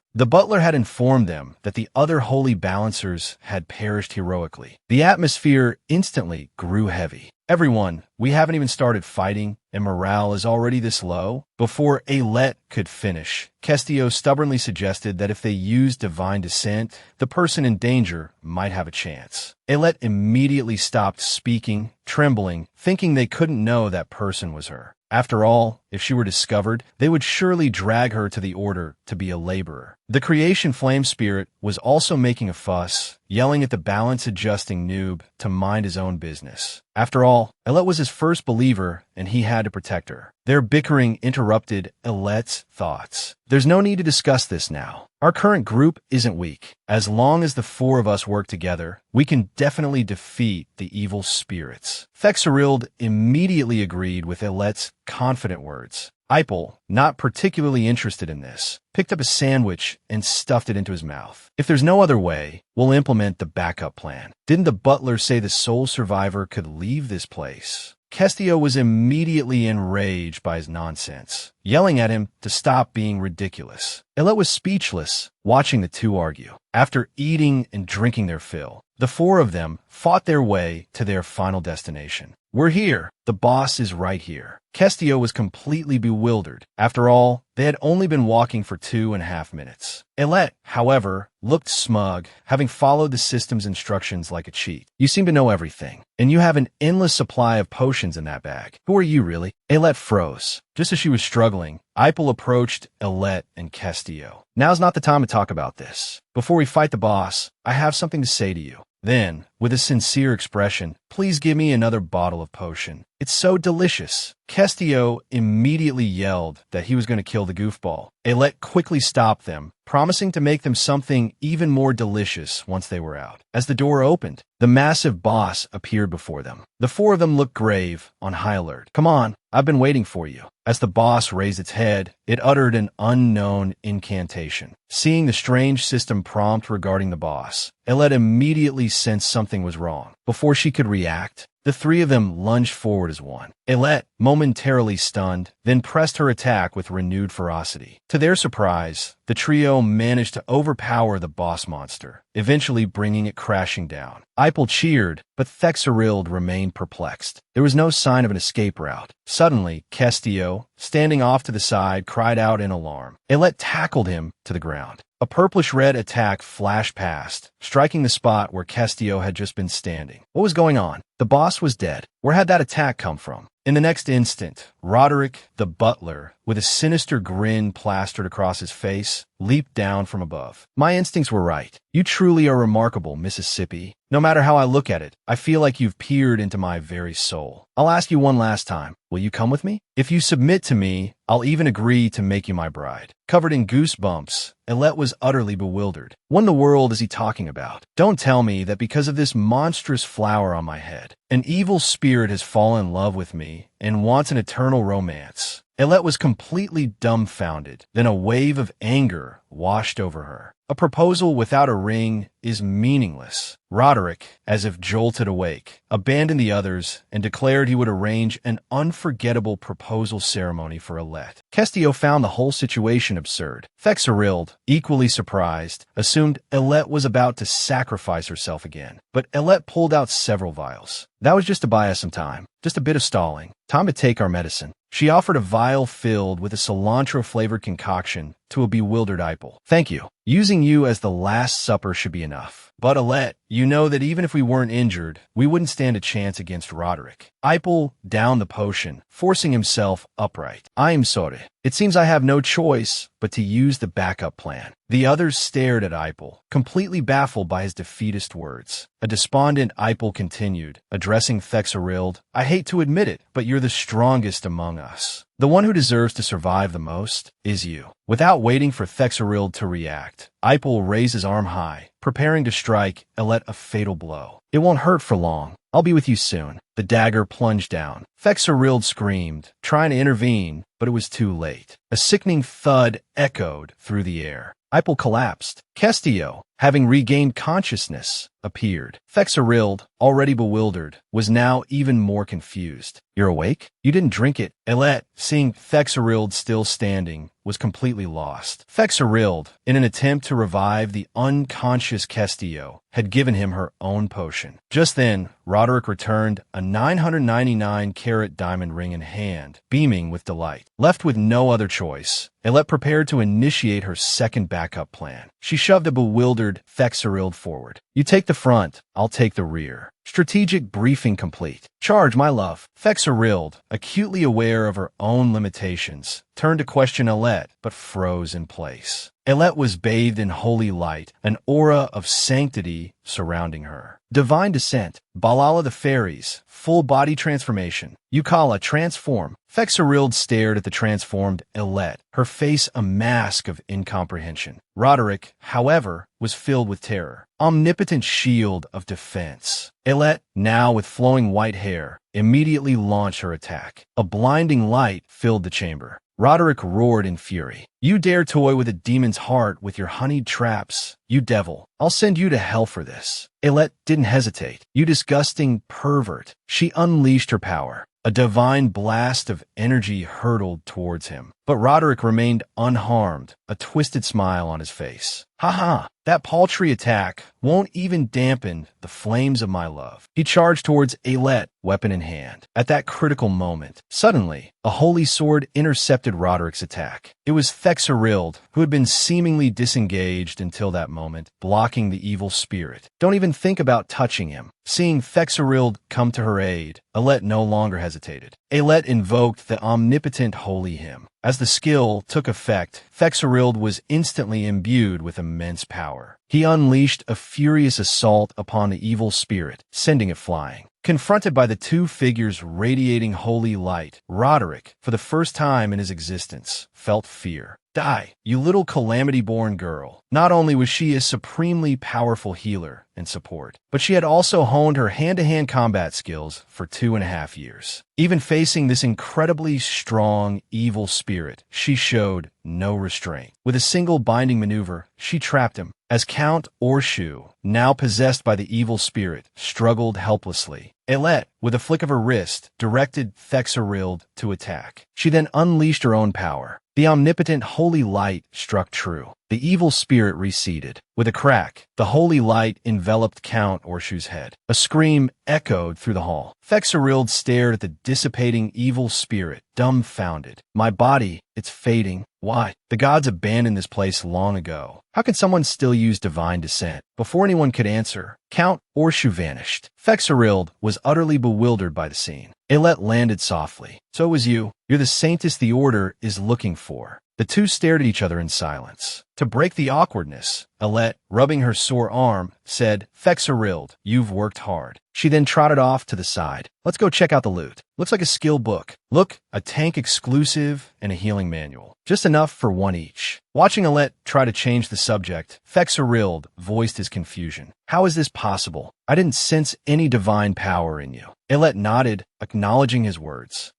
had informed them that the other holy balancers had perished heroically. The atmosphere instantly grew heavy. "Everyone, we haven't even started fighting, and morale is already this low?" Before Ailette could finish, Castillo stubbornly suggested that if they used divine descent, the person in danger might have a chance. Ailette immediately stopped speaking, trembling, thinking they couldn't know that person was her. After all, if she were discovered, they would surely drag her to the Order to be a laborer. The creation flame spirit was also making a fuss, yelling at the balance-adjusting noob to mind his own business. After all, Ailette was his first believer, and he had to protect her. Their bickering interrupted Ailette's thoughts. "There's no need to discuss this now. Our current group isn't weak. As long as the 4 of us work together, we can definitely defeat the evil spirits." Thexerild immediately agreed with Ailette's confident words. Ipel, not particularly interested in this, picked up a sandwich and stuffed it into his mouth. "If there's no other way, we'll implement the backup plan. Didn't the butler say the sole survivor could leave this place?" Castillo was immediately enraged by his nonsense, yelling at him to stop being ridiculous. Ailette was speechless, watching the two argue. After eating and drinking their fill, the 4 of them fought their way to their final destination. "We're here. The boss is right here." Castillo was completely bewildered. After all, they had only been walking for 2.5 minutes. Ailette, however, looked smug, having followed the system's instructions like a cheat. "You seem to know everything, and you have an endless supply of potions in that bag. Who are you, really?" Ailette froze. Just as she was struggling, Ipel approached Ailette and Castillo. "Now's not the time to talk about this. Before we fight the boss, I have something to say to you." Then, with a sincere expression, "Please give me another bottle of potion. It's so delicious." Kestio immediately yelled that he was going to kill the goofball. Aylett quickly stopped them, promising to make them something even more delicious once they were out. As the door opened, the massive boss appeared before them. The four of them looked grave, on high alert. "Come on, I've been waiting for you." As the boss raised its head, it uttered an unknown incantation. Seeing the strange system prompt regarding the boss, Aylett immediately sensed something was wrong. Before she could react, the three of them lunged forward as one. Aylett, momentarily stunned, then pressed her attack with renewed ferocity. To their surprise, the trio managed to overpower the boss monster, eventually bringing it crashing down. Ipel cheered, but Thexerild remained perplexed. There was no sign of an escape route. Suddenly, Kestio, standing off to the side, cried out in alarm. Aylett tackled him to the ground. A purplish-red attack flashed past, striking the spot where Kestio had just been standing. What was going on? The boss was dead. Where had that attack come from? In the next instant, Roderick, the butler, with a sinister grin plastered across his face, leaped down from above. "My instincts were right. You truly are remarkable, Mississippi. No matter how I look at it, I feel like you've peered into my very soul. I'll ask you one last time. Will you come with me? If you submit to me, I'll even agree to make you my bride." Covered in goosebumps, Aylett was utterly bewildered. What in the world is he talking about? Don't tell me that because of this monstrous flower on my head, an evil spirit has fallen in love with me and wants an eternal romance. Aylett was completely dumbfounded. Then a wave of anger washed over her. A proposal without a ring is meaningless. Roderick, as if jolted awake, abandoned the others and declared he would arrange an unforgettable proposal ceremony for Aylett. Kestio found the whole situation absurd. Thexerild, equally surprised, assumed Aylett was about to sacrifice herself again. But Aylett pulled out several vials. That was just to buy us some time. Just a bit of stalling. Time to take our medicine. She offered a vial filled with a cilantro-flavored concoction to a bewildered Ipel. "Thank you. Using you as the last supper should be enough. But Aylett, you know that even if we weren't injured, we wouldn't stand a chance against Roderick." Ipel downed the potion, forcing himself upright. "I am sorry. It seems I have no choice but to use the backup plan." The others stared at Ipel, completely baffled by his defeatist words. A despondent Ipel continued, addressing Thexerild, "I hate to admit it, but you're the strongest among us. The one who deserves to survive the most is you." Without waiting for Thexerild to react, Ipel raised his arm high, preparing to strike Aylett a fatal blow. "It won't hurt for long. I'll be with you soon." The dagger plunged down. Thexerild screamed, trying to intervene, but it was too late. A sickening thud echoed through the air. Ipel collapsed. Kestio, having regained consciousness, appeared. Thexerild, already bewildered, was now even more confused. "You're awake? You didn't drink it." Aylett, seeing Thexerild still standing, was completely lost. Thexerild, in an attempt to revive the unconscious Kestio, had given him her own potion. Just then, Roderick returned, a 999-carat diamond ring in hand, beaming with delight. Left with no other choice, Aylett prepared to initiate her second backup plan. She shoved a bewildered Thexerild forward. "You take the front, I'll take the rear. Strategic briefing complete. Charge, my love." Thexerild, acutely aware of her own limitations, turned to question Aylett, but froze in place. Aylett was bathed in holy light, an aura of sanctity surrounding her. Divine descent, Balala the fairies, full body transformation. Yukala, transform. Thexerild stared at the transformed Aylett, her face a mask of incomprehension. Roderick, however, was filled with terror. Omnipotent shield of defense. Aylett, now with flowing white hair, immediately launched her attack. A blinding light filled the chamber. Roderick roared in fury. "You dare toy with a demon's heart with your honeyed traps? You devil, I'll send you to hell for this." Aylett didn't hesitate. "You disgusting pervert." She unleashed her power. A divine blast of energy hurtled towards him. But Roderick remained unharmed, a twisted smile on his face. "Ha, that paltry attack won't even dampen the flames of my love." He charged towards Aylett, weapon in hand. At that critical moment, suddenly, a holy sword intercepted Roderick's attack. It was Thexerild, who had been seemingly disengaged until that moment, blocking the evil spirit. "Don't even think about touching him." Seeing Thexerild come to her aid, Alet no longer hesitated. Alet invoked the omnipotent holy hymn. As the skill took effect, Fexerild was instantly imbued with immense power. He unleashed a furious assault upon the evil spirit, sending it flying. Confronted by the two figures radiating holy light, Roderick, for the first time in his existence, felt fear. Die, you little calamity-born girl. Not only was she a supremely powerful healer and support, but she had also honed her hand-to-hand combat skills for 2.5 years. Even facing this incredibly strong, evil spirit, she showed no restraint. With a single binding maneuver, she trapped him. As Count Orshu, now possessed by the evil spirit, struggled helplessly, Alet, with a flick of her wrist, directed Fexerild to attack. She then unleashed her own power. The omnipotent holy light struck true. The evil spirit receded. With a crack, the holy light enveloped Count Orshu's head. A scream echoed through the hall. Fexerild stared at the dissipating evil spirit, dumbfounded. My body, it's fading. Why? The gods abandoned this place long ago. How can someone still use divine descent? Before anyone could answer, Count Orshu vanished. Fexerild was utterly bewildered by the scene. Alet landed softly. So it was you. You're the saintess the Order is looking for. The two stared at each other in silence. To break the awkwardness, Alet, rubbing her sore arm, said, Fexerild, you've worked hard. She then trotted off to the side. Let's go check out the loot. Looks like a skill book. Look, a tank exclusive and a healing manual. Just enough for one each. Watching Alet try to change the subject, Fexerild voiced his confusion. How is this possible? I didn't sense any divine power in you. Alet nodded, acknowledging his words.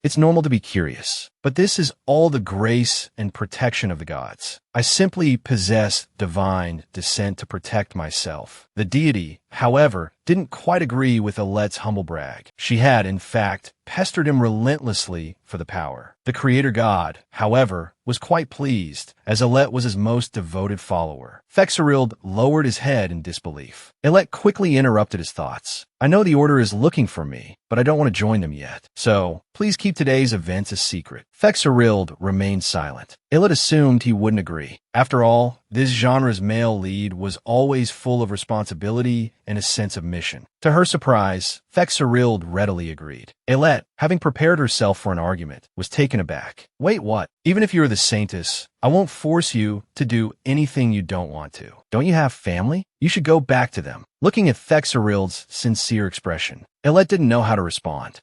It's normal to be curious, but this is all the grace and protection of the gods. I simply possess divine descent to protect myself. The deity, however, didn't quite agree with Alet's humble brag. She had, in fact, pestered him relentlessly for the power. The creator god, however, was quite pleased, as Alet was his most devoted follower. Fexerild lowered his head in disbelief. Alet quickly interrupted his thoughts. I know the Order is looking for me, but I don't want to join them yet. So, please keep today's events a secret. Fexerild remained silent. Alet assumed he wouldn't agree. After all, this genre's male lead was always full of responsibility and a sense of mission. To her surprise, Fexerild readily agreed. Alet, having prepared herself for an argument, was taken aback. Wait, what? Even if you're the saintess, I won't force you to do anything you don't want to. Don't you have family? You should go back to them. Looking at Fexerild's sincere expression, Alet didn't know how to respond.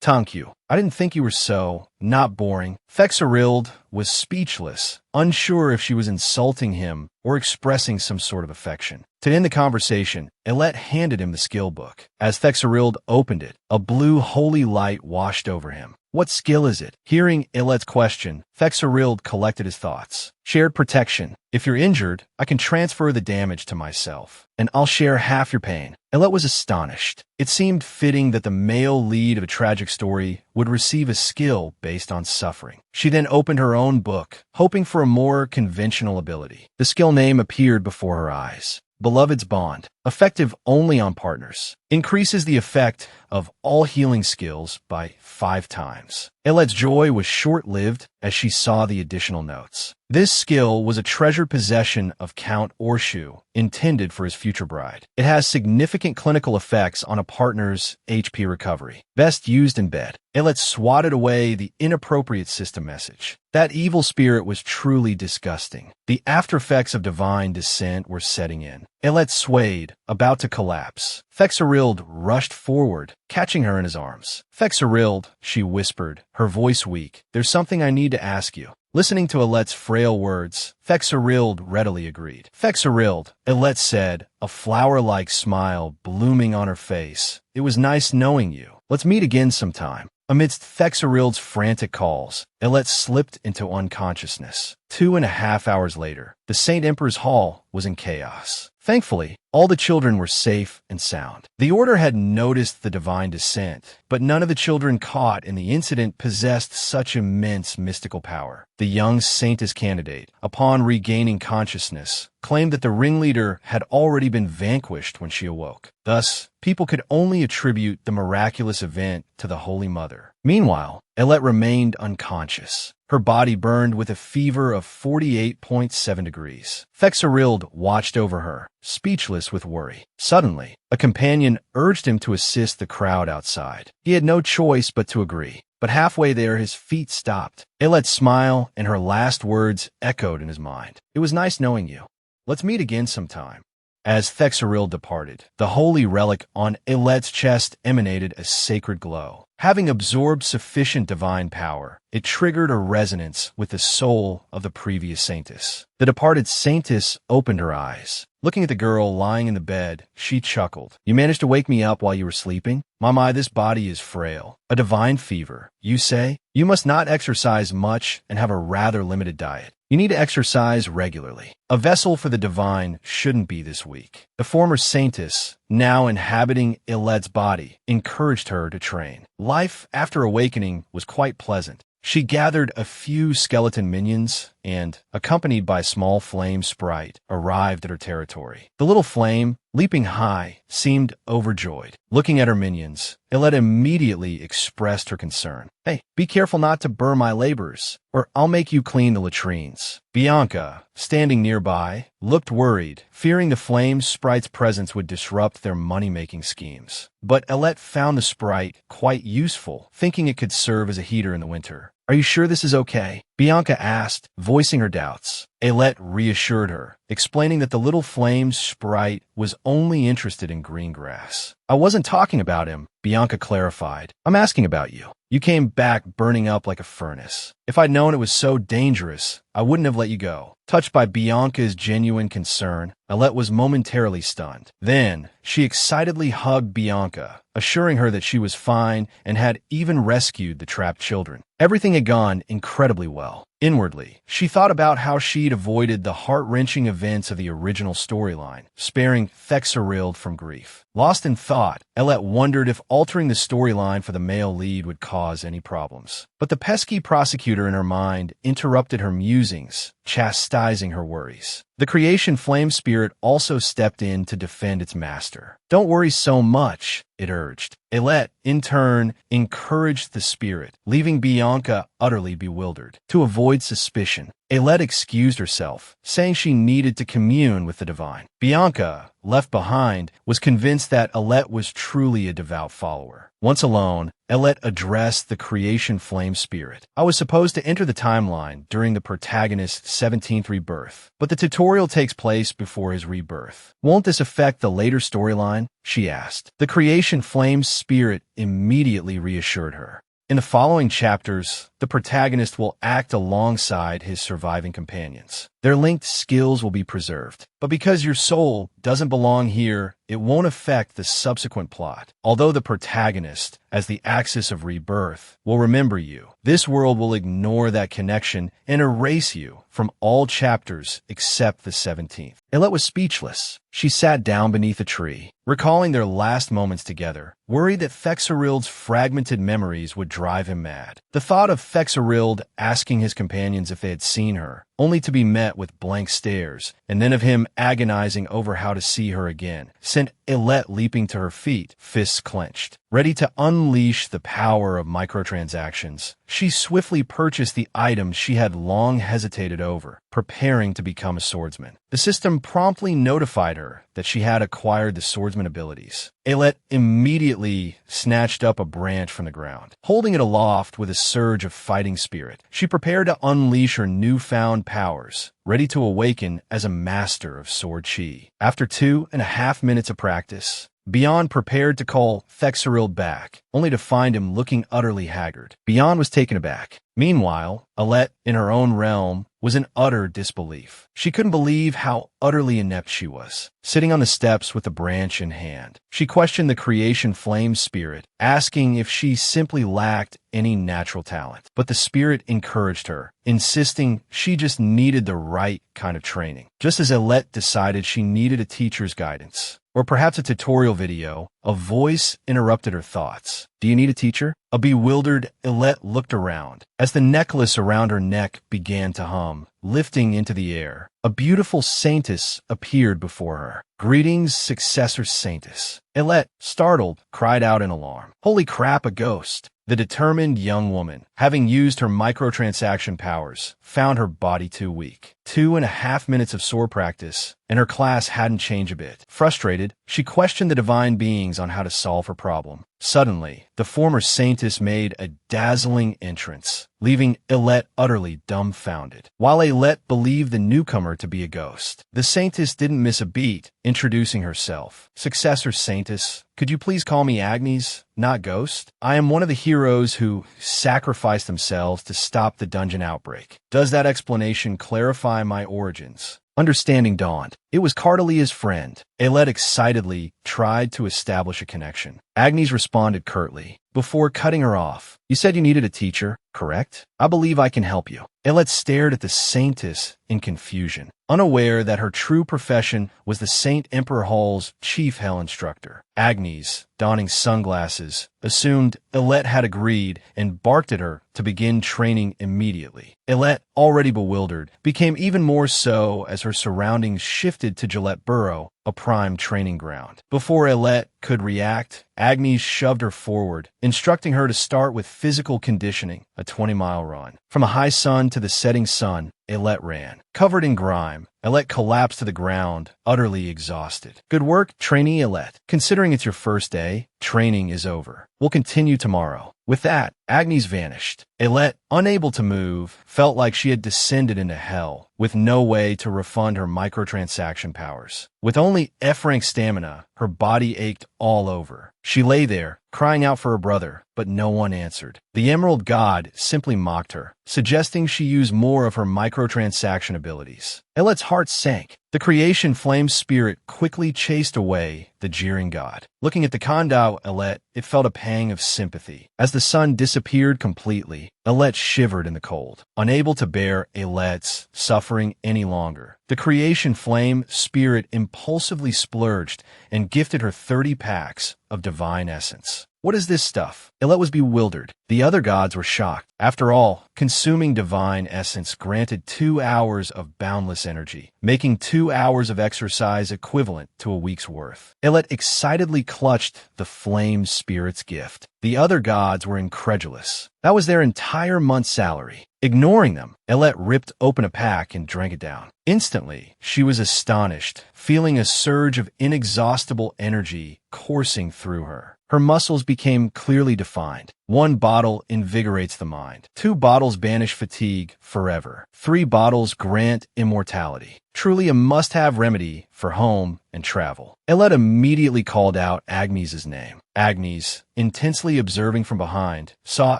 Thank you. I didn't think you were so not boring. Fexerild was speechless, unsure if she was insulting him or expressing some sort of affection. To end the conversation, Alet handed him the skill book. As Fexerild opened it, a blue holy light washed over him. What skill is it? Hearing Alet's question, Fexerild collected his thoughts. Shared protection. If you're injured, I can transfer the damage to myself, and I'll share half your pain. Alet was astonished. It seemed fitting that the male lead of a tragic story would receive a skill based on suffering. She then opened her own book, hoping for a more conventional ability. The skill name appeared before her eyes. Beloved's Bond, effective only on partners, increases the effect of all healing skills by 5 times. Alet's joy was short-lived as she saw the additional notes. This skill was a treasured possession of Count Orshu, intended for his future bride. It has significant clinical effects on a partner's HP recovery. Best used in bed. Alet swatted away the inappropriate system message. That evil spirit was truly disgusting. The aftereffects of divine descent were setting in. Alet swayed, about to collapse. Fexerild rushed forward, catching her in his arms. Fexerild, she whispered, her voice weak. There's something I need to ask you. Listening to Alet's frail words, Fexerild readily agreed. Fexerild, Alet said, a flower-like smile blooming on her face. It was nice knowing you. Let's meet again sometime. Amidst Fexerild's frantic calls, Alet slipped into unconsciousness. 2.5 hours later, the Saint Emperor's Hall was in chaos. Thankfully, all the children were safe and sound. The Order had noticed the divine descent, but none of the children caught in the incident possessed such immense mystical power. The young saintess candidate, upon regaining consciousness, claimed that the ringleader had already been vanquished when she awoke. Thus, people could only attribute the miraculous event to the Holy Mother. Meanwhile, Alet remained unconscious. Her body burned with a fever of 48.7 degrees. Thexerild watched over her, speechless with worry. Suddenly, a companion urged him to assist the crowd outside. He had no choice but to agree. But halfway there, his feet stopped. Ilet's smile and her last words echoed in his mind. "It was nice knowing you. Let's meet again sometime." As Thexerild departed, the holy relic on Ilet's chest emanated a sacred glow. Having absorbed sufficient divine power, it triggered a resonance with the soul of the previous saintess. The departed saintess opened her eyes. Looking at the girl lying in the bed, she chuckled. "You managed to wake me up while you were sleeping? My, this body is frail. A divine fever, you say? You must not exercise much and have a rather limited diet. You need to exercise regularly. A vessel for the divine shouldn't be this weak." The former saintess, now inhabiting Ilet's body, encouraged her to train. Life after awakening was quite pleasant. She gathered a few skeleton minions and, accompanied by a small flame sprite, arrived at her territory. The little flame, leaping high, seemed overjoyed. Looking at her minions, Ilet immediately expressed her concern. "Hey, be careful not to burn my labors, or I'll make you clean the latrines." Bianca, standing nearby, looked worried, fearing the flame sprite's presence would disrupt their money-making schemes. But Ilet found the sprite quite useful, thinking it could serve as a heater in the winter. "Are you sure this is okay?" Bianca asked, voicing her doubts. Ilet reassured her, explaining that the little flame sprite was only interested in green grass. "I wasn't talking about him," Bianca clarified. "I'm asking about you. You came back burning up like a furnace. If I'd known it was so dangerous, I wouldn't have let you go." Touched by Bianca's genuine concern, Ilet was momentarily stunned. Then, she excitedly hugged Bianca, assuring her that she was fine and had even rescued the trapped children. Everything had gone incredibly well. Inwardly, she thought about how she'd avoided the heart-wrenching events of the original storyline, sparing Thexerild from grief. Lost in thought, Ilet wondered if altering the storyline for the male lead would cause any problems. But the pesky prosecutor in her mind interrupted her musings, chastising her worries. The creation flame spirit also stepped in to defend its master. "Don't worry so much," it urged. Ilet, in turn, encouraged the spirit, leaving Bianca utterly bewildered. To avoid suspicion, Ilet excused herself, saying she needed to commune with the divine. Bianca, left behind, was convinced that Ilet was truly a devout follower. Once alone, Ilet addressed the creation flame spirit. "I was supposed to enter the timeline during the protagonist's 17th rebirth, but the tutorial takes place before his rebirth. Won't this affect the later storyline?" she asked. The creation flame spirit immediately reassured her. In the following chapters, the protagonist will act alongside his surviving companions. Their linked skills will be preserved. But because your soul doesn't belong here, it won't affect the subsequent plot. Although the protagonist, as the axis of rebirth, will remember you, this world will ignore that connection and erase you from all chapters except the 17th. Ilet was speechless. She sat down beneath a tree, recalling their last moments together, worried that Thexerild's fragmented memories would drive him mad. The thought of Thexerild asking his companions if they had seen her, only to be met with blank stares, and then of him agonizing over how to see her again, sent Ilet leaping to her feet, fists clenched. Ready to unleash the power of microtransactions, she swiftly purchased the items she had long hesitated over, preparing to become a swordsman. The system promptly notified her that she had acquired the swordsman abilities. Ilet immediately snatched up a branch from the ground. Holding it aloft with a surge of fighting spirit, she prepared to unleash her newfound powers, ready to awaken as a master of sword chi. After 2.5 minutes of practice, Bion prepared to call Thexerild back, only to find him looking utterly haggard. Bion was taken aback. Meanwhile, Ilet, in her own realm, was in utter disbelief. She couldn't believe how utterly inept she was, sitting on the steps with the branch in hand. She questioned the creation flame spirit, asking if she simply lacked any natural talent. But the spirit encouraged her, insisting she just needed the right kind of training. Just as Ilet decided she needed a teacher's guidance, or perhaps a tutorial video, a voice interrupted her thoughts. "Do you need a teacher?" A bewildered Ilet looked around, as the necklace around her neck began to hum, lifting into the air. A beautiful saintess appeared before her. "Greetings, successor saintess." Ilet, startled, cried out in alarm. "Holy crap, a ghost!" The determined young woman, having used her microtransaction powers, found her body too weak. 2.5 minutes of sword practice, and her class hadn't changed a bit. Frustrated, she questioned the divine beings on how to solve her problem. Suddenly, the former saintess made a dazzling entrance, leaving Ailette utterly dumbfounded. While Ailette believed the newcomer to be a ghost, the saintess didn't miss a beat, introducing herself. "Successor saintess, could you please call me Agnes, not Ghost? I am one of the heroes who sacrificed themselves to stop the dungeon outbreak. Does that explanation clarify my origins?" Understanding dawned. It was Cardelia's friend. Ailette excitedly tried to establish a connection. Agnes responded curtly, before cutting her off. "You said you needed a teacher, correct? I believe I can help you." Ailette stared at the saintess in confusion, unaware that her true profession was the Saint Emperor Hall's chief hell instructor. Agnes, donning sunglasses, assumed Ailette had agreed and barked at her to begin training immediately. Ailette, already bewildered, became even more so as her surroundings shifted to Gillette Burrow, a prime training ground. Before Ailette could react, Agnes shoved her forward, instructing her to start with physical conditioning, a 20-mile run. From a high sun to the setting sun, Ailette ran. Covered in grime, Ailette collapsed to the ground, utterly exhausted. "Good work, trainee Ailette. Considering it's your first day, training is over. We'll continue tomorrow." With that, Agnes vanished. Ailette, unable to move, felt like she had descended into hell, with no way to refund her microtransaction powers. With only F-rank stamina, her body ached all over. She lay there, crying out for her brother, but no one answered. The Emerald God simply mocked her, suggesting she use more of her microtransaction abilities. Ailette's heart sank. The creation flame spirit quickly chased away the jeering god. Looking at the condor Ailette, it felt a pang of sympathy. As the sun disappeared completely, Ailette shivered in the cold, unable to bear Ailette's suffering any longer. The creation flame spirit impulsively splurged and gifted her 30 packs of divine essence. "What is this stuff?" Ailette was bewildered. The other gods were shocked. After all, consuming divine essence granted 2 hours of boundless energy, making 2 hours of exercise equivalent to a week's worth. Ailette excitedly clutched the flame spirit's gift. The other gods were incredulous. That was their entire month's salary. Ignoring them, Ailette ripped open a pack and drank it down. Instantly, she was astonished, feeling a surge of inexhaustible energy coursing through her. Her muscles became clearly defined. 1 bottle invigorates the mind. 2 bottles banish fatigue forever. 3 bottles grant immortality. Truly a must-have remedy for home and travel. Ailette immediately called out Agnes's name. Agnes, intensely observing from behind, saw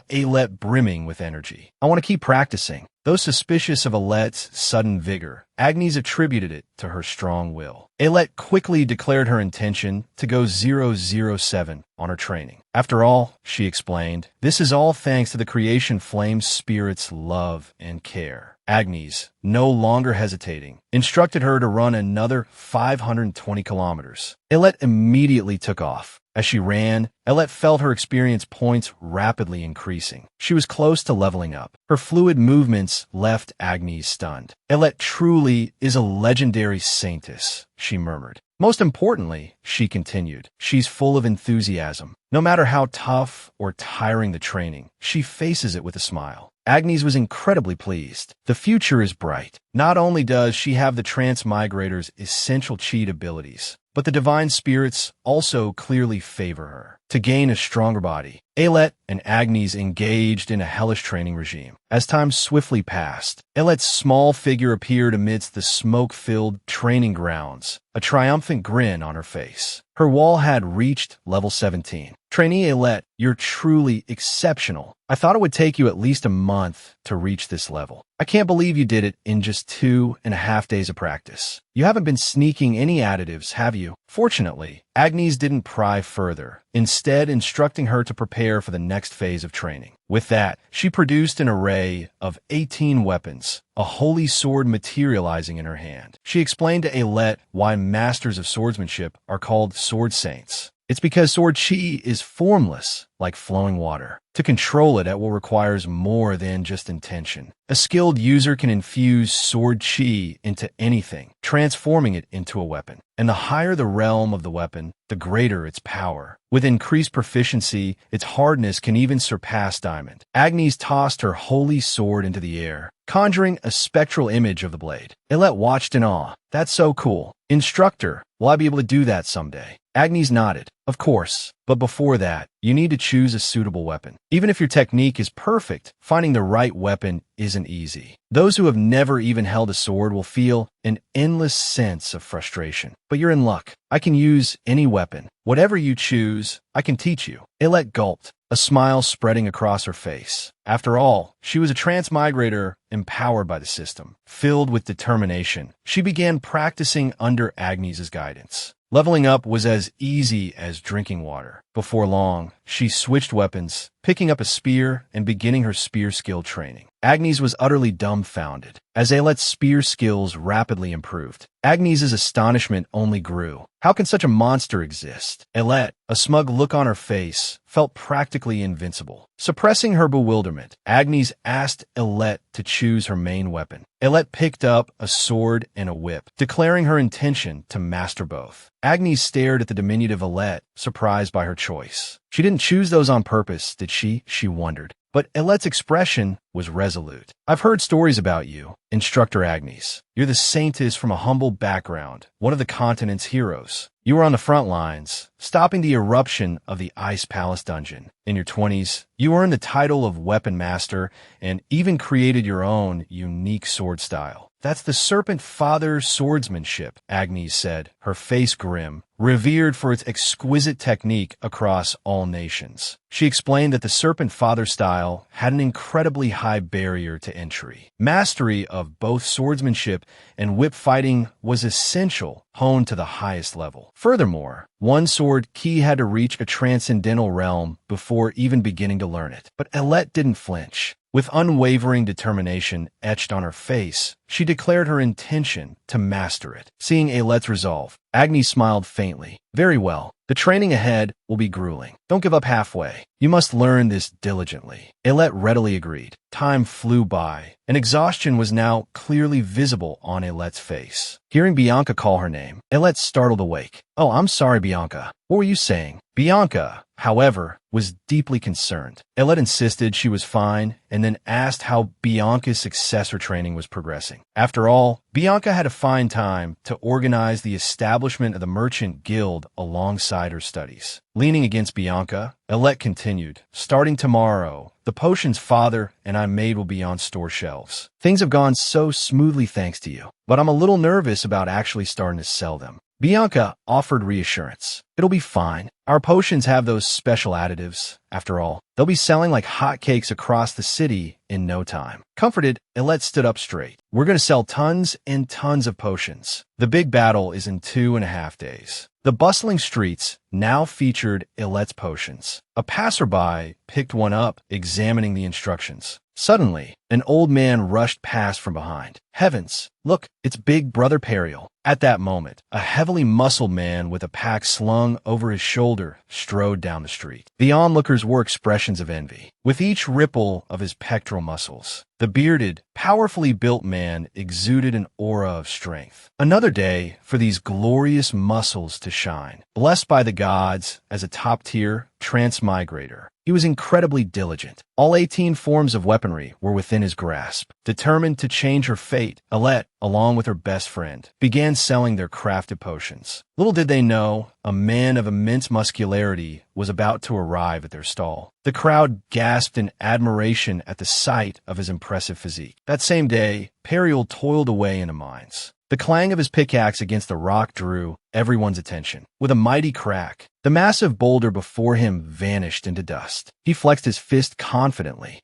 Ailette brimming with energy. "I want to keep practicing." Though suspicious of Ailette's sudden vigor, Agnes attributed it to her strong will. Ailette quickly declared her intention to go 007 on her training. "After all," she explained, "this is all thanks to the creation flame spirit's love and care." Agnes, no longer hesitating, instructed her to run another 520 kilometers. Ailette immediately took off. As she ran, Ailette felt her experience points rapidly increasing. She was close to leveling up. Her fluid movements left Agnes stunned. "Ailette truly is a legendary saintess," she murmured. "Most importantly," she continued, "she's full of enthusiasm. No matter how tough or tiring the training, she faces it with a smile." Agnes was incredibly pleased. The future is bright. Not only does she have the Transmigrator's essential cheat abilities, but the divine spirits also clearly favor her. To gain a stronger body, Ailette and Agnes engaged in a hellish training regime. As time swiftly passed, Ailette's small figure appeared amidst the smoke-filled training grounds, a triumphant grin on her face. Her wall had reached level 17. "Trainee Ailette, you're truly exceptional. I thought it would take you at least a month to reach this level. I can't believe you did it in just 2.5 days of practice. You haven't been sneaking any additives, have you?" Fortunately, Agnes didn't pry further, instead instructing her to prepare for the next phase of training. With that, she produced an array of 18 weapons, a holy sword materializing in her hand. She explained to Ailette why masters of swordsmanship are called sword saints. It's because sword chi is formless, like flowing water. To control it will requires more than just intention. A skilled user can infuse sword chi into anything, transforming it into a weapon. And the higher the realm of the weapon, the greater its power. With increased proficiency, its hardness can even surpass diamond. Agnes tossed her holy sword into the air, conjuring a spectral image of the blade. Ilette watched in awe. That's so cool. Instructor, will I be able to do that someday? Agnes nodded. Of course, but before that, you need to choose a suitable weapon. Even if your technique is perfect, finding the right weapon isn't easy. Those who have never even held a sword will feel an endless sense of frustration. But you're in luck. I can use any weapon. Whatever you choose, I can teach you. Ilette gulped, a smile spreading across her face. After all, she was a transmigrator empowered by the system. Filled with determination, she began practicing under Agnes's guidance. Leveling up was as easy as drinking water. Before long, she switched weapons, picking up a spear and beginning her spear skill training. Agnes was utterly dumbfounded as Ilette's spear skills rapidly improved. Agnes's astonishment only grew. How can such a monster exist? Ilette, a smug look on her face, felt practically invincible. Suppressing her bewilderment, Agnes asked Ilette to choose her main weapon. Ilette picked up a sword and a whip, declaring her intention to master both. Agnes stared at the diminutive Ilette, surprised by her choice. She didn't choose those on purpose, did she? She wondered. But Ilette's expression was resolute. I've heard stories about you, Instructor Agnes. You're the saintess from a humble background, one of the continent's heroes. You were on the front lines, stopping the eruption of the Ice Palace dungeon. In your 20s, you earned the title of Weapon Master and even created your own unique sword style. That's the Serpent Father swordsmanship, Agnes said, her face grim, revered for its exquisite technique across all nations. She explained that the Serpent Father style had an incredibly high barrier to entry. Mastery of both swordsmanship and whip fighting was essential, honed to the highest level. Furthermore, one sword ki had to reach a transcendental realm before even beginning to learn it. But Ilette didn't flinch. With unwavering determination etched on her face, she declared her intention to master it. Seeing Ilette's resolve, Agnes smiled faintly. Very well. The training ahead will be grueling. Don't give up halfway. You must learn this diligently. Ilette readily agreed. Time flew by, and exhaustion was now clearly visible on Ilette's face. Hearing Bianca call her name, Ilette startled awake. Oh, I'm sorry, Bianca. What were you saying? Bianca, however, was deeply concerned. Ilette insisted she was fine and then asked how Bianca's successor training was progressing. After all, Bianca had to find time to organize the establishment of the Merchant Guild alongside her studies. Leaning against Bianca, Ilette continued, starting tomorrow, the potion's father and Maid will be on store shelves. Things have gone so smoothly thanks to you, but I'm a little nervous about actually starting to sell them. Bianca offered reassurance. It'll be fine. Our potions have those special additives. After all, they'll be selling like hotcakes across the city in no time. Comforted, Ilette stood up straight. We're going to sell tons and tons of potions. The big battle is in 2.5 days. The bustling streets now featured Ilette's potions. A passerby picked one up, examining the instructions. Suddenly, an old man rushed past from behind. Heavens, look, it's Big Brother Periel. At that moment, a heavily muscled man with a pack slung over his shoulder strode down the street. The onlookers wore expressions of envy. With each ripple of his pectoral muscles, the bearded, powerfully built man exuded an aura of strength. Another day for these glorious muscles to shine. Blessed by the gods as a top-tier transmigrator, he was incredibly diligent. All 18 forms of weaponry were within his grasp. Determined to change her fate, Ilette, along with her best friend, began selling their crafted potions. Little did they know, a man of immense muscularity was about to arrive at their stall. The crowd gasped in admiration at the sight of his impressive physique. That same day, Periel toiled away in the mines. The clang of his pickaxe against the rock drew everyone's attention. With a mighty crack, the massive boulder before him vanished into dust. He flexed his fist confidently.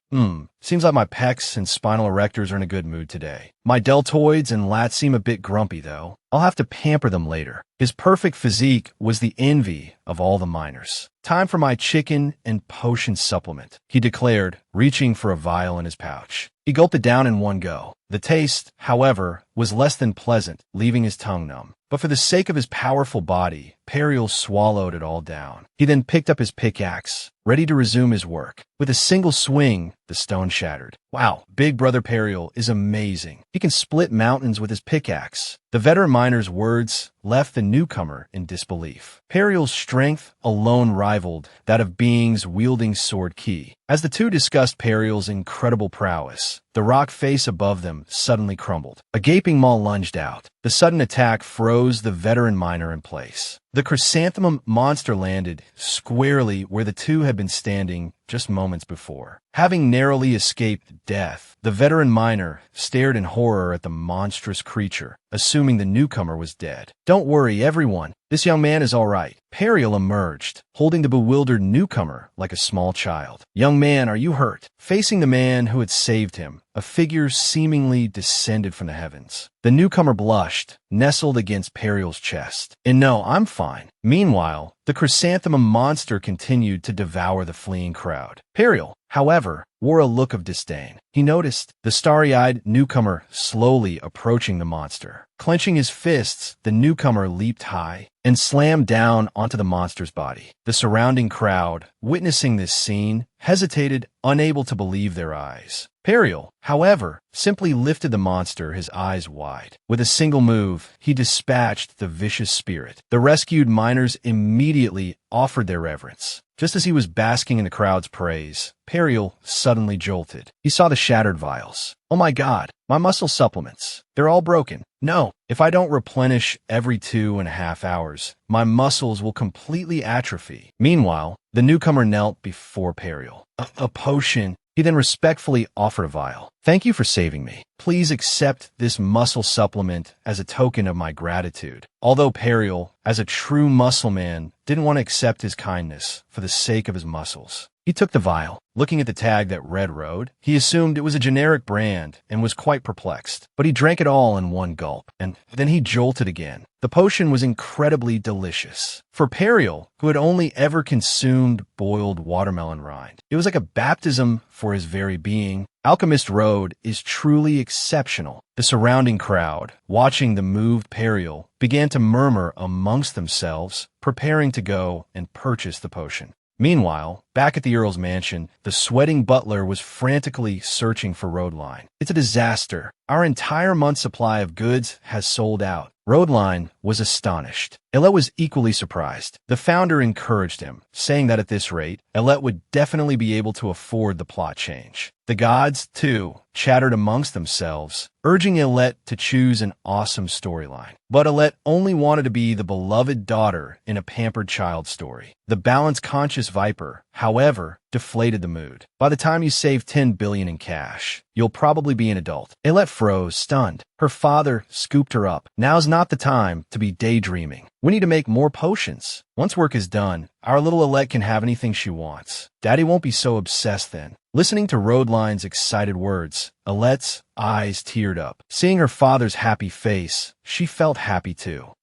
Seems like my pecs and spinal erectors are in a good mood today. My deltoids and lats seem a bit grumpy, though. I'll have to pamper them later. His perfect physique was the envy of all the miners. Time for my chicken and potion supplement, he declared, reaching for a vial in his pouch. He gulped it down in one go. The taste, however, was less than pleasant, leaving his tongue numb. But for the sake of his powerful body, Periel swallowed it all down. He then picked up his pickaxe, ready to resume his work. With a single swing, the stone shattered. Wow, Big Brother Periel is amazing. He can split mountains with his pickaxe. The veteran miner's words left the newcomer in disbelief. Periel's strength alone rivaled that of beings wielding sword ki. As the two discussed Periel's incredible prowess, the rock face above them suddenly crumbled. A gaping maw lunged out. The sudden attack froze the veteran miner in place. The chrysanthemum monster landed squarely where the two had been standing just moments before. Having narrowly escaped death, the veteran miner stared in horror at the monstrous creature, assuming the newcomer was dead. "Don't worry, everyone. This young man is all right." Periel emerged, holding the bewildered newcomer like a small child. "Young man, are you hurt?" Facing the man who had saved him, a figure seemingly descended from the heavens. The newcomer blushed, nestled against Periel's chest. "And no, I'm fine." Meanwhile, the chrysanthemum monster continued to devour the fleeing crowd. Periel, however, wore a look of disdain. He noticed the starry-eyed newcomer slowly approaching the monster. Clenching his fists, the newcomer leaped high and slammed down onto the monster's body. The surrounding crowd, witnessing this scene, hesitated, unable to believe their eyes. Periel, however, simply lifted the monster, his eyes wide. With a single move, he dispatched the vicious spirit. The rescued miners immediately offered their reverence. Just as he was basking in the crowd's praise, Periel suddenly jolted. He saw the shattered vials. "Oh my God, my muscle supplements. They're all broken. No, if I don't replenish every 2.5 hours, my muscles will completely atrophy." Meanwhile, the newcomer knelt before Periel. A potion. He then respectfully offered a vial. "Thank you for saving me. Please accept this muscle supplement as a token of my gratitude." Although Periel, as a true muscle man, didn't want to accept his kindness for the sake of his muscles, he took the vial. Looking at the tag that read Road, he assumed it was a generic brand and was quite perplexed. But he drank it all in one gulp, and then he jolted again. The potion was incredibly delicious. For Periel, who had only ever consumed boiled watermelon rind, it was like a baptism for his very being. Alchemist Road is truly exceptional. The surrounding crowd, watching the moved Periel, began to murmur amongst themselves, preparing to go and purchase the potion. Meanwhile, back at the Earl's mansion, the sweating butler was frantically searching for Roadline. "It's a disaster. Our entire month's supply of goods has sold out." Roadline was astonished. Elet was equally surprised. The founder encouraged him, saying that at this rate, Elet would definitely be able to afford the plot change. The gods, too, chattered amongst themselves, urging Elet to choose an awesome storyline. But Elet only wanted to be the beloved daughter in a pampered child story. The balance-conscious Viper, however, deflated the mood. "By the time you save 10 billion in cash, you'll probably be an adult." Elet froze, stunned. Her father scooped her up. "Now's not the time to be daydreaming. We need to make more potions. Once work is done, our little Elet can have anything she wants. Daddy won't be so obsessed then." Listening to Roadline's excited words, Elet's eyes teared up. Seeing her father's happy face, she felt happy too.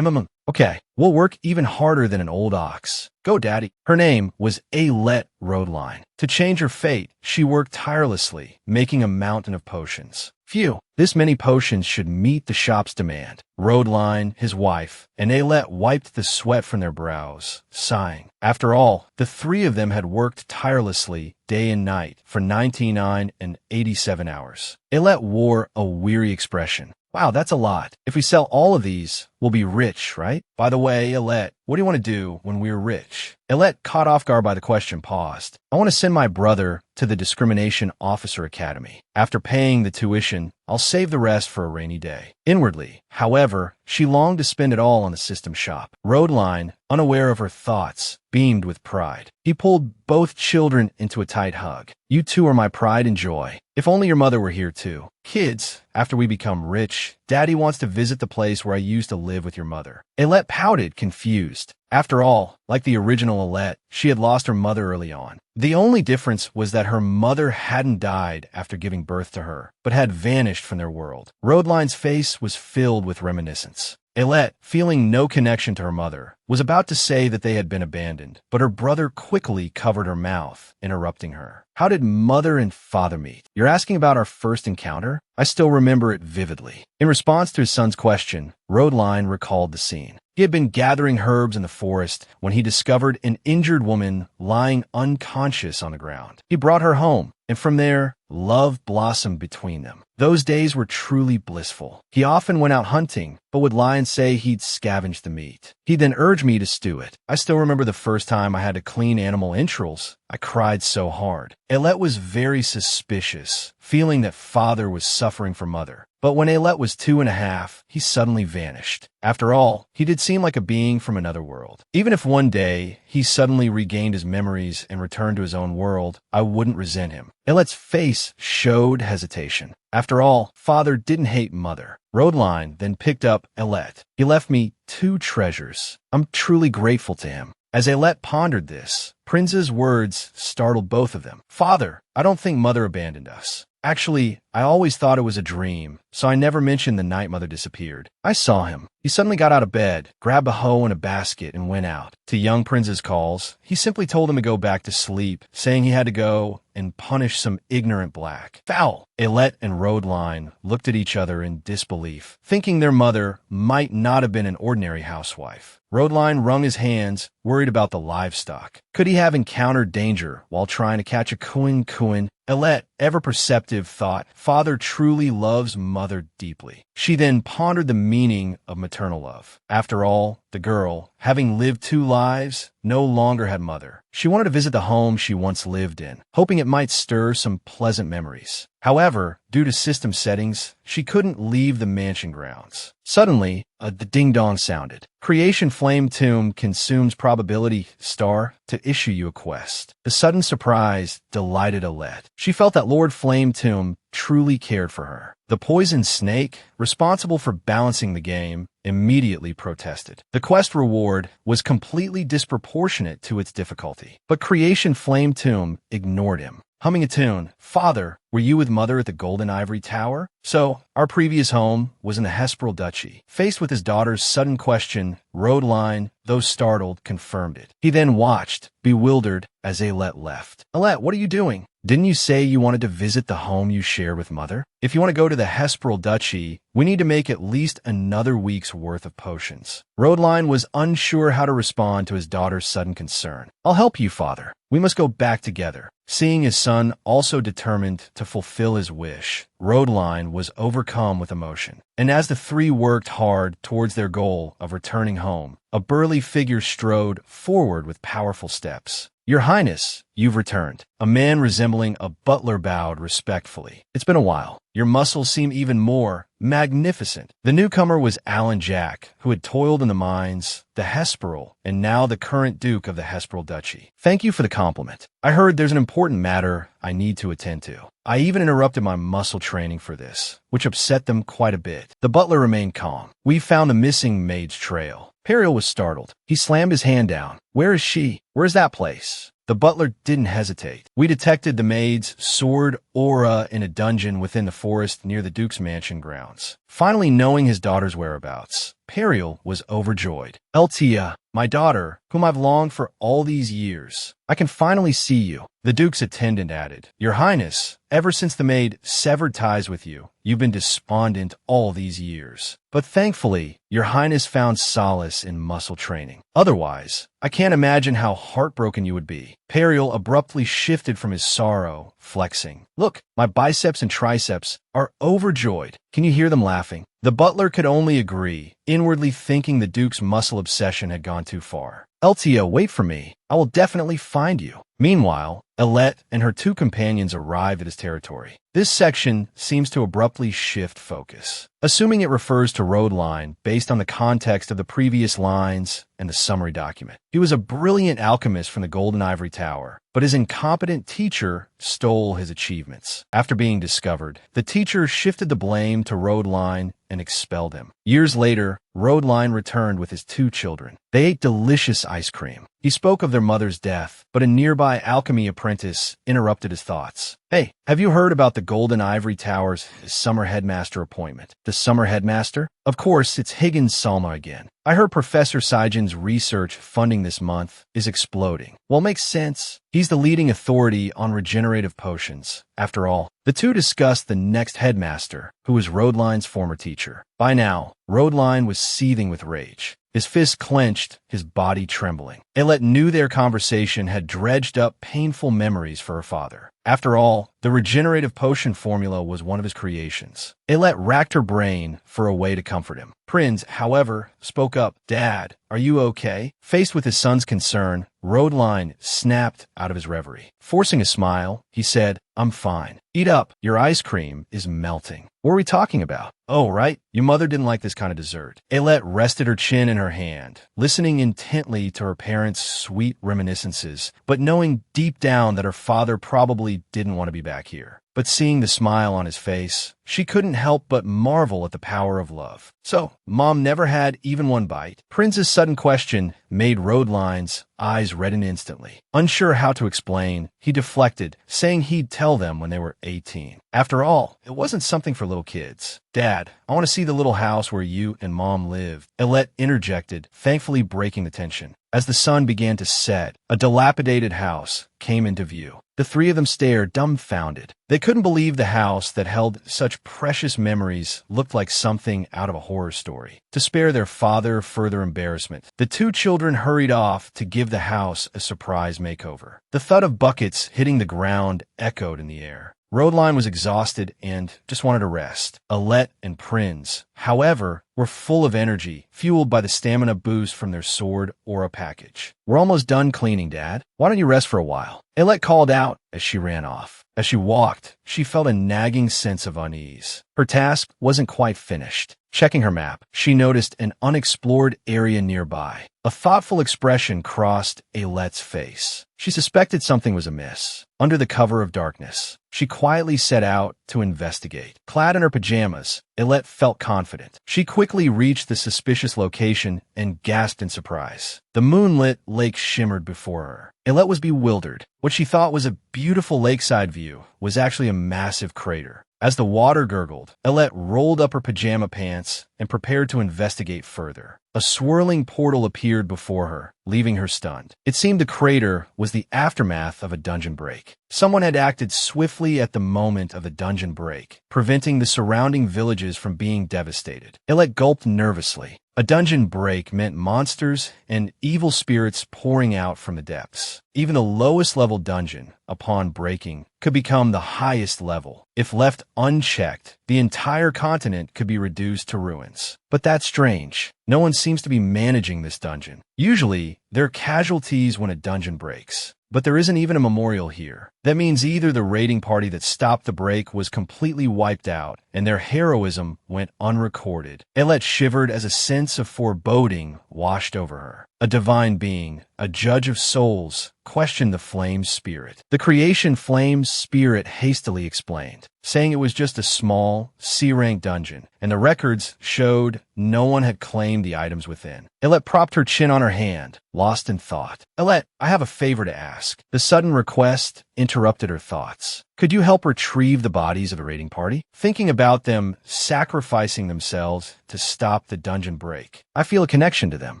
Okay, we'll work even harder than an old ox. Go, Daddy." Her name was Alet Roadline. To change her fate, she worked tirelessly, making a mountain of potions. Phew, this many potions should meet the shop's demand. Roadline, his wife, and Alet wiped the sweat from their brows, sighing. After all, the three of them had worked tirelessly day and night for 99 and 87 hours. Alet wore a weary expression. "Wow, that's a lot. If we sell all of these, we'll be rich, right? By the way, Elet, what do you want to do when we're rich?" Elet, caught off guard by the question, paused. "I want to send my brother to the Discrimination Officer Academy. After paying the tuition, I'll save the rest for a rainy day." Inwardly, however, she longed to spend it all on the system shop. Roadline, unaware of her thoughts, beamed with pride. He pulled both children into a tight hug. "You two are my pride and joy. If only your mother were here too. Kids, after we become rich, Daddy wants to visit the place where I used to live with your mother." Alet pouted, confused. After all, like the original Alette, she had lost her mother early on. The only difference was that her mother hadn't died after giving birth to her, but had vanished from their world. Rodeline's face was filled with reminiscence. Alette, feeling no connection to her mother, was about to say that they had been abandoned, but her brother quickly covered her mouth, interrupting her. How did mother and father meet? You're asking about our first encounter? I still remember it vividly. In response to his son's question, Rodeline recalled the scene. He had been gathering herbs in the forest when he discovered an injured woman lying unconscious on the ground. He brought her home, and from there, love blossomed between them. Those days were truly blissful. He often went out hunting, but would lie and say he'd scavenge the meat. He'd then urge me to stew it. I still remember the first time I had to clean animal entrails. I cried so hard. Alette was very suspicious, feeling that father was suffering for mother. But when Alette was 2.5, he suddenly vanished. After all, he did seem like a being from another world. Even if one day he suddenly regained his memories and returned to his own world, I wouldn't resent him. Alette's face showed hesitation. After all, father didn't hate mother. Rodeline then picked up Alette. He left me 2 treasures. I'm truly grateful to him. As Alette pondered this, Prince's words startled both of them. Father, I don't think mother abandoned us. Actually, I always thought it was a dream, so I never mentioned the night mother disappeared. I saw him. He suddenly got out of bed, grabbed a hoe and a basket, and went out. To young Prince's calls, he simply told him to go back to sleep, saying he had to go and punish some ignorant black. Foul! Alette and Rodeline looked at each other in disbelief, thinking their mother might not have been an ordinary housewife. Rodeline wrung his hands, worried about the livestock. Could he have encountered danger while trying to catch a coon? Alette, ever perceptive, thought, father truly loves mother deeply. She then pondered the meaning of maternal love. After all, the girl, having lived 2 lives, no longer had mother. She wanted to visit the home she once lived in, hoping it might stir some pleasant memories. However, due to system settings, she couldn't leave the mansion grounds. Suddenly, the ding-dong sounded. Creation Flame Tomb consumes probability star to issue you a quest. The sudden surprise delighted Alette. She felt that Lord Flame Tomb truly cared for her. The poison snake, responsible for balancing the game, immediately protested. The quest reward was completely disproportionate to its difficulty, but Creation Flame Tomb ignored him. Humming a tune, Father, were you with mother at the Golden Ivory Tower? So, our previous home was in the Hesperal Duchy. Faced with his daughter's sudden question, Rodeline, though startled, confirmed it. He then watched, bewildered, as Alette left. Alette, what are you doing? Didn't you say you wanted to visit the home you shared with mother? If you want to go to the Hesperal Duchy, we need to make at least another week's worth of potions. Rodeline was unsure how to respond to his daughter's sudden concern. I'll help you, father. We must go back together. Seeing his son also determined to fulfill his wish, Rodeline was overcome with emotion. And as the 3 worked hard towards their goal of returning home, a burly figure strode forward with powerful steps. Your Highness, you've returned. A man resembling a butler bowed respectfully. It's been a while. Your muscles seem even more magnificent. The newcomer was Alan Jack, who had toiled in the mines, the Hesperal, and now the current Duke of the Hesperal Duchy. Thank you for the compliment. I heard there's an important matter I need to attend to. I even interrupted my muscle training for this, which upset them quite a bit. The butler remained calm. We found the missing maid's trail. Periel was startled. He slammed his hand down. Where is she? Where's that place? The butler didn't hesitate. We detected the maid's sword aura in a dungeon within the forest near the Duke's mansion grounds. Finally knowing his daughter's whereabouts, Periel was overjoyed. Eltia, my daughter, whom I've longed for all these years. I can finally see you. The Duke's attendant added, Your Highness, ever since the maid severed ties with you, you've been despondent all these years. But thankfully, Your Highness found solace in muscle training. Otherwise, I can't imagine how heartbroken you would be. Periel abruptly shifted from his sorrow, flexing. Look, my biceps and triceps are overjoyed. Can you hear them laughing? The butler could only agree, inwardly thinking the Duke's muscle obsession had gone too far. Eltia, wait for me. I will definitely find you. Meanwhile, Elette and her two companions arrive at his territory. This section seems to abruptly shift focus, assuming it refers to Road Line based on the context of the previous lines and the summary document. He was a brilliant alchemist from the Golden Ivory Tower, but his incompetent teacher stole his achievements. After being discovered, the teacher shifted the blame to Road Line and expelled him. Years later, Road Line returned with his two children. They ate delicious ice cream. He spoke of their mother's death, but a nearby alchemy apprentice interrupted his thoughts. Hey, have you heard about the Golden Ivory Tower's summer headmaster appointment? The summer headmaster? Of course, it's Higgins Salma again. I heard Professor Saijin's research funding this month is exploding. Well, makes sense. He's the leading authority on regenerative potions. After all, the two discussed the next headmaster, who was Roadline's former teacher. By now, Roadline was seething with rage. His fists clenched, his body trembling. Elette knew their conversation had dredged up painful memories for her father. After all, the regenerative potion formula was one of his creations. Elette racked her brain for a way to comfort him. Prinz, however, spoke up. Dad, are you okay? Faced with his son's concern, Roadline snapped out of his reverie. Forcing a smile, he said, I'm fine. Eat up. Your ice cream is melting. What are we talking about? Oh, right. Your mother didn't like this kind of dessert. Elette rested her chin in her hand, listening intently to her parents' sweet reminiscences, but knowing deep down that her father probably didn't want to be back here. But seeing the smile on his face, she couldn't help but marvel at the power of love. So, Mom never had even one bite? Prince's sudden question made Roadline's eyes redden instantly. Unsure how to explain, he deflected, saying he'd tell them when they were 18. After all, it wasn't something for little kids. Dad, I want to see the little house where you and Mom lived. Elette interjected, thankfully breaking the tension. As the sun began to set, a dilapidated house came into view. The three of them stared, dumbfounded. They couldn't believe the house that held such precious memories looked like something out of a horror story. To spare their father further embarrassment, the two children hurried off to give the house a surprise makeover. The thud of buckets hitting the ground echoed in the air. Roadline was exhausted and just wanted to rest. Elette and Prinz, however, were full of energy, fueled by the stamina boost from their sword aura package. We're almost done cleaning, Dad. Why don't you rest for a while? Elette called out as she ran off. As she walked, she felt a nagging sense of unease. Her task wasn't quite finished. Checking her map, she noticed an unexplored area nearby. A thoughtful expression crossed Elette's face. She suspected something was amiss. Under the cover of darkness, she quietly set out to investigate. Clad in her pajamas, Elette felt confident. She quickly reached the suspicious location and gasped in surprise. The moonlit lake shimmered before her. Elette was bewildered. What she thought was a beautiful lakeside view was actually a massive crater. As the water gurgled, Elette rolled up her pajama pants and prepared to investigate further. A swirling portal appeared before her, leaving her stunned. It seemed the crater was the aftermath of a dungeon break. Someone had acted swiftly at the moment of the dungeon break, preventing the surrounding villages from being devastated. Elette gulped nervously. A dungeon break meant monsters and evil spirits pouring out from the depths. Even the lowest level dungeon, upon breaking, could become the highest level. If left unchecked, the entire continent could be reduced to ruins. But that's strange. No one seems to be managing this dungeon. Usually, there are casualties when a dungeon breaks. But there isn't even a memorial here. That means either the raiding party that stopped the break was completely wiped out, and their heroism went unrecorded. Elette shivered as a sense of foreboding washed over her. A divine being, a judge of souls, questioned the flame's spirit. The creation flame's spirit hastily explained, saying it was just a small, C-rank dungeon, and the records showed no one had claimed the items within. Elette propped her chin on her hand, lost in thought. Elette, I have a favor to ask. The sudden request interrupted her thoughts. Could you help retrieve the bodies of the raiding party? Thinking about them sacrificing themselves to stop the dungeon break, I feel a connection to them.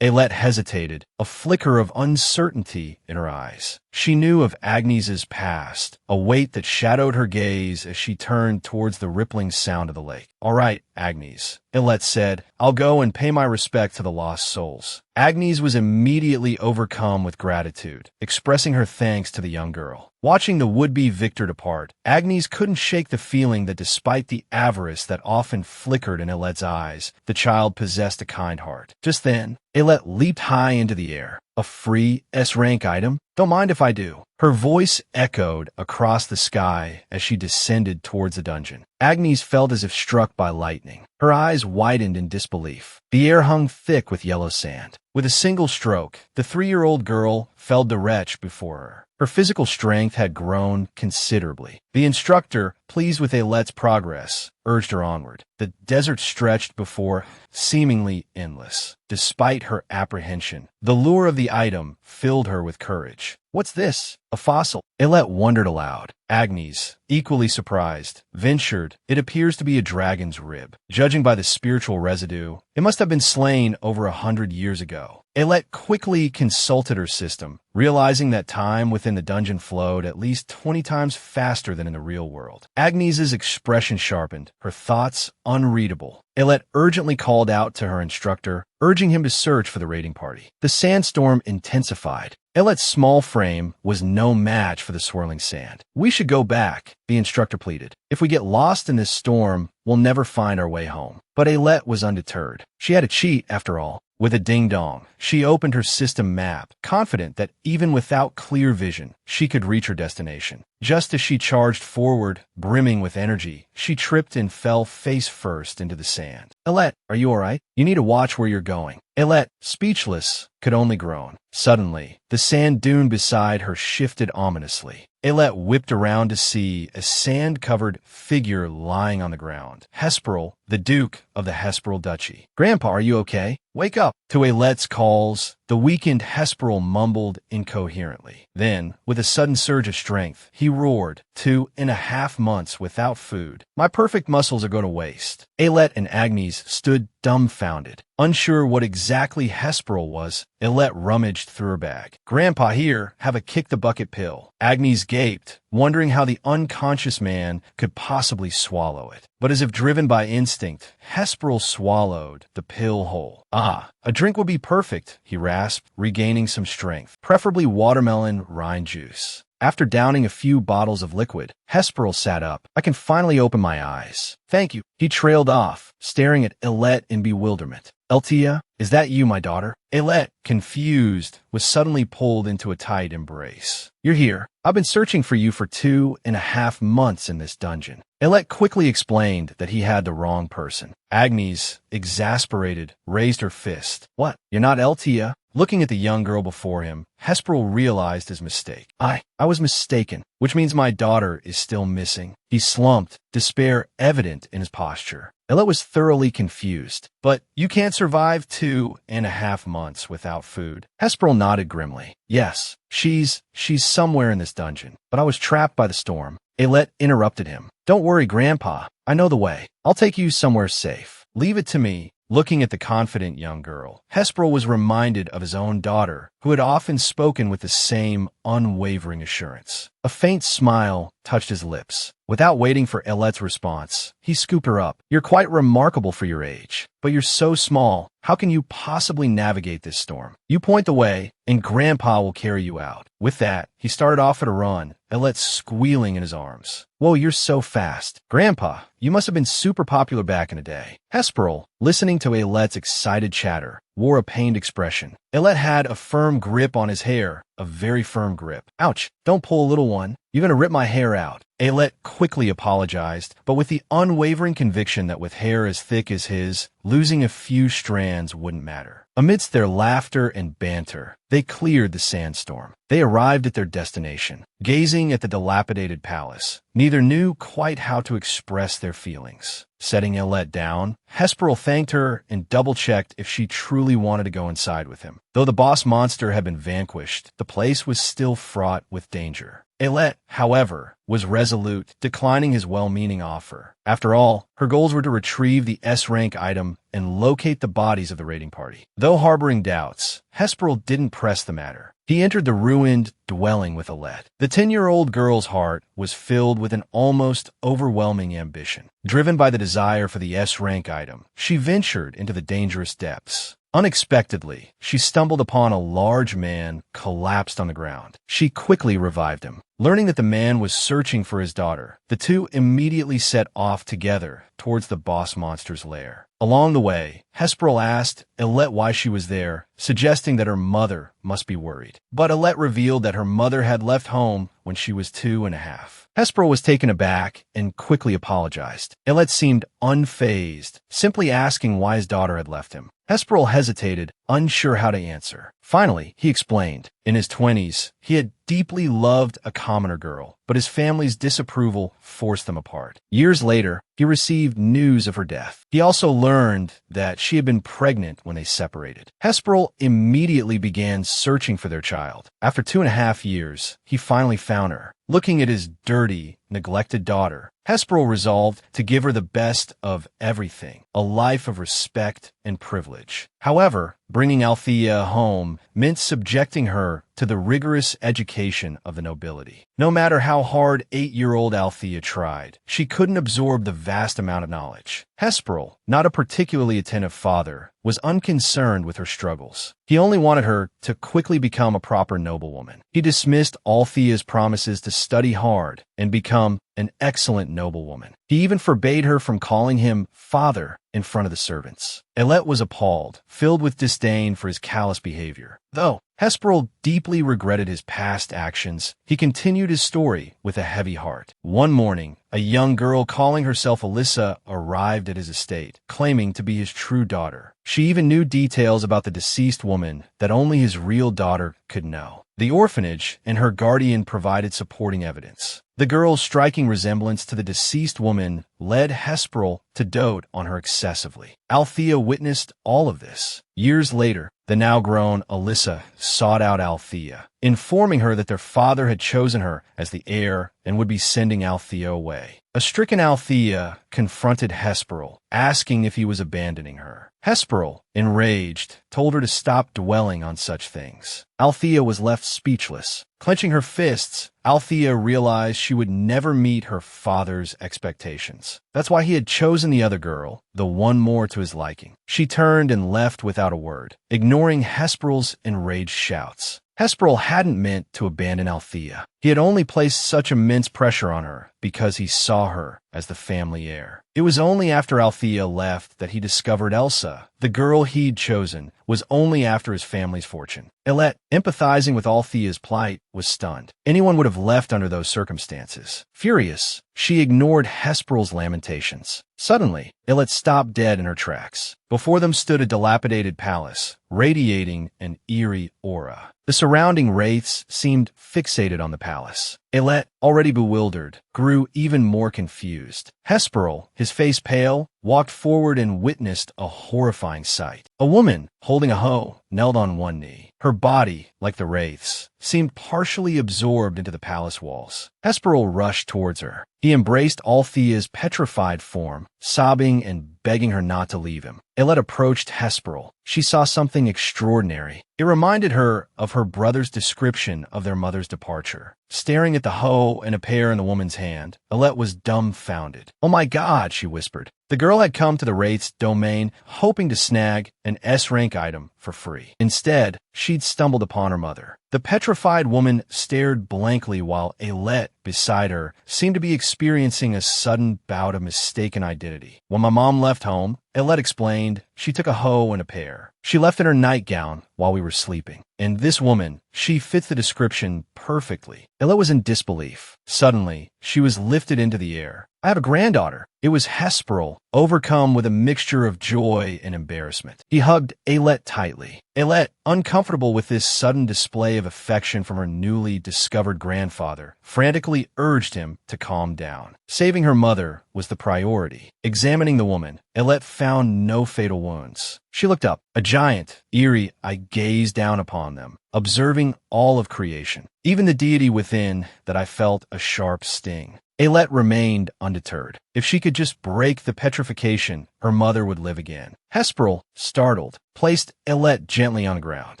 Elette hesitated, a flicker of uncertainty in her eyes. She knew of Agnes's past, a weight that shadowed her gaze as she turned towards the rippling sound of the lake. All right, Agnes, Elette said, I'll go and pay my respect to the lost souls. Agnes was immediately overcome with gratitude, expressing her thanks to the young girl. Watching the would-be victor depart, Agnes couldn't shake the feeling that despite the avarice that often flickered in Elette's eyes, the child possessed a kind heart. Just then, Elette leaped high into the air. A free S-rank item? Don't mind if I do. Her voice echoed across the sky as she descended towards the dungeon. Agnes felt as if struck by lightning. Her eyes widened in disbelief. The air hung thick with yellow sand. With a single stroke, the 3-year-old girl felled the wretch before her. Her physical strength had grown considerably. The instructor, pleased with Alet's progress, urged her onward. The desert stretched before, seemingly endless. Despite her apprehension, the lure of the item filled her with courage. What's this? A fossil? Alet wondered aloud. Agnes, equally surprised, ventured, it appears to be a dragon's rib. Judging by the spiritual residue, it must have been slain over 100 years ago. Alet quickly consulted her system, realizing that time within the dungeon flowed at least 20 times faster than in the real world. Agnes's expression sharpened, her thoughts unreadable. Alet urgently called out to her instructor, urging him to search for the raiding party. The sandstorm intensified. Alet's small frame was no match for the swirling sand. We should go back, the instructor pleaded. If we get lost in this storm, we'll never find our way home. But Alet was undeterred. She had a cheat, after all. With a ding-dong, she opened her system map, confident that even without clear vision, she could reach her destination. Just as she charged forward, brimming with energy, she tripped and fell face first into the sand. Alet, are you all right? You need to watch where you're going. Alet, speechless, could only groan. Suddenly, the sand dune beside her shifted ominously. Alet whipped around to see a sand-covered figure lying on the ground. Hesperil, the Duke of the Hesperil Duchy. Grandpa, are you okay? Wake up! To Alet's calls, the weakened Hesperil mumbled incoherently. Then, with a sudden surge of strength, he roared, 2.5 months without food. My perfect muscles are going to waste. Alet and Agnes stood dumbfounded. Unsure what exactly Hesperil was, Alet rummaged through her bag. Grandpa, here, have a kick-the-bucket pill. Agnes gaped, wondering how the unconscious man could possibly swallow it. But as if driven by instinct, Hesperil swallowed the pill whole. Ah, a drink would be perfect, he rasped, regaining some strength. Preferably watermelon rind juice. After downing a few bottles of liquid, Hesperil sat up. I can finally open my eyes. Thank you. He trailed off, staring at Alet in bewilderment. Eltia, is that you, my daughter? Alet, confused, was suddenly pulled into a tight embrace. You're here. I've been searching for you for 2.5 months in this dungeon. Alet quickly explained that he had the wrong person. Agnes, exasperated, raised her fist. What? You're not Eltia? Looking at the young girl before him, Hesperil realized his mistake. I was mistaken, which means my daughter is still missing. He slumped, despair evident in his posture. Alet was thoroughly confused. But you can't survive 2.5 months without food. Hesperil nodded grimly. Yes, she's somewhere in this dungeon, but I was trapped by the storm. Alet interrupted him. Don't worry, Grandpa. I know the way. I'll take you somewhere safe. Leave it to me. Looking at the confident young girl, Hesperil was reminded of his own daughter, who had often spoken with the same unwavering assurance. A faint smile touched his lips. Without waiting for Alet's response, he scooped her up. You're quite remarkable for your age, but you're so small. How can you possibly navigate this storm? You point the way, and Grandpa will carry you out. With that, he started off at a run, Alet squealing in his arms. Whoa, you're so fast. Grandpa, you must have been super popular back in the day. Hesperil, listening to Alet's excited chatter, wore a pained expression. Alet had a firm grip on his hair, a very firm grip. Ouch, don't pull a little one. You're going to rip my hair out. Alet quickly apologized, but with the unwavering conviction that with hair as thick as his, losing a few strands wouldn't matter. Amidst their laughter and banter, they cleared the sandstorm. They arrived at their destination. Gazing at the dilapidated palace, neither knew quite how to express their feelings. Setting Alet down, Hesperil thanked her and double-checked if she truly wanted to go inside with him. Though the boss monster had been vanquished, the place was still fraught with danger. Alet, however, was resolute, declining his well-meaning offer. After all, her goals were to retrieve the S-rank item and locate the bodies of the raiding party. Though harboring doubts, Hesperil didn't press the matter. He entered the ruined dwelling with Alet. The 10-year-old girl's heart was filled with an almost overwhelming ambition. Driven by the desire for the S-rank item, she ventured into the dangerous depths. Unexpectedly, she stumbled upon a large man collapsed on the ground. She quickly revived him. Learning that the man was searching for his daughter, the two immediately set off together towards the boss monster's lair. Along the way, Hesperil asked Elet why she was there, suggesting that her mother must be worried. But Elet revealed that her mother had left home when she was 2.5. Hesperil was taken aback and quickly apologized. Elet seemed unfazed, simply asking why his daughter had left him. Hesperil hesitated, unsure how to answer. Finally, he explained. In his 20s, he had deeply loved a commoner girl, but his family's disapproval forced them apart. Years later, he received news of her death. He also learned that she had been pregnant when they separated. Hesperil immediately began searching for their child. After 2.5 years, he finally found her. Looking at his dirty, neglected daughter, Hesperil resolved to give her the best of everything, a life of respect and privilege. However, bringing Althea home meant subjecting her to the rigorous education of the nobility. No matter how hard 8-year-old Althea tried, she couldn't absorb the vast amount of knowledge. Hesperil, not a particularly attentive father, was unconcerned with her struggles. He only wanted her to quickly become a proper noblewoman. He dismissed Althea's promises to study hard and become an excellent noblewoman. He even forbade her from calling him father in front of the servants. Elet was appalled, filled with disdain for his callous behavior. Though Hesperil deeply regretted his past actions, he continued his story with a heavy heart. One morning, a young girl calling herself Alyssa arrived at his estate, claiming to be his true daughter. She even knew details about the deceased woman that only his real daughter could know. The orphanage and her guardian provided supporting evidence. The girl's striking resemblance to the deceased woman led Hesperil to dote on her excessively. Althea witnessed all of this. Years later, the now-grown Alyssa sought out Althea, informing her that their father had chosen her as the heir and would be sending Althea away. A stricken Althea confronted Hesperil, asking if he was abandoning her. Hesperil, enraged, told her to stop dwelling on such things. Althea was left speechless. Clenching her fists, Althea realized she would never meet her father's expectations. That's why he had chosen the other girl, the one more to his liking. She turned and left without a word, ignoring Hesperil's enraged shouts. Hesperil hadn't meant to abandon Althea. He had only placed such immense pressure on her because he saw her as the family heir. It was only after Althea left that he discovered Elsa, the girl he'd chosen, was only after his family's fortune. Elet, empathizing with Althea's plight, was stunned. Anyone would have left under those circumstances. Furious, she ignored Hesperil's lamentations. Suddenly, Elet stopped dead in her tracks. Before them stood a dilapidated palace, radiating an eerie aura. The surrounding wraiths seemed fixated on the palace. Elet, already bewildered, grew even more confused. Hesperil, his face pale, walked forward and witnessed a horrifying sight. A woman, holding a hoe, knelt on one knee. Her body, like the wraiths, seemed partially absorbed into the palace walls. Hesperil rushed towards her. He embraced Althea's petrified form, sobbing and begging her not to leave him. Elet approached Hesperil. She saw something extraordinary. It reminded her of her brother's description of their mother's departure. Staring at the hoe and a pear in the woman's hand, Elet was dumbfounded. "Oh my God," she whispered. The girl had come to the Wraith's domain hoping to snag an S-rank item for free. Instead, she'd stumbled upon her mother. The petrified woman stared blankly while Elet, beside her, seemed to be experiencing a sudden bout of mistaken identity. "When my mom left home," Elet explained, "she took a hoe and a pear. She left in her nightgown while we were sleeping. And this woman, she fits the description perfectly." Elet was in disbelief. Suddenly, she was lifted into the air. "I have a granddaughter." It was Hesperil, overcome with a mixture of joy and embarrassment. He hugged Elet tightly. Elet, uncomfortable with this sudden display of affection from her newly discovered grandfather, frantically urged him to calm down. Saving her mother was the priority. Examining the woman, Elet found no fatal wounds. She looked up. A giant, eerie eye gazed down upon them, observing all of creation, even the deity within that I felt a sharp sting. Elet remained undeterred. If she could just break the petrification, her mother would live again. Hesperil, startled, placed Elet gently on the ground.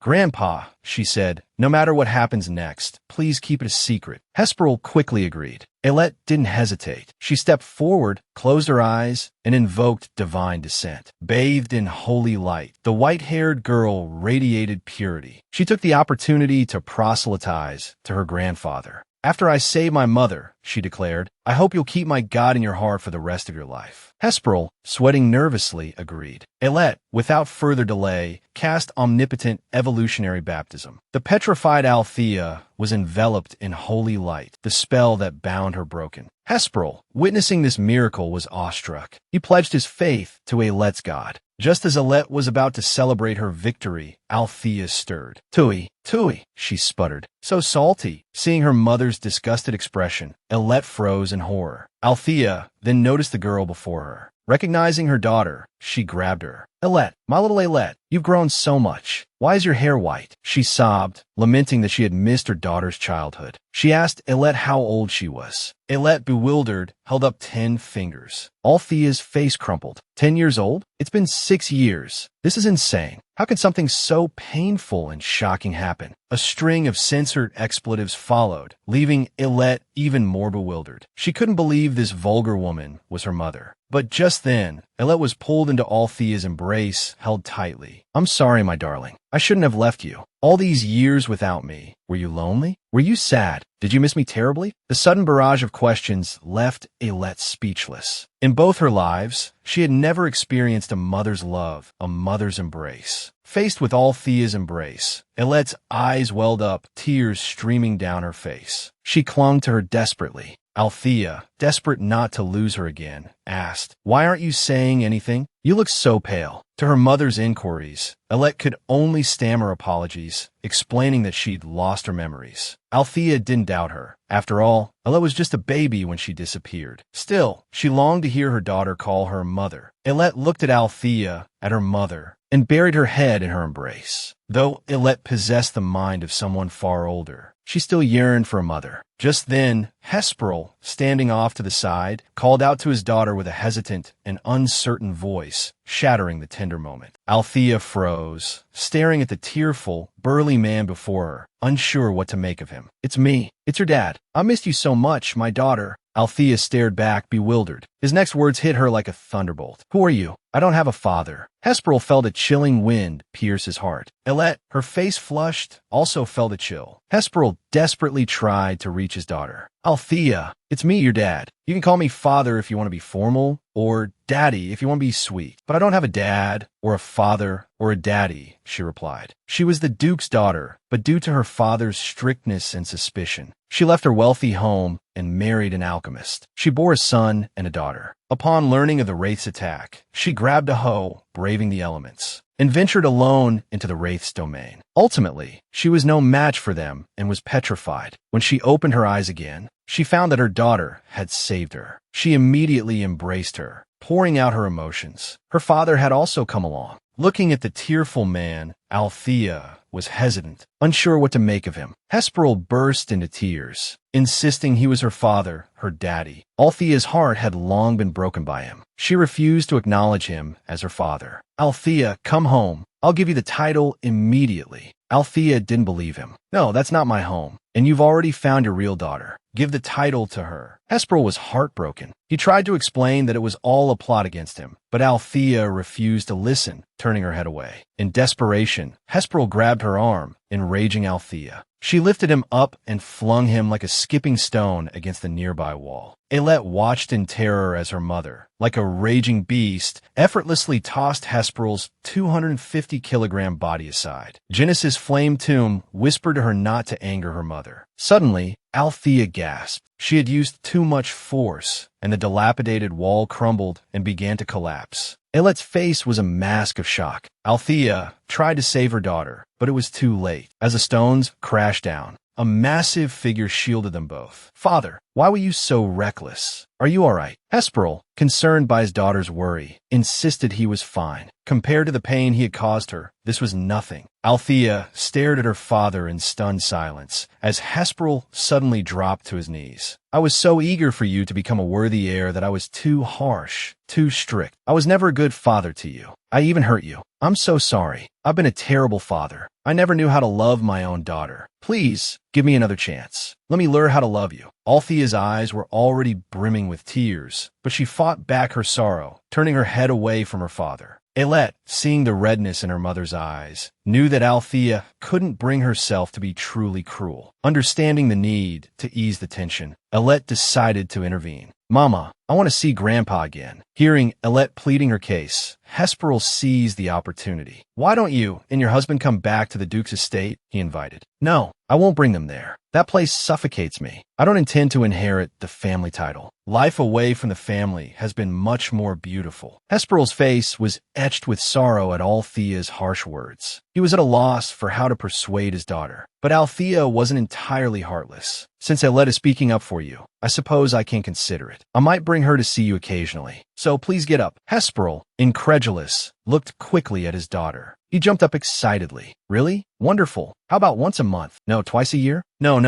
"Grandpa," she said, "no matter what happens next, please keep it a secret." Hesperil quickly agreed. Elet didn't hesitate. She stepped forward, closed her eyes, and invoked divine descent. Bathed in holy light, the white-haired girl radiated purity. She took the opportunity to proselytize to her grandfather. "After I save my mother," she declared. I hope you'll keep my God in your heart for the rest of your life. Hesperil, sweating nervously, agreed. Aylett, without further delay, cast omnipotent evolutionary baptism. The petrified Althea was enveloped in holy light, the spell that bound her broken. Hesperil, witnessing this miracle, was awestruck. He pledged his faith to Aylett's God. Just as Aylett was about to celebrate her victory, Althea stirred. Tui, Tui, she sputtered. So salty. Seeing her mother's disgusted expression, Aylett froze in horror. Althea then noticed the girl before her. Recognizing her daughter, she grabbed her. Aylett, my little Aylett, you've grown so much. Why is your hair white? She sobbed, lamenting that she had missed her daughter's childhood. She asked Aylett how old she was. Aylett, bewildered, held up 10 fingers. Althea's face crumpled. 10 years old? It's been 6 years. This is insane. How could something so painful and shocking happen? A string of censored expletives followed, leaving Aylett even more bewildered. She couldn't believe this vulgar woman was her mother. But just then, Aylett was pulled into Althea's embrace, held tightly. I'm sorry, my darling. I shouldn't have left you. All these years without me. Were you lonely? Were you sad? Did you miss me terribly? The sudden barrage of questions left Aylett speechless. In both her lives, she had never experienced a mother's love, a mother's embrace. Faced with Althea's embrace, Aylett's eyes welled up, tears streaming down her face. She clung to her desperately. Althea, desperate not to lose her again, asked, Why aren't you saying anything? You look so pale. To her mother's inquiries, Aylett could only stammer apologies, explaining that she'd lost her memories. Althea didn't doubt her. After all, Aylett was just a baby when she disappeared. Still, she longed to hear her daughter call her mother. Aylett looked at Althea, at her mother, and buried her head in her embrace. Though Aylett possessed the mind of someone far older, she still yearned for a mother. Just then, Hesperil, standing off to the side, called out to his daughter with a hesitant and uncertain voice, shattering the tender moment. Althea froze, staring at the tearful, burly man before her, unsure what to make of him. It's me. It's your dad. I missed you so much, my daughter. Althea stared back, bewildered. His next words hit her like a thunderbolt. Who are you? I don't have a father. Hesperil felt a chilling wind pierce his heart. Aylett, her face flushed, also felt a chill. Hesperil desperately tried to reach his daughter. Althea, it's me, your dad. You can call me father if you want to be formal, or daddy if you want to be sweet. But I don't have a dad, or a father, or a daddy, she replied. She was the Duke's daughter, but due to her father's strictness and suspicion, she left her wealthy home and married an alchemist. She bore a son and a daughter. Upon learning of the Wraith's attack, she grabbed a hoe, braving the elements, and ventured alone into the Wraith's domain. Ultimately, she was no match for them and was petrified. When she opened her eyes again, she found that her daughter had saved her. She immediately embraced her, pouring out her emotions. Her father had also come along. Looking at the tearful man, Althea was hesitant, unsure what to make of him. Hesperil burst into tears, insisting he was her father, her daddy. Althea's heart had long been broken by him. She refused to acknowledge him as her father. Althea, come home. I'll give you the title immediately. Althea didn't believe him. No, that's not my home, and you've already found your real daughter. Give the title to her. Hesperil was heartbroken. He tried to explain that it was all a plot against him, but Althea refused to listen, turning her head away. In desperation, Hesperil grabbed her arm, enraging Althea. She lifted him up and flung him like a skipping stone against the nearby wall. Aylett watched in terror as her mother, like a raging beast, effortlessly tossed Hesperil's 250-kilogram body aside. Genesis' flame tomb whispered to her not to anger her mother. Suddenly, Althea gasped. She had used too much force, and the dilapidated wall crumbled and began to collapse. Aylett's face was a mask of shock. Althea tried to save her daughter, but it was too late. As the stones crashed down, a massive figure shielded them both. Father, why were you so reckless? Are you all right? Hesperil, concerned by his daughter's worry, insisted he was fine. Compared to the pain he had caused her, this was nothing. Althea stared at her father in stunned silence as Hesperil suddenly dropped to his knees. I was so eager for you to become a worthy heir that I was too harsh, too strict. I was never a good father to you. I even hurt you. I'm so sorry. I've been a terrible father. I never knew how to love my own daughter. Please, give me another chance. Let me learn how to love you. Althea's eyes were already brimming with tears, but she fought back her sorrow, turning her head away from her father. Aylette, seeing the redness in her mother's eyes, knew that Althea couldn't bring herself to be truly cruel. Understanding the need to ease the tension, Aylette decided to intervene. "Mama, I want to see Grandpa again." Hearing Aylette pleading her case, Hesperil seized the opportunity. "Why don't you and your husband come back to the Duke's estate?" he invited. "No, I won't bring them there. That place suffocates me. I don't intend to inherit the family title. Life away from the family has been much more beautiful." Hesperil's face was etched with sorrow at Althea's harsh words. He was at a loss for how to persuade his daughter. But Althea wasn't entirely heartless. "Since Aylette is speaking up for you, I suppose I can consider it. I might bring her to see you occasionally. So please get up." Hesperil, incredulous, looked quickly at his daughter. He jumped up excitedly. "Really? Wonderful. How about once a month? No, twice a year? No.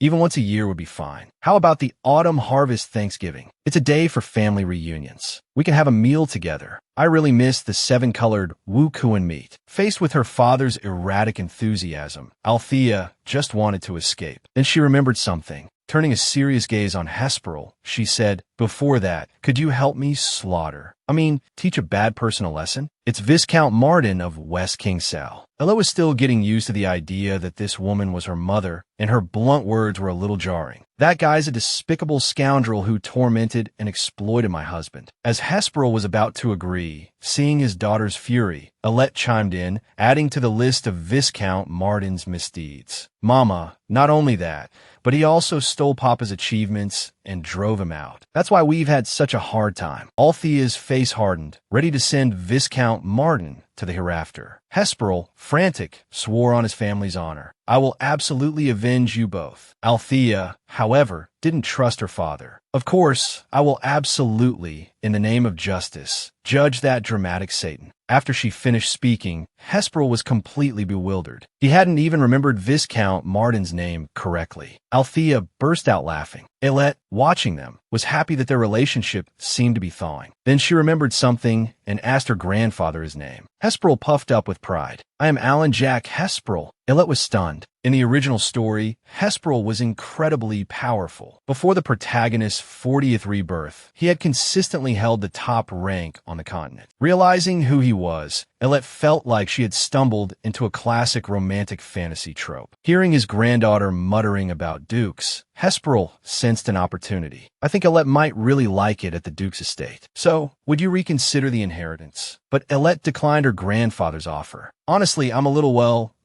Even once a year would be fine. How about the autumn harvest Thanksgiving? It's a day for family reunions. We can have a meal together. I really miss the 7-colored Wukuan meat." Faced with her father's erratic enthusiasm, Althea just wanted to escape. Then she remembered something. Turning a serious gaze on Hesperil, she said, "Before that, could you help me teach a bad person a lesson? It's Viscount Martin of West Kingsale." Ella was still getting used to the idea that this woman was her mother, and her blunt words were a little jarring. "That guy's a despicable scoundrel who tormented and exploited my husband." As Hesperil was about to agree, seeing his daughter's fury, Aylette chimed in, adding to the list of Viscount Martin's misdeeds. "Mama, not only that, but he also stole Papa's achievements and drove him out. That's why we've had such a hard time." Althea's face hardened, ready to send Viscount Martin to the hereafter. Hesperil, frantic, swore on his family's honor. "I will absolutely avenge you both." Althea, however, didn't trust her father. "Of course, I will absolutely, in the name of justice, judge that dramatic Satan." After she finished speaking, Hesperil was completely bewildered. He hadn't even remembered Viscount Martin's name correctly. Althea burst out laughing. Aylette, watching them, was happy that their relationship seemed to be thawing. Then she remembered something and asked her grandfather his name. Hesperil puffed up with pride. "I am Alan Jack Hesperil." Aylette was stunned. In the original story, Hesperil was incredibly powerful. Before the protagonist's 40th rebirth, he had consistently held the top rank on the continent. Realizing who he was, Aylette felt like she had stumbled into a classic romantic fantasy trope. Hearing his granddaughter muttering about dukes, Hesperil sensed an opportunity. "I think Aylette might really like it at the Duke's estate. So, would you reconsider the inheritance?" But Aylette declined her grandfather's offer. "Honestly, I'm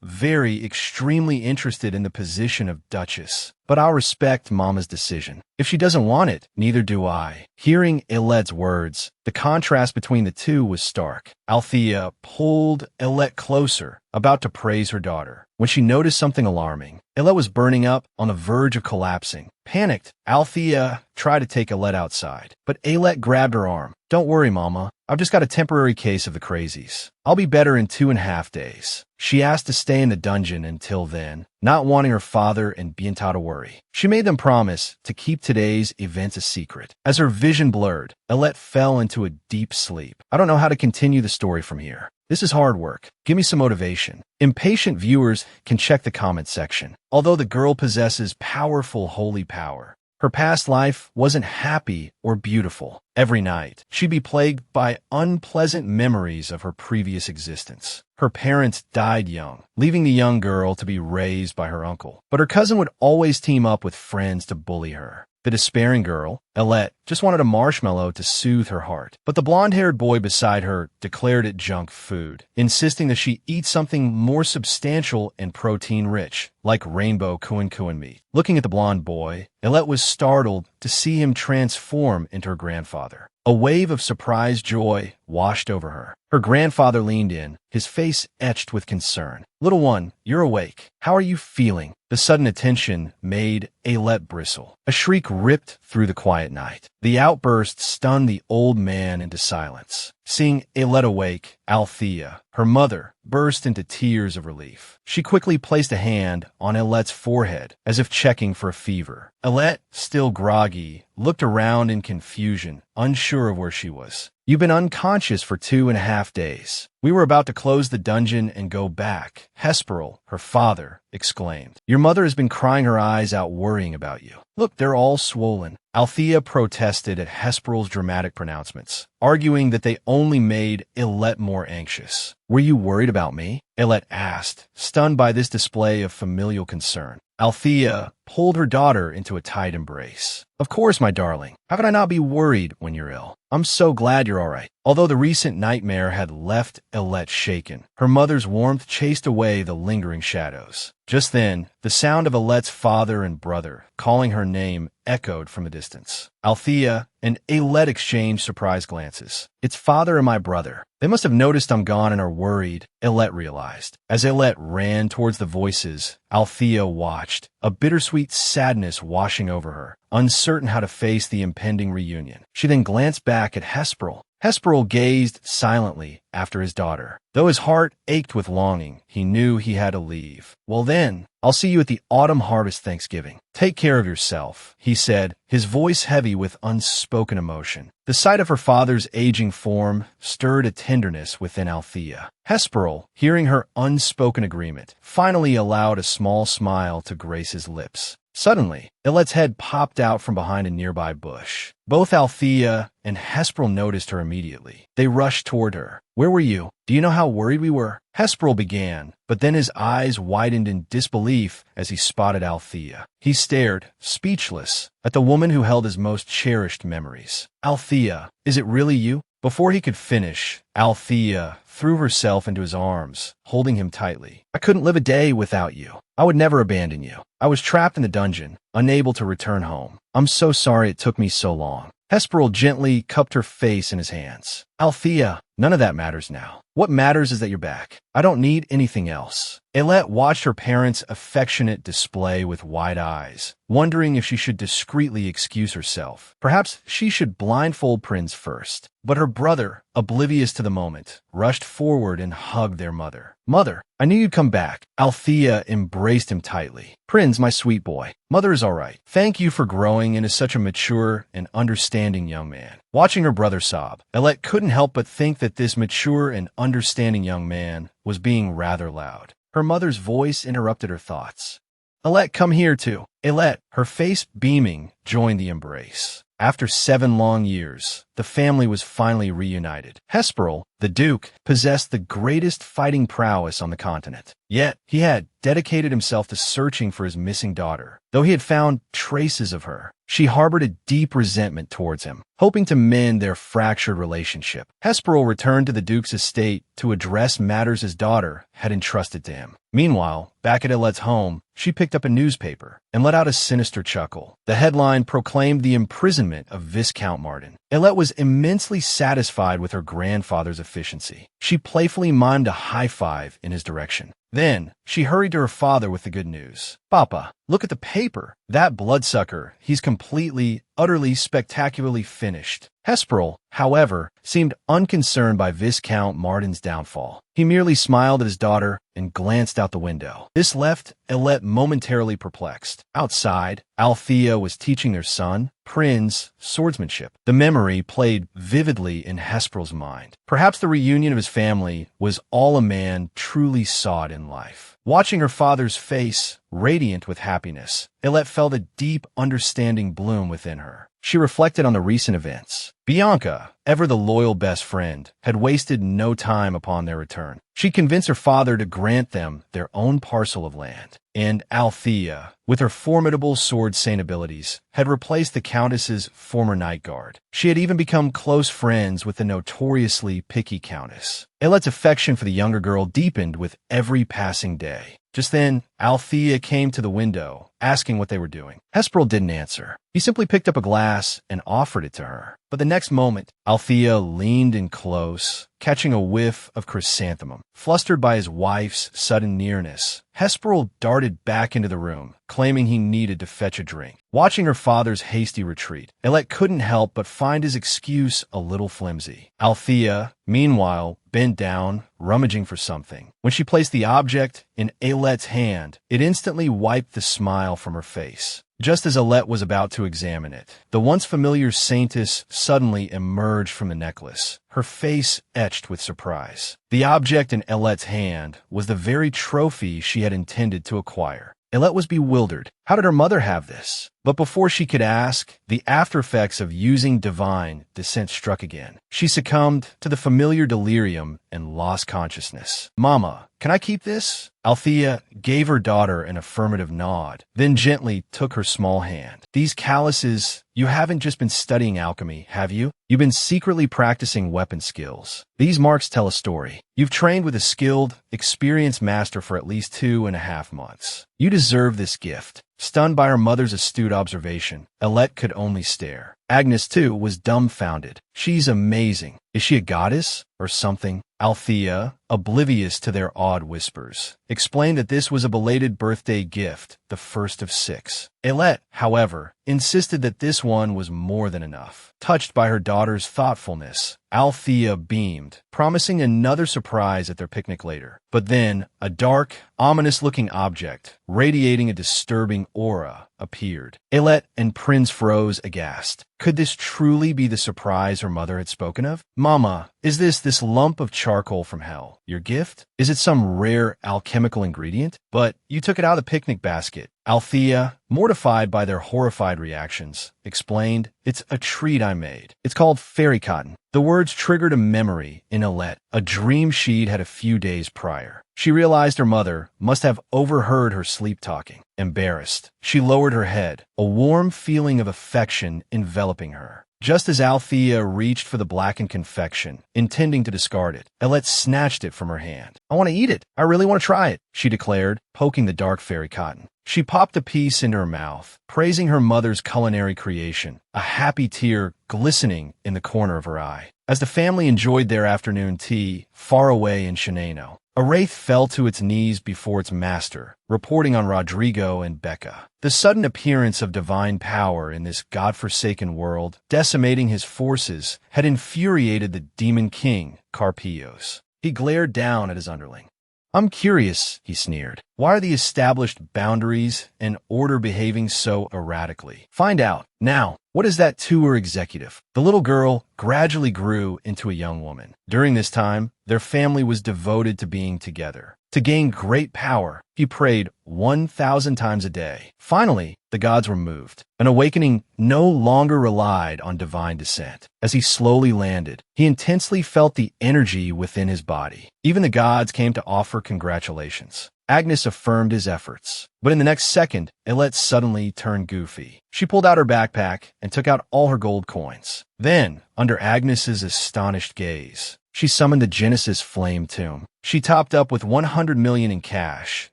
very extremely interested in the position of Duchess. But I'll respect Mama's decision. If she doesn't want it, neither do I." Hearing Aylette's words, the contrast between the two was stark. Althea pulled Aylette closer, about to praise her daughter, when she noticed something alarming. Aylette was burning up, on the verge of collapsing. Panicked, Althea tried to take Aylette outside, but Aylette grabbed her arm. "Don't worry, Mama. I've just got a temporary case of the crazies. I'll be better in 2.5 days." She asked to stay in the dungeon until then, not wanting her father and Bientá to worry. She made them promise to keep today's events a secret. As her vision blurred, Aylette fell into a deep sleep. "I don't know how to continue the story from here. This is hard work. Give me some motivation." Impatient viewers can check the comment section. Although the girl possesses powerful holy power, her past life wasn't happy or beautiful. Every night, she'd be plagued by unpleasant memories of her previous existence. Her parents died young, leaving the young girl to be raised by her uncle. But her cousin would always team up with friends to bully her. The despairing girl, Aylette, just wanted a marshmallow to soothe her heart. But the blonde-haired boy beside her declared it junk food, insisting that she eat something more substantial and protein-rich, like rainbow kuan meat. Looking at the blonde boy, Aylette was startled to see him transform into her grandfather. A wave of surprised joy washed over her. Her grandfather leaned in, his face etched with concern. "Little one, you're awake. How are you feeling?" The sudden attention made Aylette bristle. A shriek ripped through the quiet night. The outburst stunned the old man into silence. Seeing Aylette awake, Althea, her mother, burst into tears of relief. She quickly placed a hand on Aylette's forehead, as if checking for a fever. Aylette, still groggy, looked around in confusion, unsure of where she was. "You've been unconscious for 2.5 days. We were about to close the dungeon and go back. Hesperil, her father, exclaimed. Your mother has been crying her eyes out worrying about you. Look, they're all swollen. Althea protested at Hesperil's dramatic pronouncements, arguing that they only made Ilette more anxious. Were you worried about me? Ilette asked, stunned by this display of familial concern. Althea pulled her daughter into a tight embrace. Of course, my darling. How could I not be worried when you're ill? I'm so glad you're all right. Although the recent nightmare had left Ilette shaken, her mother's warmth chased away the lingering shadows. Just then, the sound of Ilette's father and brother calling her name echoed from a distance. Althea and Ilette exchanged surprised glances. It's father and my brother. They must have noticed I'm gone and are worried, Ilette realized. As Ilette ran towards the voices, Althea watched, a bittersweet sadness washing over her, uncertain how to face the impending reunion. She then glanced back at Hesperil. Hesperil gazed silently after his daughter. Though his heart ached with longing, he knew he had to leave. Well then, I'll see you at the autumn harvest Thanksgiving. Take care of yourself, he said, his voice heavy with unspoken emotion. The sight of her father's aging form stirred a tenderness within Althea. Hesperil, hearing her unspoken agreement, finally allowed a small smile to grace his lips. Suddenly, Ilette's head popped out from behind a nearby bush. Both Althea and Hesperil noticed her immediately. They rushed toward her. Where were you? Do you know how worried we were? Hesperil began, but then his eyes widened in disbelief as he spotted Althea. He stared, speechless, at the woman who held his most cherished memories. Althea, is it really you? Before he could finish, Althea threw herself into his arms, holding him tightly. I couldn't live a day without you. I would never abandon you. I was trapped in the dungeon, unable to return home. I'm so sorry it took me so long. Hesperil gently cupped her face in his hands. Althea, none of that matters now. What matters is that you're back. I don't need anything else. Ilette watched her parents' affectionate display with wide eyes, wondering if she should discreetly excuse herself. Perhaps she should blindfold Prinz first. But her brother, oblivious to the moment, rushed forward and hugged their mother. Mother, I knew you'd come back. Althea embraced him tightly. Prinz, my sweet boy. Mother is all right. Thank you for growing into such a mature and understanding young man. Watching her brother sob, Ilette couldn't help but think that this mature and understanding young man was being rather loud. Her mother's voice interrupted her thoughts. Ilette, come here too. Ilette, her face beaming, joined the embrace. After 7 long years, the family was finally reunited. Hesperil, the Duke, possessed the greatest fighting prowess on the continent. Yet, he had dedicated himself to searching for his missing daughter. Though he had found traces of her, she harbored a deep resentment towards him, hoping to mend their fractured relationship. Hesperil returned to the Duke's estate to address matters his daughter had entrusted to him. Meanwhile, back at Ilette's home, she picked up a newspaper and let out a sinister chuckle. The headline proclaimed the imprisonment of Viscount Martin. Ilette was immensely satisfied with her grandfather's efficiency. She playfully mimed a high five in his direction. Then, she hurried to her father with the good news. Papa, look at the paper. That bloodsucker, he's completely, utterly, spectacularly finished. Hesperil, however, seemed unconcerned by Viscount Martin's downfall. He merely smiled at his daughter and glanced out the window. This left Ilette momentarily perplexed. Outside, Althea was teaching their son, Prinz, swordsmanship. The memory played vividly in Hesperil's mind. Perhaps the reunion of his family was all a man truly sought in life. Watching her father's face, radiant with happiness, Ilette felt a deep, understanding bloom within her. She reflected on the recent events. Bianca, ever the loyal best friend, had wasted no time upon their return. She convinced her father to grant them their own parcel of land. And Althea, with her formidable sword saint abilities, had replaced the Countess's former night guard. She had even become close friends with the notoriously picky Countess. Ilette's affection for the younger girl deepened with every passing day. Just then, Althea came to the window, asking what they were doing. Hesperil didn't answer. He simply picked up a glass and offered it to her. But the next moment, Althea leaned in close, catching a whiff of chrysanthemum. Flustered by his wife's sudden nearness, Hesperil darted back into the room, claiming he needed to fetch a drink. Watching her father's hasty retreat, Ilette couldn't help but find his excuse a little flimsy. Althea, meanwhile, bent down, rummaging for something. When she placed the object in Ilette's hand, it instantly wiped the smile from her face. Just as Alette was about to examine it, the once familiar saintess suddenly emerged from the necklace, her face etched with surprise. The object in Alette's hand was the very trophy she had intended to acquire. Alette was bewildered. How did her mother have this? But before she could ask, the aftereffects of using divine descent struck again. She succumbed to the familiar delirium and lost consciousness. "Mama, can I keep this?" Althea gave her daughter an affirmative nod, then gently took her small hand. "These calluses, you haven't just been studying alchemy, have you? You've been secretly practicing weapon skills. These marks tell a story. You've trained with a skilled, experienced master for at least 2.5 months. You deserve this gift." Stunned by her mother's astute observation, Alette could only stare. Agnes, too, was dumbfounded. "She's amazing. Is she a goddess or something?" Althea, oblivious to their awed whispers, explained that this was a belated birthday gift, the first of 6. Alette, however, insisted that this one was more than enough. Touched by her daughter's thoughtfulness, Althea beamed, promising another surprise at their picnic later. But then, a dark, ominous-looking object, radiating a disturbing aura, appeared. Alette and Prince froze aghast. Could this truly be the surprise her mother had spoken of? "Mama, is this lump of charcoal from hell your gift? Is it some rare alchemical ingredient? But you took it out of the picnic basket." Althea, mortified by their horrified reactions, explained, "It's a treat I made. It's called fairy cotton." The words triggered a memory in Alette, a dream she'd had a few days prior. She realized her mother must have overheard her sleep-talking. Embarrassed, she lowered her head, a warm feeling of affection enveloping her. Just as Althea reached for the blackened confection, intending to discard it, Alette snatched it from her hand. "I want to eat it. I really want to try it," she declared, poking the dark fairy cotton. She popped a piece into her mouth, praising her mother's culinary creation, a happy tear glistening in the corner of her eye. As the family enjoyed their afternoon tea far away in Shinano, a wraith fell to its knees before its master, reporting on Rodrigo and Becca. The sudden appearance of divine power in this godforsaken world, decimating his forces, had infuriated the demon king, Carpios. He glared down at his underling. "I'm curious," he sneered. "Why are the established boundaries and order behaving so erratically? Find out. Now, what is that tour executive?" The little girl gradually grew into a young woman. During this time, their family was devoted to being together. To gain great power, he prayed 1,000 times a day. Finally, the gods were moved. An awakening no longer relied on divine descent. As he slowly landed, he intensely felt the energy within his body. Even the gods came to offer congratulations. Agnes affirmed his efforts. But in the next second, Alette suddenly turned goofy. She pulled out her backpack and took out all her gold coins. Then, under Agnes's astonished gaze, she summoned the Genesis Flame Tomb. She topped up with 100 million in cash,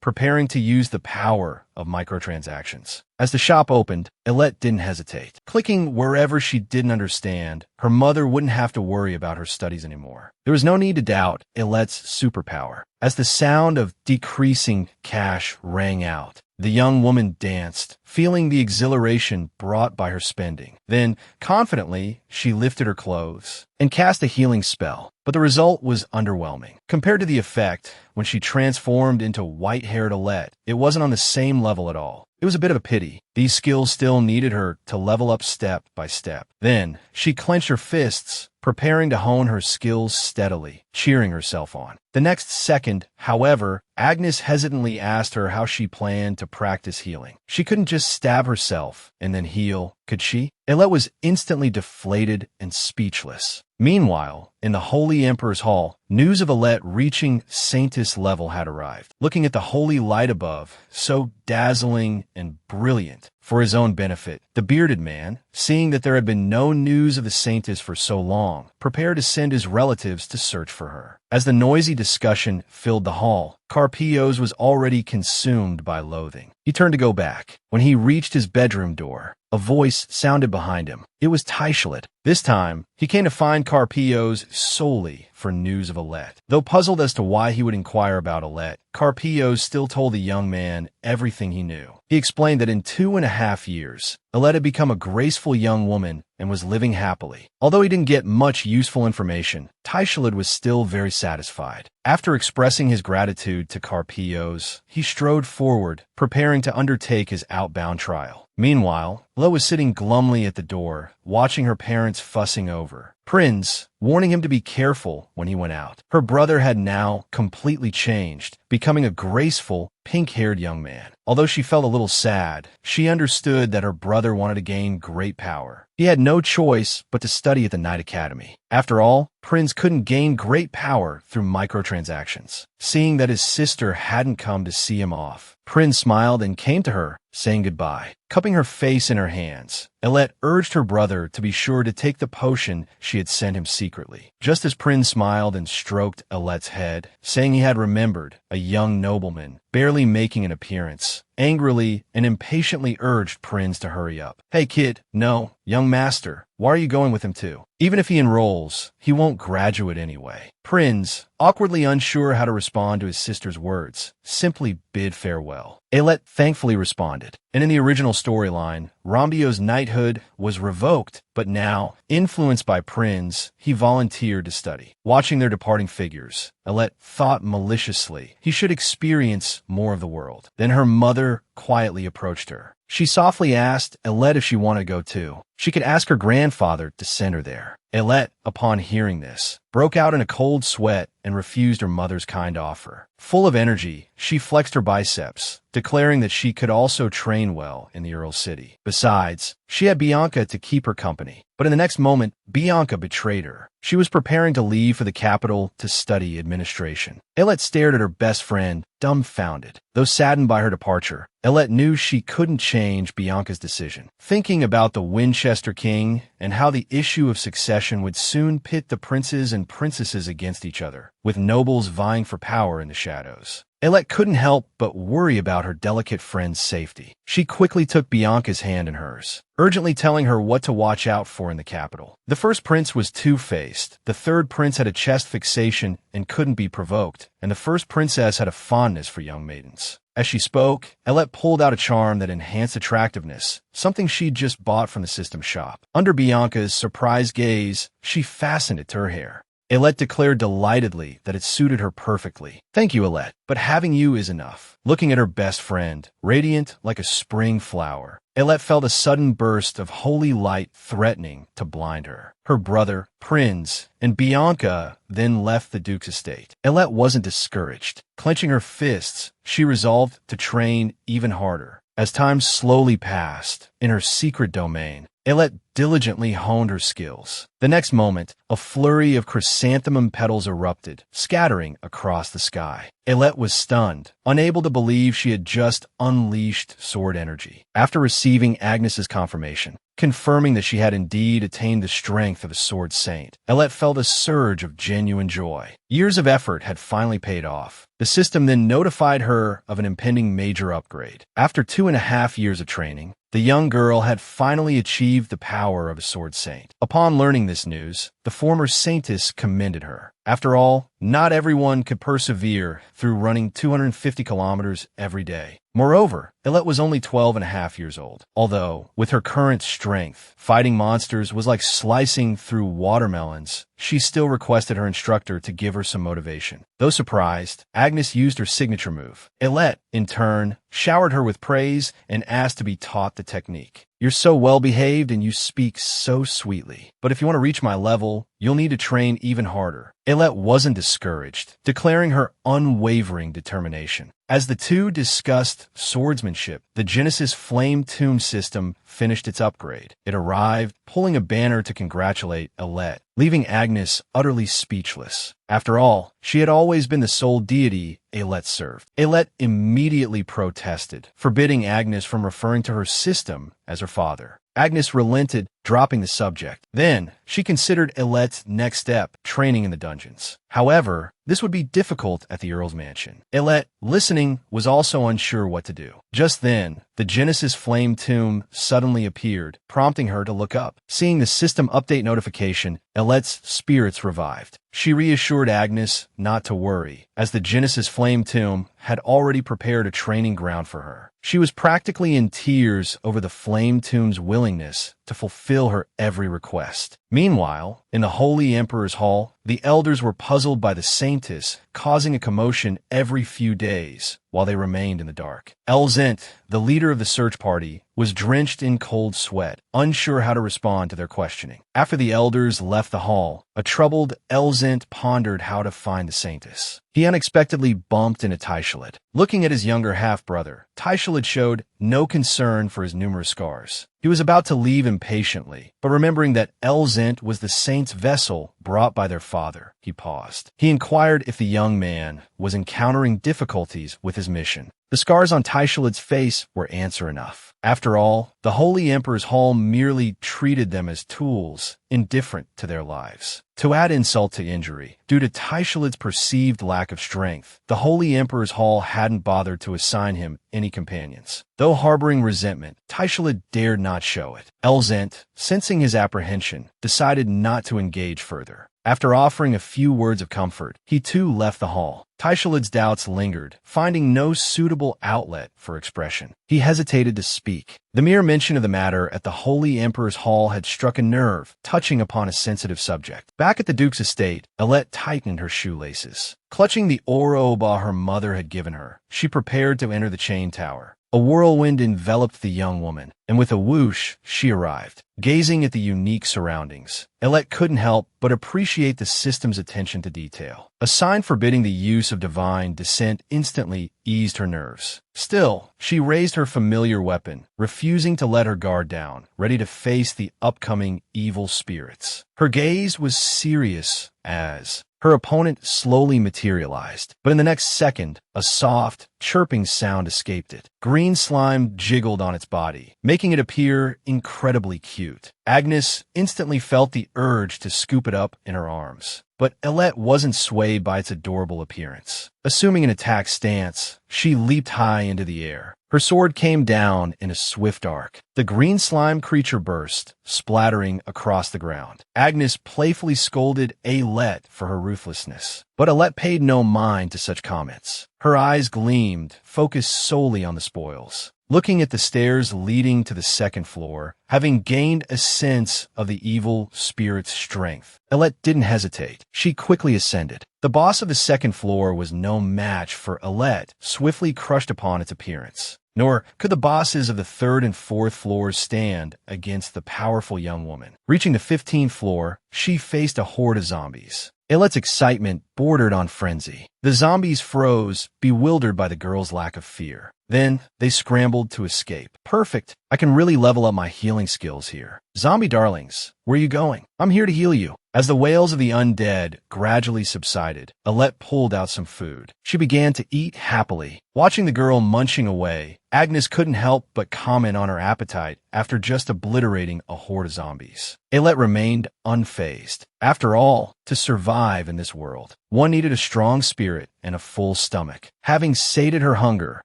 preparing to use the power of microtransactions. As the shop opened, Alette didn't hesitate. Clicking wherever she didn't understand, her mother wouldn't have to worry about her studies anymore. There was no need to doubt Alette's superpower. As the sound of decreasing cash rang out, the young woman danced, feeling the exhilaration brought by her spending. Then, confidently, she lifted her clothes and cast a healing spell. But the result was underwhelming. Compared to the effect when she transformed into white-haired Alette, it wasn't on the same level at all. It was a bit of a pity. These skills still needed her to level up step by step. Then, she clenched her fists, preparing to hone her skills steadily, cheering herself on. The next second, however, Agnes hesitantly asked her how she planned to practice healing. She couldn't just stab herself and then heal, could she? Alette was instantly deflated and speechless. Meanwhile, in the Holy Emperor's Hall, news of Alette reaching Saintess level had arrived. Looking at the holy light above, so dazzling and brilliant, for his own benefit, the bearded man, seeing that there had been no news of the Saintess for so long, prepared to send his relatives to search for her. As the noisy discussion filled the hall, Carpios was already consumed by loathing. He turned to go back. When he reached his bedroom door, a voice sounded behind him. It was Taishalit. This time, he came to find Carpios solely for news of Alette. Though puzzled as to why he would inquire about Alette, Carpios still told the young man everything he knew. He explained that in 2.5 years, Alette had become a graceful young woman and was living happily. Although he didn't get much useful information, Taishalit was still very satisfied. After expressing his gratitude to Carpios, he strode forward, preparing to undertake his outbound trial. Meanwhile, Lo was sitting glumly at the door, watching her parents fussing over Prince, warning him to be careful when he went out. Her brother had now completely changed, becoming a graceful, pink-haired young man. Although she felt a little sad, she understood that her brother wanted to gain great power. He had no choice but to study at the Night Academy. After all, Prince couldn't gain great power through microtransactions. Seeing that his sister hadn't come to see him off, Prince smiled and came to her, saying goodbye. Cupping her face in her hands, Elette urged her brother to be sure to take the potion she had sent him secretly. Just as Prince smiled and stroked Elette's head, saying he had remembered a young nobleman barely making an appearance, angrily and impatiently urged Prince to hurry up. "Hey kid, no, young master, why are you going with him too? Even if he enrolls, he won't graduate anyway." Prince, awkwardly unsure how to respond to his sister's words, simply bid farewell. Elette thankfully responded, and in the original storyline, Rambio's knighthood was revoked, but now, influenced by Prince, he volunteered to study. Watching their departing figures, Elette thought maliciously he should experience more of the world. Then her mother quietly approached her. She softly asked Elette if she wanted to go too. She could ask her grandfather to send her there. Elette, upon hearing this, broke out in a cold sweat and refused her mother's kind offer. Full of energy, she flexed her biceps, declaring that she could also train well in the Earl City. Besides, she had Bianca to keep her company. But in the next moment, Bianca betrayed her. She was preparing to leave for the capital to study administration. Elette stared at her best friend, dumbfounded. Though saddened by her departure, Elette knew she couldn't change Bianca's decision. Thinking about the Winchester king and how the issue of succession would soon pit the princes and princesses against each other, with nobles vying for power in the shadows, Elette couldn't help but worry about her delicate friend's safety. She quickly took Bianca's hand in hers, urgently telling her what to watch out for in the capital. The first prince was two-faced, the third prince had a chest fixation and couldn't be provoked, and the first princess had a fondness for young maidens. As she spoke, Elette pulled out a charm that enhanced attractiveness, something she'd just bought from the system shop. Under Bianca's surprised gaze, she fastened it to her hair. Elette declared delightedly that it suited her perfectly. "Thank you, Elette, but having you is enough." Looking at her best friend, radiant like a spring flower, Elette felt a sudden burst of holy light threatening to blind her. Her brother, Prince, and Bianca then left the Duke's estate. Elette wasn't discouraged. Clenching her fists, she resolved to train even harder. As time slowly passed, in her secret domain, Elette diligently honed her skills. The next moment, a flurry of chrysanthemum petals erupted, scattering across the sky. Elette was stunned, unable to believe she had just unleashed sword energy. After receiving Agnes's confirmation, confirming that she had indeed attained the strength of a sword saint, Elette felt a surge of genuine joy. Years of effort had finally paid off. The system then notified her of an impending major upgrade. After 2.5 years of training, the young girl had finally achieved the power of a sword saint. Upon learning this news, the former saintess commended her. After all, not everyone could persevere through running 250 kilometers every day. Moreover, Elette was only 12.5 years old. Although, with her current strength, fighting monsters was like slicing through watermelons, she still requested her instructor to give her some motivation. Though surprised, Agnes used her signature move. Elette, in turn, showered her with praise and asked to be taught the technique. "You're so well-behaved and you speak so sweetly. But if you want to reach my level, you'll need to train even harder." Elette wasn't discouraged, declaring her unwavering determination. As the two discussed swordsmanship, the Genesis Flame Tomb system finished its upgrade. It arrived, pulling a banner to congratulate Elette, leaving Agnes utterly speechless. After all, she had always been the sole deity Elette served. Elette immediately protested, forbidding Agnes from referring to her system as her father. Agnes relented, dropping the subject. Then, she considered Elette's next step, training in the dungeons. However, this would be difficult at the Earl's mansion. Elette, listening, was also unsure what to do. Just then, the Genesis Flame Tomb suddenly appeared, prompting her to look up. Seeing the system update notification, Elette's spirits revived. She reassured Agnes not to worry, as the Genesis Flame Tomb had already prepared a training ground for her. She was practically in tears over the Flame Tomb's willingness to fulfill her every request. Meanwhile, in the Holy Emperor's Hall, the elders were puzzled by the saintess, causing a commotion every few days while they remained in the dark. Elzent, the leader of the search party, was drenched in cold sweat, unsure how to respond to their questioning. After the elders left the hall, a troubled Elzent pondered how to find the saintess. He unexpectedly bumped into Taishalit. Looking at his younger half-brother, Taishalit showed no concern for his numerous scars. He was about to leave impatiently, but remembering that Elzent was the saint's vessel brought by their father, he paused. He inquired if the young man was encountering difficulties with his mission. The scars on Taishalit's face were answer enough. After all, the Holy Emperor's Hall merely treated them as tools, indifferent to their lives. To add insult to injury, due to Taishalit's perceived lack of strength, the Holy Emperor's Hall hadn't bothered to assign him any companions. Though harboring resentment, Taishalit dared not show it. Elzent, sensing his apprehension, decided not to engage further. After offering a few words of comfort, he too left the hall. Taishalit's doubts lingered, finding no suitable outlet for expression. He hesitated to speak. The mere mention of the matter at the Holy Emperor's Hall had struck a nerve, touching upon a sensitive subject. Back at the Duke's estate, Alette tightened her shoelaces. Clutching the oroba her mother had given her, she prepared to enter the chain tower. A whirlwind enveloped the young woman, and with a whoosh, she arrived. Gazing at the unique surroundings, Alette couldn't help but appreciate the system's attention to detail. A sign forbidding the use of divine descent instantly eased her nerves. Still, she raised her familiar weapon, refusing to let her guard down, ready to face the upcoming evil spirits. Her gaze was serious as her opponent slowly materialized, but in the next second, a soft, chirping sound escaped it. Green slime jiggled on its body, making it appear incredibly cute. Agnes instantly felt the urge to scoop it up in her arms. But Alette wasn't swayed by its adorable appearance. Assuming an attack stance, she leaped high into the air. Her sword came down in a swift arc. The green slime creature burst, splattering across the ground. Agnes playfully scolded Alette for her ruthlessness, but Alette paid no mind to such comments. Her eyes gleamed, focused solely on the spoils. Looking at the stairs leading to the second floor, having gained a sense of the evil spirit's strength, Alette didn't hesitate. She quickly ascended. The boss of the second floor was no match for Alette, swiftly crushed upon its appearance. Nor could the bosses of the third and fourth floors stand against the powerful young woman. Reaching the 15th floor, she faced a horde of zombies. Alette's excitement bordered on frenzy. The zombies froze, bewildered by the girl's lack of fear. Then, they scrambled to escape. Perfect. I can really level up my healing skills here. Zombie darlings, where are you going? I'm here to heal you. As the wails of the undead gradually subsided, Alette pulled out some food. She began to eat happily. Watching the girl munching away, Agnes couldn't help but comment on her appetite after just obliterating a horde of zombies. Alette remained unfazed. After all, to survive in this world, one needed a strong spirit and a full stomach. Having sated her hunger,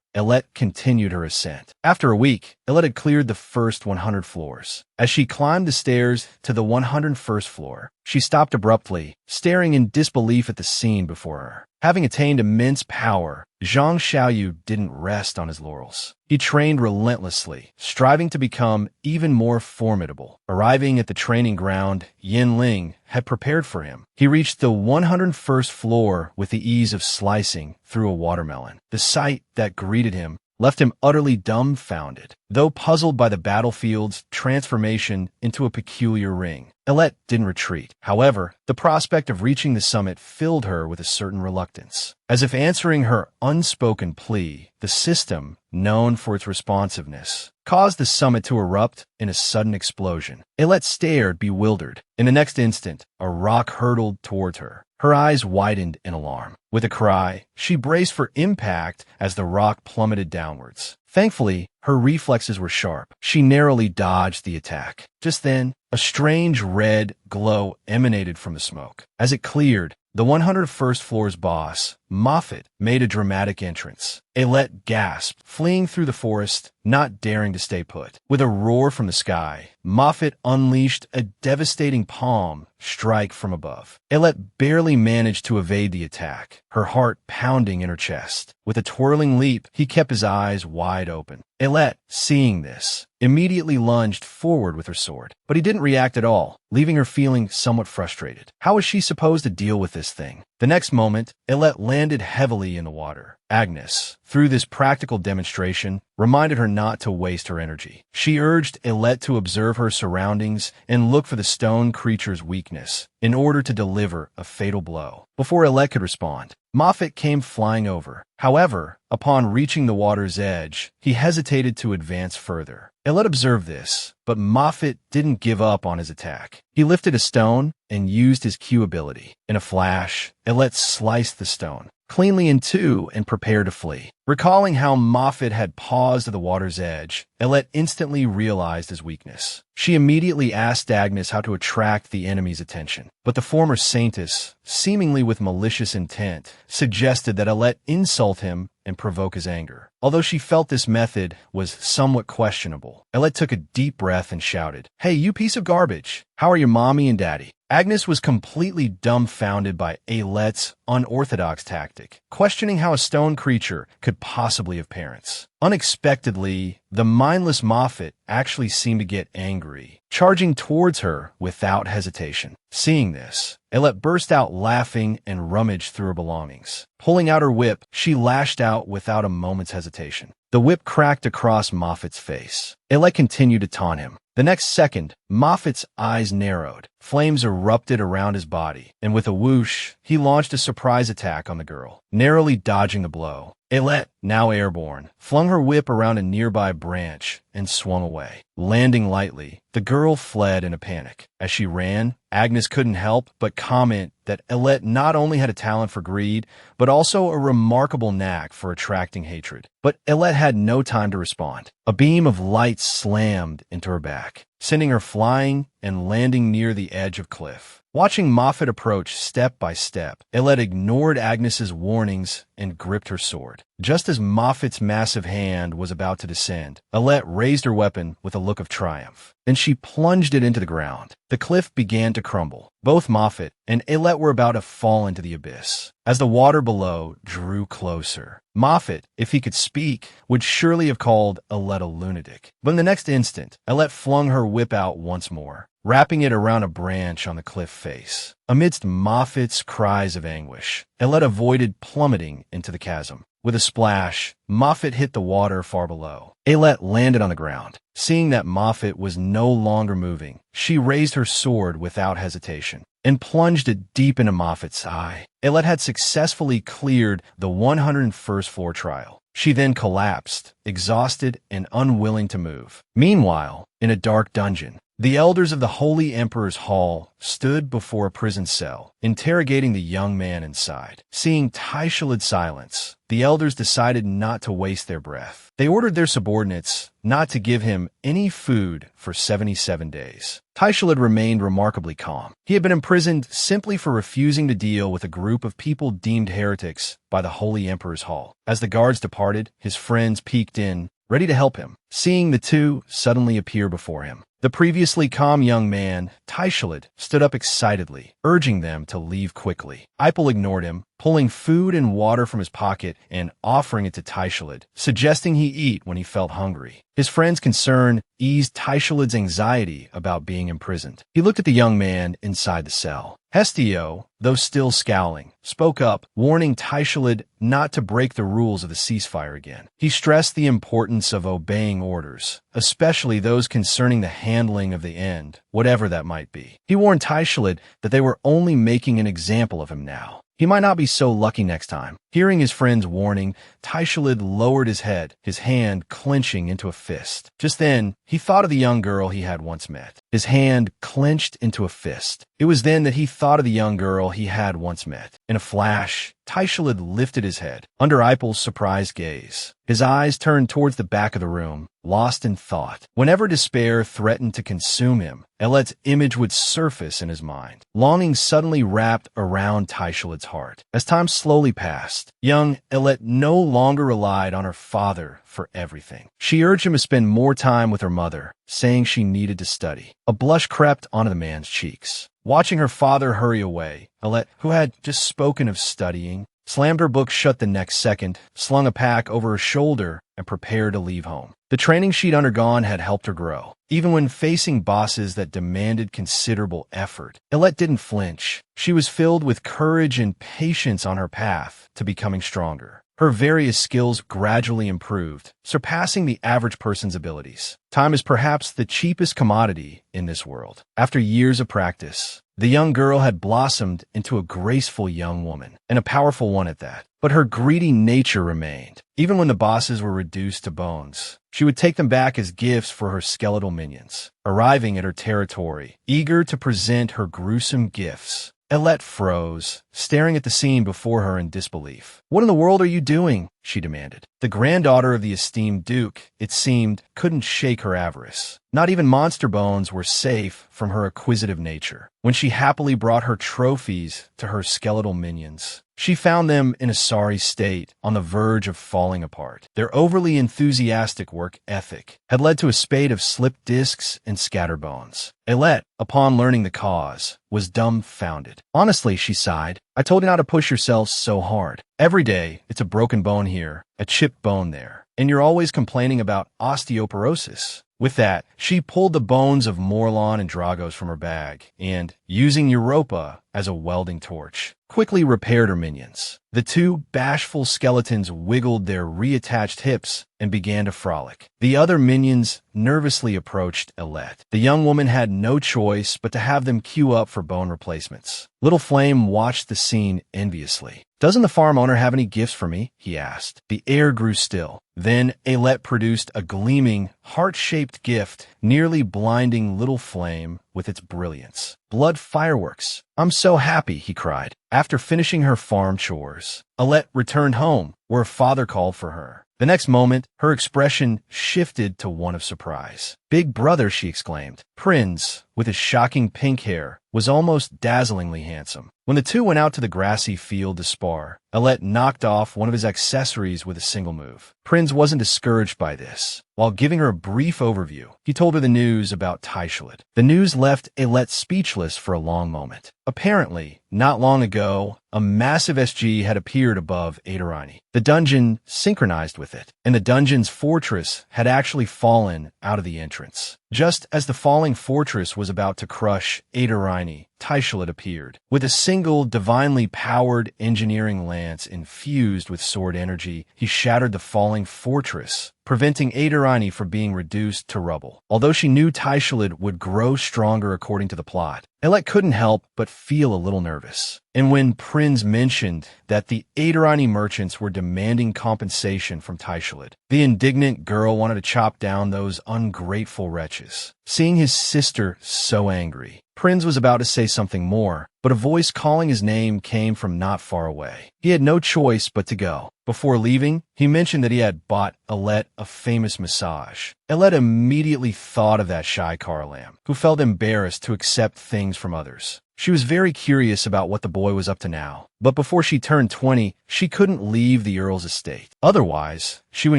Alette continued her ascent. After a week, Alette had cleared the first 100 floors. As she climbed the stairs to the 101st floor, she stopped abruptly, staring in disbelief at the scene before her. Having attained immense power, Zhang Xiaoyu didn't rest on his laurels. He trained relentlessly, striving to become even more formidable. Arriving at the training ground Yin Ling had prepared for him, he reached the 101st floor with the ease of slicing through a watermelon. The sight that greeted him left him utterly dumbfounded. Though puzzled by the battlefield's transformation into a peculiar ring, Alette didn't retreat. However, the prospect of reaching the summit filled her with a certain reluctance. As if answering her unspoken plea, the system, known for its responsiveness, caused the summit to erupt in a sudden explosion. Alette stared, bewildered. In the next instant, a rock hurtled towards her. Her eyes widened in alarm. With a cry, she braced for impact as the rock plummeted downwards. Thankfully, her reflexes were sharp. She narrowly dodged the attack. Just then, a strange red glow emanated from the smoke. As it cleared, the 101st floor's boss, Moffat, made a dramatic entrance. Alette gasped, fleeing through the forest, not daring to stay put. With a roar from the sky, Moffat unleashed a devastating palm strike from above. Alette barely managed to evade the attack, her heart pounding in her chest. With a twirling leap, he kept his eyes wide open. Elet, seeing this, immediately lunged forward with her sword, but he didn't react at all, leaving her feeling somewhat frustrated. How was she supposed to deal with this thing? The next moment, Elet landed heavily in the water. Agnes, through this practical demonstration, reminded her not to waste her energy. She urged Elet to observe her surroundings and look for the stone creature's weakness in order to deliver a fatal blow. Before Elet could respond, Moffat came flying over. However, upon reaching the water's edge, he hesitated to advance further. Elet observed this, but Moffat didn't give up on his attack. He lifted a stone and used his Q ability. In a flash, Elet sliced the stone cleanly in two and prepared to flee. Recalling how Moffat had paused at the water's edge, Elet instantly realized his weakness. She immediately asked Agnes how to attract the enemy's attention, but the former saintess, seemingly with malicious intent, suggested that Elet insult him and provoke his anger. Although she felt this method was somewhat questionable, Elet took a deep breath and shouted, "Hey, you piece of garbage! How are your mommy and daddy?" Agnes was completely dumbfounded by Elet's unorthodox tactic, questioning how a stone creature could possibly have parents. Unexpectedly, the mindless Moffat actually seemed to get angry, charging towards her without hesitation. Seeing this, Elet burst out laughing and rummaged through her belongings. Pulling out her whip, she lashed out without a moment's hesitation. The whip cracked across Moffat's face. Elet continued to taunt him. The next second, Moffat's eyes narrowed. Flames erupted around his body, and with a whoosh, he launched a surprise attack on the girl, narrowly dodging the blow. Elet, now airborne, flung her whip around a nearby branch and swung away. Landing lightly, the girl fled in a panic. As she ran, Agnes couldn't help but comment that Elet not only had a talent for greed, but also a remarkable knack for attracting hatred. But Elet had no time to respond. A beam of light slammed into her back, sending her flying and landing near the edge of cliff. Watching Moffat approach step by step, Elet ignored Agnes's warnings and gripped her sword. Just as Moffat's massive hand was about to descend, Elet raised her weapon with a look of triumph. Then she plunged it into the ground. The cliff began to crumble. Both Moffat and Elet were about to fall into the abyss. As the water below drew closer, Moffat, if he could speak, would surely have called Elet a lunatic. But in the next instant, Elet flung her whip out once more, wrapping it around a branch on the cliff face. Amidst Moffat's cries of anguish, Elet avoided plummeting into the chasm. With a splash, Moffat hit the water far below. Elet landed on the ground. Seeing that Moffat was no longer moving, she raised her sword without hesitation and plunged it deep into Moffat's eye. Elet had successfully cleared the 101st floor trial. She then collapsed, exhausted and unwilling to move. Meanwhile, in a dark dungeon, the elders of the Holy Emperor's Hall stood before a prison cell, interrogating the young man inside. Seeing Taishalad's silence, the elders decided not to waste their breath. They ordered their subordinates not to give him any food for 77 days. Taishalad remained remarkably calm. He had been imprisoned simply for refusing to deal with a group of people deemed heretics by the Holy Emperor's Hall. As the guards departed, his friends peeked in, ready to help him. Seeing the two suddenly appear before him, the previously calm young man, Taishalad, stood up excitedly, urging them to leave quickly. Ipel ignored him, pulling food and water from his pocket and offering it to Taishalad, suggesting he eat when he felt hungry. His friend's concern eased Taishalad's anxiety about being imprisoned. He looked at the young man inside the cell. Hestio, though still scowling, spoke up, warning Taishalad not to break the rules of the ceasefire again. He stressed the importance of obeying orders, especially those concerning the handling of the end, whatever that might be. He warned Taishalad that they were only making an example of him now. He might not be so lucky next time. Hearing his friend's warning, Taishalad lowered his head, his hand clenching into a fist. Just then, he thought of the young girl he had once met. His hand clenched into a fist. It was then that he thought of the young girl he had once met. In a flash, Taishalad lifted his head, under Ipel's surprised gaze. His eyes turned towards the back of the room, lost in thought. Whenever despair threatened to consume him, Elet's image would surface in his mind. Longing suddenly wrapped around Taishalad's heart. As time slowly passed, young Elet no longer relied on her father for everything. She urged him to spend more time with her mother, saying she needed to study. A blush crept onto the man's cheeks. Watching her father hurry away, Elet, who had just spoken of studying, slammed her book shut the next second, slung a pack over her shoulder, and prepared to leave home. The training she'd undergone had helped her grow. Even when facing bosses that demanded considerable effort, Elette didn't flinch. She was filled with courage and patience on her path to becoming stronger. Her various skills gradually improved, surpassing the average person's abilities. Time is perhaps the cheapest commodity in this world. After years of practice, the young girl had blossomed into a graceful young woman, and a powerful one at that. But her greedy nature remained. Even when the bosses were reduced to bones, she would take them back as gifts for her skeletal minions. Arriving at her territory, eager to present her gruesome gifts, Elette froze, staring at the scene before her in disbelief. "What in the world are you doing?" she demanded. The granddaughter of the esteemed duke, it seemed, couldn't shake her avarice. Not even monster bones were safe from her acquisitive nature. When she happily brought her trophies to her skeletal minions, she found them in a sorry state, on the verge of falling apart. Their overly enthusiastic work ethic had led to a spate of slipped discs and scattered bones. Elette, upon learning the cause, was dumbfounded. "Honestly," she sighed, "I told you not to push yourselves so hard. Every day, it's a broken bone here, a chipped bone there, and you're always complaining about osteoporosis." With that, she pulled the bones of Morlon and Dragos from her bag and, using Europa as a welding torch, quickly repaired her minions. The two bashful skeletons wiggled their reattached hips and began to frolic. The other minions nervously approached Elette. The young woman had no choice but to have them queue up for bone replacements. Little Flame watched the scene enviously. "Doesn't the farm owner have any gifts for me?" he asked. The air grew still. Then Elette produced a gleaming, heart-shaped gift, nearly blinding Little Flame with its brilliance. "Blood fireworks. I'm so happy," he cried. After finishing her farm chores, Elette returned home, where her father called for her. The next moment, her expression shifted to one of surprise. "Big brother," she exclaimed. Prinz, with his shocking pink hair, was almost dazzlingly handsome. When the two went out to the grassy field to spar, Elette knocked off one of his accessories with a single move. Prinz wasn't discouraged by this. While giving her a brief overview, he told her the news about Taishalit. The news left Elette speechless for a long moment. Apparently, not long ago, a massive SG had appeared above Adarini. The dungeon synchronized with it, and the dungeon's fortress had actually fallen out of the entrance. Just as the falling fortress was about to crush Adarini, Taishalit appeared. With a single divinely powered engineering lance infused with sword energy, he shattered the falling fortress, preventing Adarini from being reduced to rubble. Although she knew Taishalit would grow stronger according to the plot, Elette couldn't help but feel a little nervous. And when Prinz mentioned that the Adarini merchants were demanding compensation from Taishalit, the indignant girl wanted to chop down those ungrateful wretches. Seeing his sister so angry, Prinz was about to say something more, but a voice calling his name came from not far away. He had no choice but to go. Before leaving, he mentioned that he had bought Elette a famous massage. Elette immediately thought of that shy Karlam, who felt embarrassed to accept things from others. She was very curious about what the boy was up to now, but before she turned 20, she couldn't leave the Earl's estate. Otherwise, she would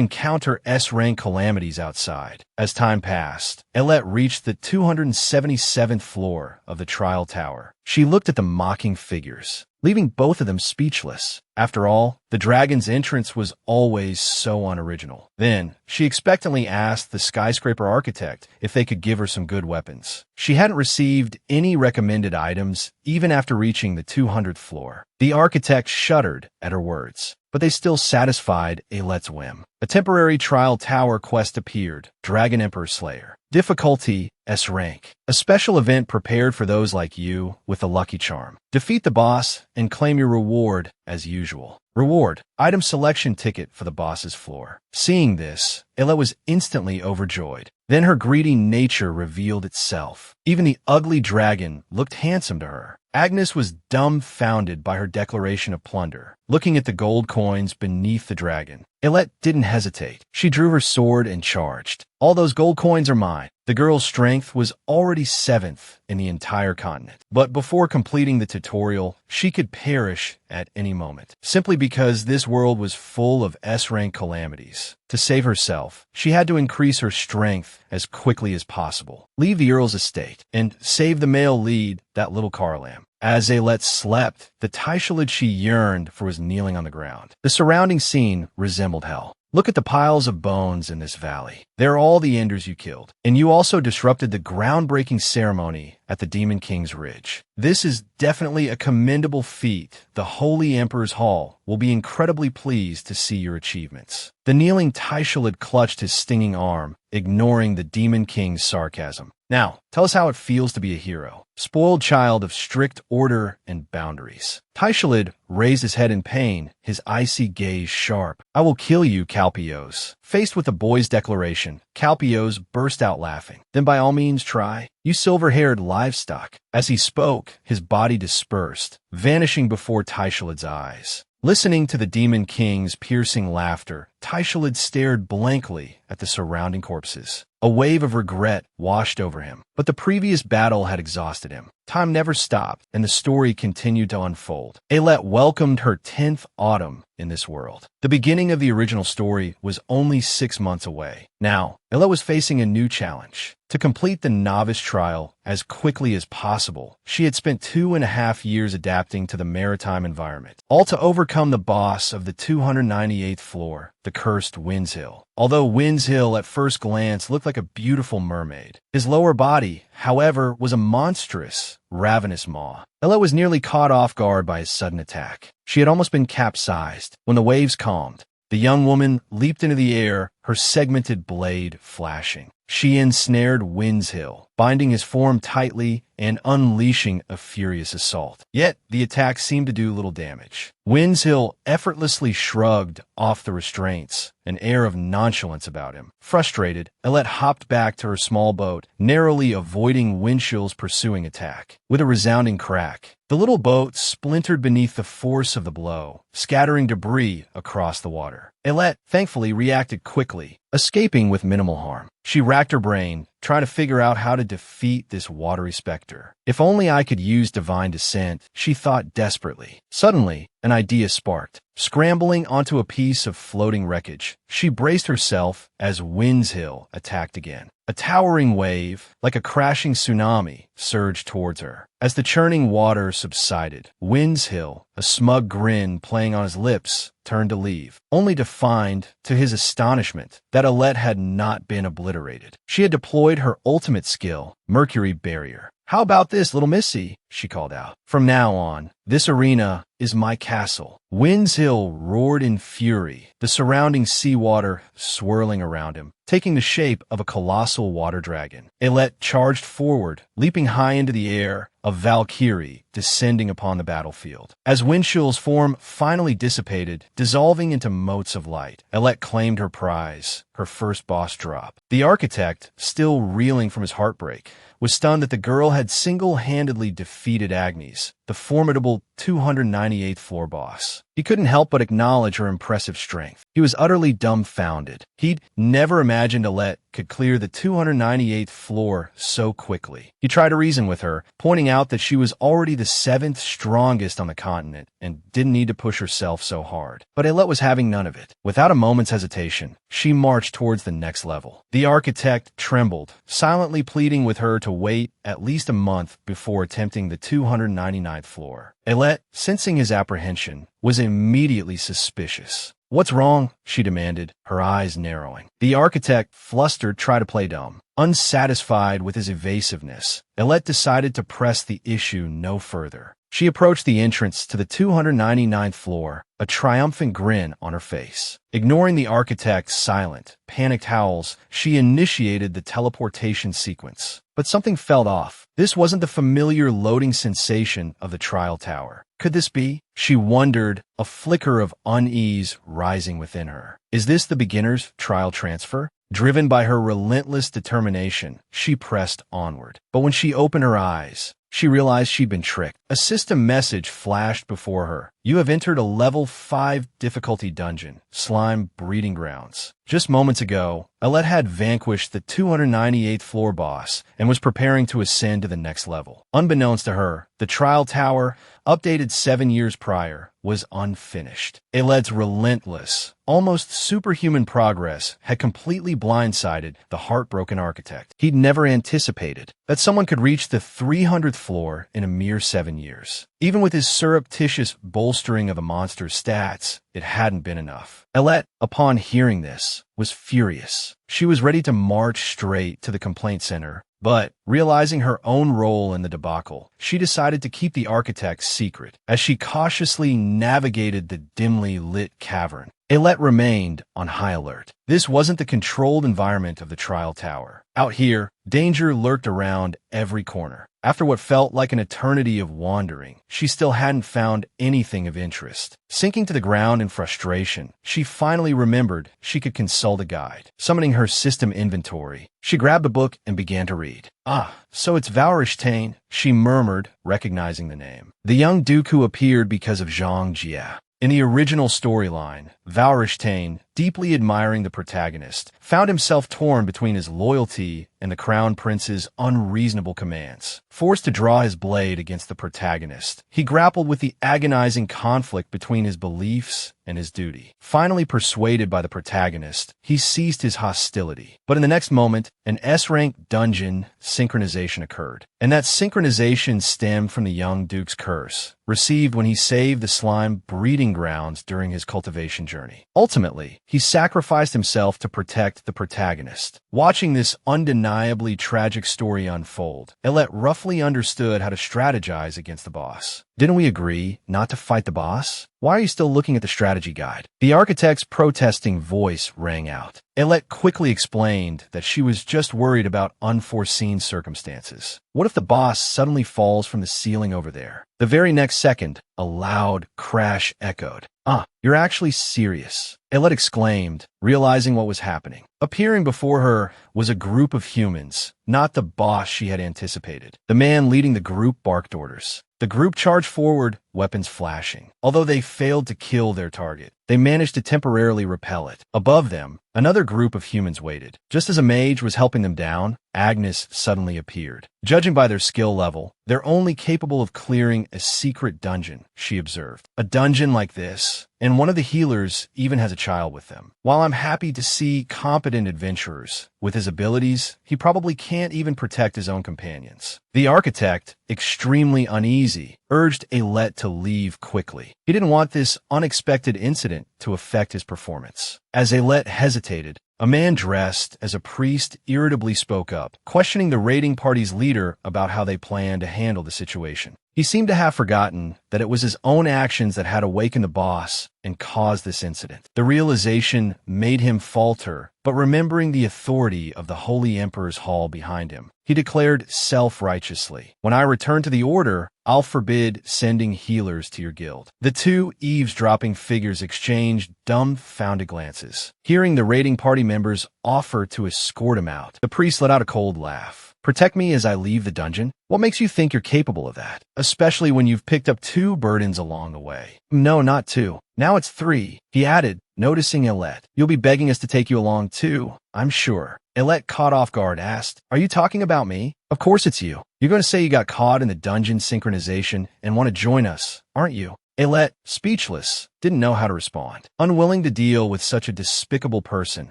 encounter S-rank calamities outside. As time passed, Elette reached the 277th floor of the trial tower. She looked at the mocking figures, leaving both of them speechless. After all, the dragon's entrance was always so unoriginal. Then, she expectantly asked the skyscraper architect if they could give her some good weapons. She hadn't received any recommended items even after reaching the 200th floor. The architect shuddered at her words, but they still satisfied Elette's whim. A temporary trial tower quest appeared, Dragon Emperor Slayer. Difficulty, S rank. A special event prepared for those like you with a lucky charm. Defeat the boss and claim your reward as usual. Reward, item selection ticket for the boss's floor. Seeing this, Elette was instantly overjoyed. Then her greedy nature revealed itself. Even the ugly dragon looked handsome to her. Agnes was dumbfounded by her declaration of plunder. Looking at the gold coins beneath the dragon, Elette didn't hesitate. She drew her sword and charged. "All those gold coins are mine." The girl's strength was already 7th in the entire continent. But before completing the tutorial, she could perish at any moment, simply because this world was full of S-rank calamities. To save herself, she had to increase her strength as quickly as possible, leave the Earl's estate, and save the male lead, that little Karlam. As Alet slept, the Taishalid she yearned for was kneeling on the ground. The surrounding scene resembled hell. Look at the piles of bones in this valley. They're all the Enders you killed. And you also disrupted the groundbreaking ceremony at the Demon King's Ridge. This is definitely a commendable feat. The Holy Emperor's Hall will be incredibly pleased to see your achievements. The kneeling Taishalid clutched his stinging arm, ignoring the Demon King's sarcasm. Now, tell us how it feels to be a hero. Spoiled child of strict order and boundaries. Taishalid raised his head in pain, his icy gaze sharp. I will kill you, Calpios. Faced with the boy's declaration, Calpios burst out laughing. Then by all means try. You silver-haired livestock. As he spoke, his body dispersed, vanishing before Taishalid's eyes. Listening to the Demon King's piercing laughter, Taishalid stared blankly at the surrounding corpses. A wave of regret washed over him, but the previous battle had exhausted him. Time never stopped, and the story continued to unfold. Alet welcomed her 10th autumn in this world. The beginning of the original story was only 6 months away. Now, Alet was facing a new challenge. To complete the novice trial as quickly as possible, she had spent 2.5 years adapting to the maritime environment, all to overcome the boss of the 298th floor, the cursed Windshill. Although Windshill at first glance looked like a beautiful mermaid, his lower body, however, was a monstrous, ravenous maw. Alet was nearly caught off guard by his sudden attack. She had almost been capsized. When the waves calmed, the young woman leaped into the air, her segmented blade flashing. She ensnared Windshill, binding his form tightly and unleashing a furious assault. Yet, the attack seemed to do little damage. Windshill effortlessly shrugged off the restraints, an air of nonchalance about him. Frustrated, Alet hopped back to her small boat, narrowly avoiding Windshill's pursuing attack. With a resounding crack, the little boat splintered beneath the force of the blow, scattering debris across the water. Alet, thankfully, reacted quickly, escaping with minimal harm. She racked her brain, trying to figure out how to defeat this watery specter. If only I could use divine descent, she thought desperately. Suddenly, an idea sparked. Scrambling onto a piece of floating wreckage, she braced herself as Windshill attacked again. A towering wave, like a crashing tsunami, surged towards her. As the churning water subsided, Windshill, a smug grin playing on his lips, turned to leave, only to find, to his astonishment, that Alet had not been obliterated. She had deployed her ultimate skill, Mercury Barrier. How about this, little missy? She called out. From now on, this arena is my castle. Windshill roared in fury, the surrounding seawater swirling around him, taking the shape of a colossal water dragon. Alet charged forward, leaping high into the air, a Valkyrie descending upon the battlefield. As Windshill's form finally dissipated, dissolving into motes of light, Alet claimed her prize, her first boss drop. The architect, still reeling from his heartbreak, was stunned that the girl had single-handedly defeated Agnes, the formidable 298th floor boss. He couldn't help but acknowledge her impressive strength. He was utterly dumbfounded. He'd never imagined Alet could clear the 298th floor so quickly. He tried to reason with her, pointing out that she was already the 7th strongest on the continent and didn't need to push herself so hard. But Alet was having none of it. Without a moment's hesitation, she marched towards the next level. The architect trembled, silently pleading with her to wait at least a month before attempting the 299th floor. Alet, sensing his apprehension, was immediately suspicious. What's wrong? She demanded, her eyes narrowing. The architect, flustered, tried to play dumb. Unsatisfied with his evasiveness, Alet decided to press the issue no further. She approached the entrance to the 299th floor, a triumphant grin on her face. Ignoring the architect's silent, panicked howls, she initiated the teleportation sequence. But something felt off. This wasn't the familiar loading sensation of the trial tower. Could this be? She wondered, a flicker of unease rising within her. Is this the beginner's trial transfer? Driven by her relentless determination, she pressed onward. But when she opened her eyes, she realized she'd been tricked. A system message flashed before her. You have entered a level 5 difficulty dungeon, Slime Breeding Grounds. Just moments ago, Alet had vanquished the 298th floor boss and was preparing to ascend to the next level. Unbeknownst to her, the trial tower, updated 7 years prior, was unfinished. Alet's relentless, almost superhuman progress had completely blindsided the heartbroken architect. He'd never anticipated that someone could reach the 300th floor in a mere 7 years. Even with his surreptitious bolstering of a monster's stats, it hadn't been enough. Elette, upon hearing this, was furious. She was ready to march straight to the complaint center, but, realizing her own role in the debacle, she decided to keep the architect's secret. As she cautiously navigated the dimly lit cavern, Elette remained on high alert. This wasn't the controlled environment of the trial tower. Out here, danger lurked around every corner. After what felt like an eternity of wandering, she still hadn't found anything of interest. Sinking to the ground in frustration, she finally remembered she could consult a guide. Summoning her system inventory, she grabbed a book and began to read. "Ah, so it's Reincarnate," she murmured, recognizing the name. The young duke who appeared because of Zhang Jia. In the original storyline, Reincarnate, deeply admiring the protagonist, found himself torn between his loyalty and the crown prince's unreasonable commands. Forced to draw his blade against the protagonist, he grappled with the agonizing conflict between his beliefs and his duty. Finally persuaded by the protagonist, he ceased his hostility. But in the next moment, an S-rank dungeon synchronization occurred. And that synchronization stemmed from the young duke's curse, received when he saved the slime breeding grounds during his cultivation journey. Ultimately, he sacrificed himself to protect the protagonist. Watching this undeniably tragic story unfold, Elette roughly understood how to strategize against the boss. Didn't we agree not to fight the boss? Why are you still looking at the strategy guide? The architect's protesting voice rang out. Elette quickly explained that she was just worried about unforeseen circumstances. What if the boss suddenly falls from the ceiling over there? The very next second, a loud crash echoed. "Ah, you're actually serious," Elette exclaimed, realizing what was happening. Appearing before her was a group of humans, not the boss she had anticipated. The man leading the group barked orders. The group charged forward, weapons flashing. Although they failed to kill their target, they managed to temporarily repel it. Above them, another group of humans waited. Just as a mage was helping them down, Agnes suddenly appeared. Judging by their skill level, they're only capable of clearing a secret dungeon, she observed. A dungeon like this, and one of the healers even has a child with them. While I'm happy to see competent adventurers, with his abilities, he probably can't even protect his own companions. The architect, extremely uneasy, urged Elette to leave quickly. He didn't want this unexpected incident to affect his performance. As Elette hesitated, a man dressed as a priest irritably spoke up, questioning the raiding party's leader about how they planned to handle the situation. He seemed to have forgotten that it was his own actions that had awakened the boss and caused this incident. The realization made him falter, but remembering the authority of the Holy Emperor's hall behind him, he declared self-righteously, "When I return to the Order, I'll forbid sending healers to your guild." The two eavesdropping figures exchanged dumbfounded glances. Hearing the raiding party members offer to escort him out, the priest let out a cold laugh. "Protect me as I leave the dungeon? What makes you think you're capable of that? Especially when you've picked up 2 burdens along the way." "No, not 2. Now it's 3, he added, noticing Elette. "You'll be begging us to take you along too, I'm sure." Elette, caught off guard, asked, "Are you talking about me?" "Of course it's you. You're going to say you got caught in the dungeon synchronization and want to join us, aren't you?" Elette, speechless, didn't know how to respond. Unwilling to deal with such a despicable person,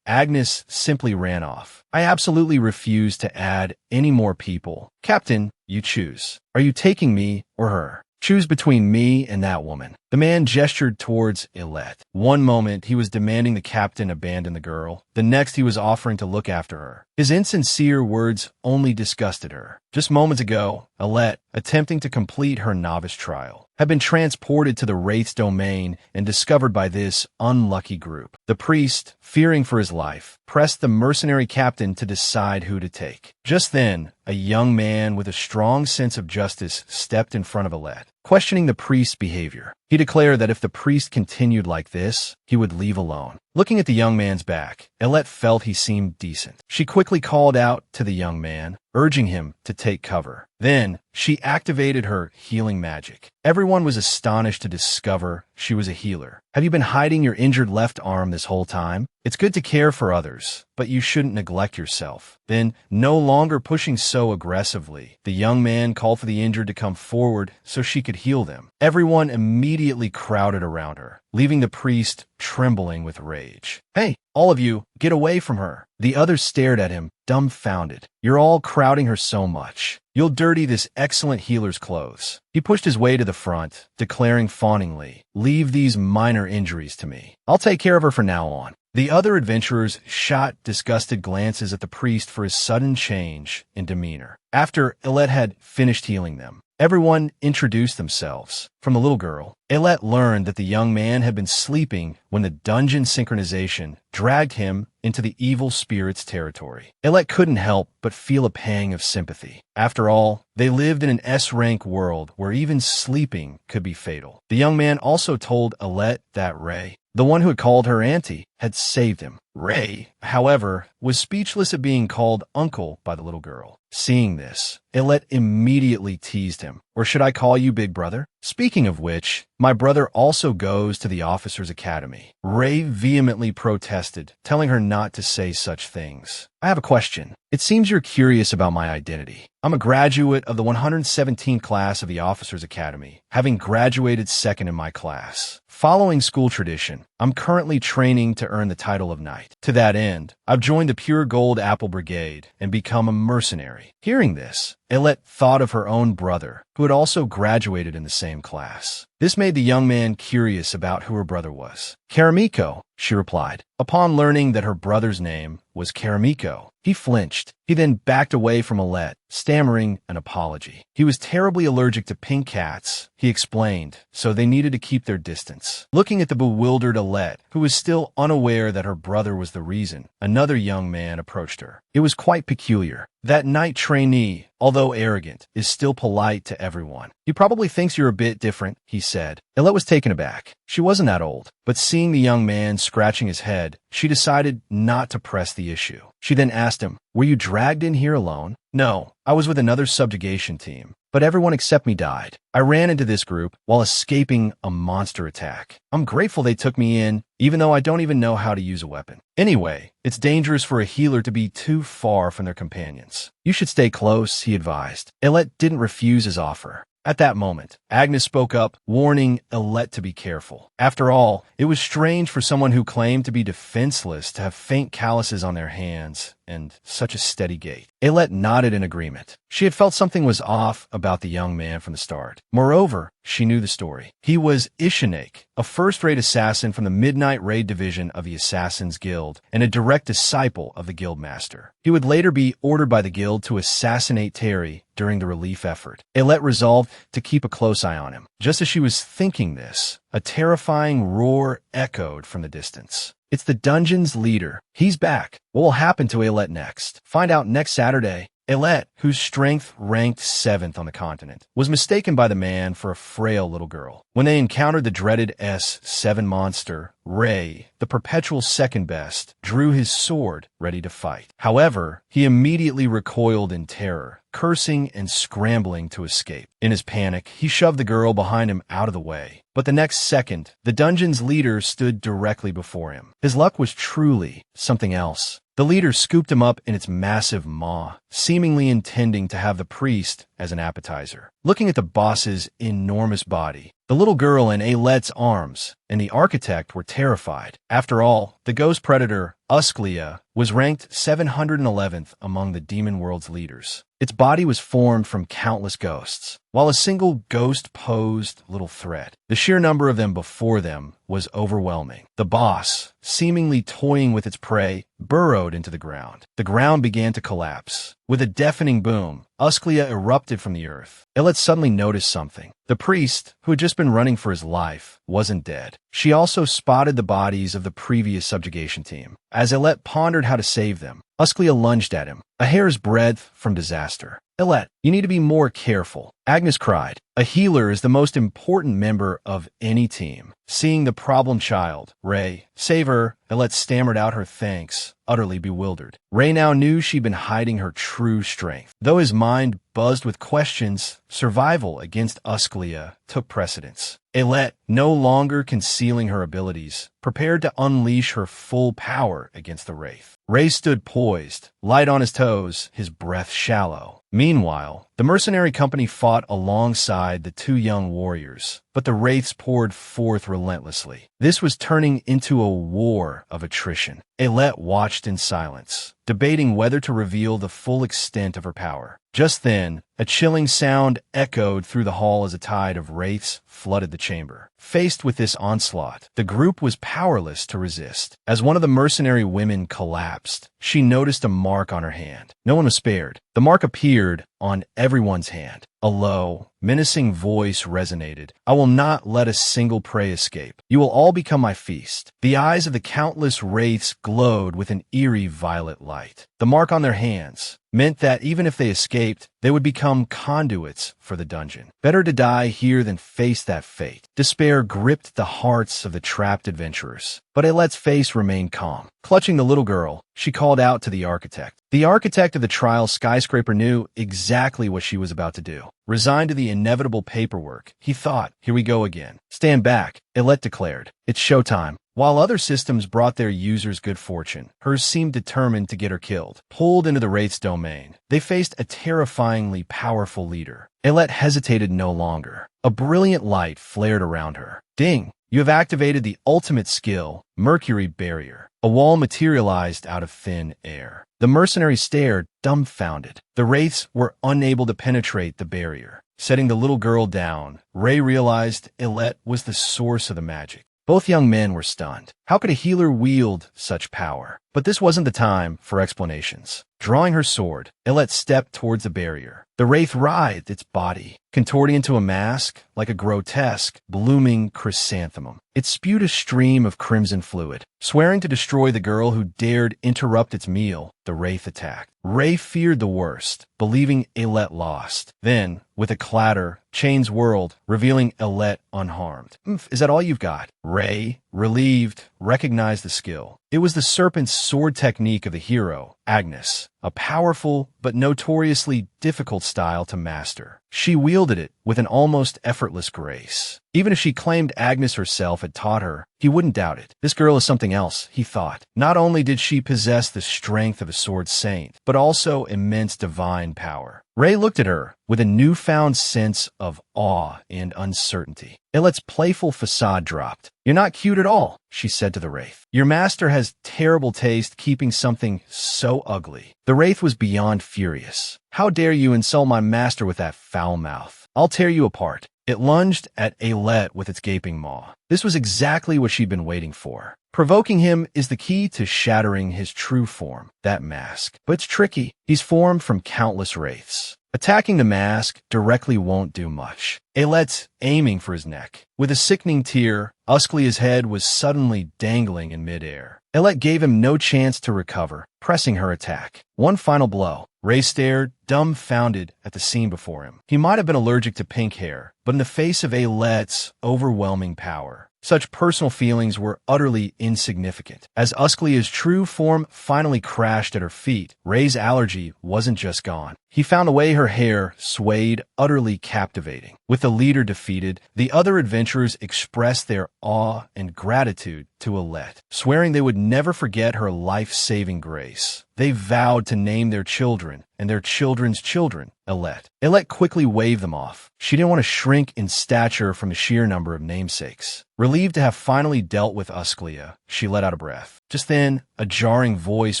Agnes simply ran off. "I absolutely refuse to add any more people. Captain, you choose. Are you taking me or her? Choose between me and that woman." The man gestured towards Elette. One moment he was demanding the captain abandon the girl. The next he was offering to look after her. His insincere words only disgusted her. Just moments ago, Elette, attempting to complete her novice trial, had been transported to the Wraith's domain and discovered by this unlucky group. The priest, fearing for his life, pressed the mercenary captain to decide who to take. Just then, a young man with a strong sense of justice stepped in front of Elette, questioning the priest's behavior. He declared that if the priest continued like this, he would leave alone. Looking at the young man's back, Elette felt he seemed decent. She quickly called out to the young man, urging him to take cover. Then, she activated her healing magic. Everyone was astonished to discover she was a healer. "Have you been hiding your injured left arm this whole time? It's good to care for others, but you shouldn't neglect yourself." Then, no longer pushing so aggressively, the young man called for the injured to come forward so she could heal them. Everyone immediately crowded around her, leaving the priest trembling with rage. "Hey, all of you, get away from her." The others stared at him, dumbfounded. "You're all crowding her so much. You'll dirty this excellent healer's clothes. He pushed his way to the front, declaring fawningly, "Leave these minor injuries to me. I'll take care of her from now on." The other adventurers shot disgusted glances at the priest for his sudden change in demeanor. After Elet had finished healing them, everyone introduced themselves. From the little girl, Elet learned that the young man had been sleeping when the dungeon synchronization dragged him into the evil spirit's territory. Elet couldn't help but feel a pang of sympathy. After all, they lived in an S-rank world where even sleeping could be fatal. The young man also told Elet that Ray, the one who had called her auntie, had saved him. Ray, however, was speechless at being called uncle by the little girl. Seeing this, Elet immediately teased him. "Or should I call you big brother? Speaking of which, my brother also goes to the officers' academy." Ray vehemently protested, telling her not to say such things. "I have a question. It seems you're curious about my identity. I'm a graduate of the 117th class of the officers' academy, having graduated second in my class. Following school tradition, I'm currently training to earn the title of knight. To that end, I've joined the Pure Gold Apple Brigade and become a mercenary." Hearing this, Elet thought of her own brother, who had also graduated in the same class. This made the young man curious about who her brother was. "Karamiko," she replied. Upon learning that her brother's name was Karamiko, he flinched. He then backed away from Elet, stammering an apology. He was terribly allergic to pink cats, he explained, so they needed to keep their distance. Looking at the bewildered Elet, who was still unaware that her brother was the reason, another young man approached her. It was quite peculiar. That knight trainee, although arrogant, is still polite to everyone. "He probably thinks you're a bit different," he said. Elet was taken aback. She wasn't that old, but seeing the young man scratching his head, she decided not to press the issue. She then asked him, "Were you dragged in here alone?" "No, I was with another subjugation team, but everyone except me died. I ran into this group while escaping a monster attack. I'm grateful they took me in, even though I don't even know how to use a weapon. Anyway, it's dangerous for a healer to be too far from their companions. You should stay close," he advised. Elet didn't refuse his offer. At that moment, Agnes spoke up, warning Elet to be careful. After all, it was strange for someone who claimed to be defenseless to have faint calluses on their hands and such a steady gait. Elet nodded in agreement. She had felt something was off about the young man from the start. Moreover, she knew the story. He was Ishinek, a first-rate assassin from the Midnight Raid Division of the Assassin's Guild and a direct disciple of the Guildmaster. He would later be ordered by the Guild to assassinate Terry during the relief effort. Elet resolved to keep a close eye on him. Just as she was thinking this, a terrifying roar echoed from the distance. It's the dungeon's leader. He's back. What will happen to Elet next? Find out next Saturday. Elet, whose strength ranked 7th on the continent, was mistaken by the man for a frail little girl. When they encountered the dreaded S7 monster, Ray, the perpetual second best, drew his sword, ready to fight. However, he immediately recoiled in terror, cursing and scrambling to escape. In his panic, he shoved the girl behind him out of the way. But the next second, the dungeon's leader stood directly before him. His luck was truly something else. The leader scooped him up in its massive maw, seemingly intending to have the priest as an appetizer. Looking at the boss's enormous body, the little girl in Elet's arms and the architect were terrified. After all, the ghost predator, Usklia, was ranked 711th among the demon world's leaders. Its body was formed from countless ghosts, while a single ghost posed little threat. The sheer number of them before them was overwhelming. The boss, seemingly toying with its prey, burrowed into the ground. The ground began to collapse. With a deafening boom, Usklia erupted from the earth. Elet suddenly noticed something. The priest, who had just been running for his life, wasn't dead. She also spotted the bodies of the previous subjugation team. As Elet pondered how to save them, Usklia lunged at him, a hair's breadth from disaster. "Elet, you need to be more careful," Agnes cried. A healer is the most important member of any team. Seeing the problem child, Ray, save her, Elet stammered out her thanks, utterly bewildered. Ray now knew she'd been hiding her true strength. Though his mind buzzed with questions, survival against Usklia took precedence. Elet, no longer concealing her abilities, prepared to unleash her full power against the Wraith. Ray stood poised, light on his toes, his breath shallow. Meanwhile, the mercenary company fought alongside the two young warriors, but the Wraiths poured forth relentlessly. This was turning into a war of attrition. Elet watched in silence, debating whether to reveal the full extent of her power. Just then, A chilling sound echoed through the hall as a tide of wraiths flooded the chamber. Faced with this onslaught, the group was powerless to resist. As one of the mercenary women collapsed, she noticed a mark on her hand. No one was spared. The mark appeared on everyone's hand. A low, menacing voice resonated. "I will not let a single prey escape. You will all become my feast." The eyes of the countless wraiths glowed with an eerie violet light. The mark on their hands meant that even if they escaped, they would become conduits for the dungeon. Better to die here than face that fate. Despair gripped the hearts of the trapped adventurers. But Ayelette's face remained calm. Clutching the little girl, she called out to the architect. The architect of the trial skyscraper knew exactly what she was about to do. Resigned to the inevitable paperwork, he thought, "Here we go again." "Stand back," Ayelette declared. "It's showtime." While other systems brought their users good fortune, hers seemed determined to get her killed. Pulled into the Wraith's domain, they faced a terrifyingly powerful leader. Ayelette hesitated no longer. A brilliant light flared around her. Ding! You have activated the ultimate skill, Mercury Barrier. A wall materialized out of thin air. The mercenary stared, dumbfounded. The wraiths were unable to penetrate the barrier. Setting the little girl down, Ray realized Ayelette was the source of the magic. Both young men were stunned. How could a healer wield such power? But this wasn't the time for explanations. Drawing her sword, Ayelette stepped towards the barrier. The wraith writhed its body, contorting into a mask like a grotesque, blooming chrysanthemum. It spewed a stream of crimson fluid. Swearing to destroy the girl who dared interrupt its meal, the wraith attacked. Ray feared the worst, believing Ayelette lost. Then, with a clatter, chains whirled, revealing Ayelette unharmed. Is that all you've got?" Ray, relieved, recognized the skill. It was the serpent's sword technique of the hero, Agnes, a powerful but notoriously difficult style to master. She wielded it with an almost effortless grace. Even if she claimed Agnes herself had taught her, he wouldn't doubt it. This girl is something else, he thought. Not only did she possess the strength of a sword saint, but also immense divine power. Ray looked at her with a newfound sense of awe and uncertainty. Ayelette's playful facade dropped. "You're not cute at all," she said to the wraith. "Your master has terrible taste keeping something so ugly." The wraith was beyond furious. "How dare you insult my master with that foul mouth? I'll tear you apart." It lunged at Ayelette with its gaping maw. This was exactly what she'd been waiting for. Provoking him is the key to shattering his true form, that mask. But it's tricky. He's formed from countless wraiths. Attacking the mask directly won't do much. Ayelette's aiming for his neck. With a sickening tear, Usklia's head was suddenly dangling in midair. Ayelette gave him no chance to recover, pressing her attack. One final blow. Ray stared, dumbfounded at the scene before him. He might have been allergic to pink hair, but in the face of Ayelette's overwhelming power, such personal feelings were utterly insignificant. As Usklia's true form finally crashed at her feet, Ray's allergy wasn't just gone. He found the way her hair swayed, utterly captivating. With the leader defeated, the other adventurers expressed their awe and gratitude to Ayelette, swearing they would never forget her life-saving grace. They vowed to name their children and their children's children Ayelette. Ayelette quickly waved them off. She didn't want to shrink in stature from the sheer number of namesakes. Relieved to have finally dealt with Usklia, she let out a breath. Just then, a jarring voice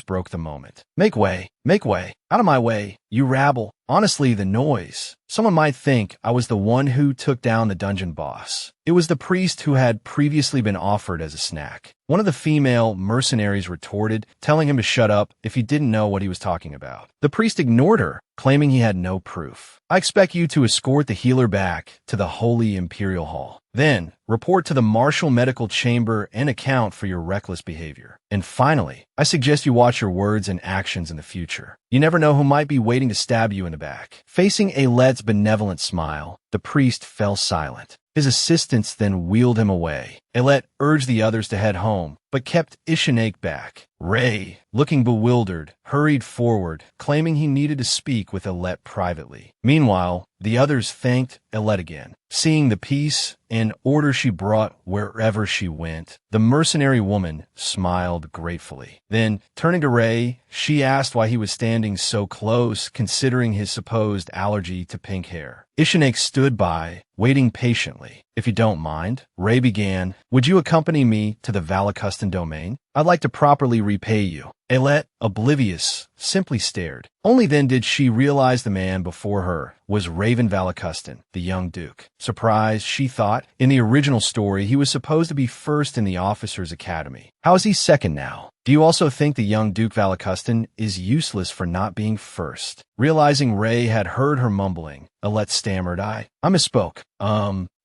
broke the moment. Make way, out of my way, you rabble. Honestly, the noise. Someone might think I was the one who took down the dungeon boss. It was the priest who had previously been offered as a snack. One of the female mercenaries retorted, telling him to shut up if he didn't know what he was talking about. The priest ignored her, claiming he had no proof. I expect you to escort the healer back to the Holy Imperial Hall. Then, report to the Martial Medical Chamber and account for your reckless behavior. And finally, I suggest you watch your words and actions in the future. You never know who might be waiting to stab you in the back. Facing Ayelette's benevolent smile, the priest fell silent. His assistants then wheeled him away. Ayelette urged the others to head home, but kept Ishanake back. Ray, looking bewildered, hurried forward, claiming he needed to speak with Ayelette privately. Meanwhile, the others thanked Ayelette again. Seeing the peace and order she brought wherever she went, the mercenary woman smiled gratefully. Then, turning to Ray, she asked why he was standing so close considering his supposed allergy to pink hair. Ishinek stood by, waiting patiently. "If you don't mind," Ray began, "would you accompany me to the Valacustan domain? I'd like to properly repay you." Ailette, oblivious, simply stared. Only then did she realize the man before her was Raven Valacustan, the young duke. Surprised, she thought. In the original story, he was supposed to be first in the officers' academy. How is he second now? Do you also think the young Duke Valacustan is useless for not being first? Realizing Ray had heard her mumbling, Ailette stammered, I misspoke.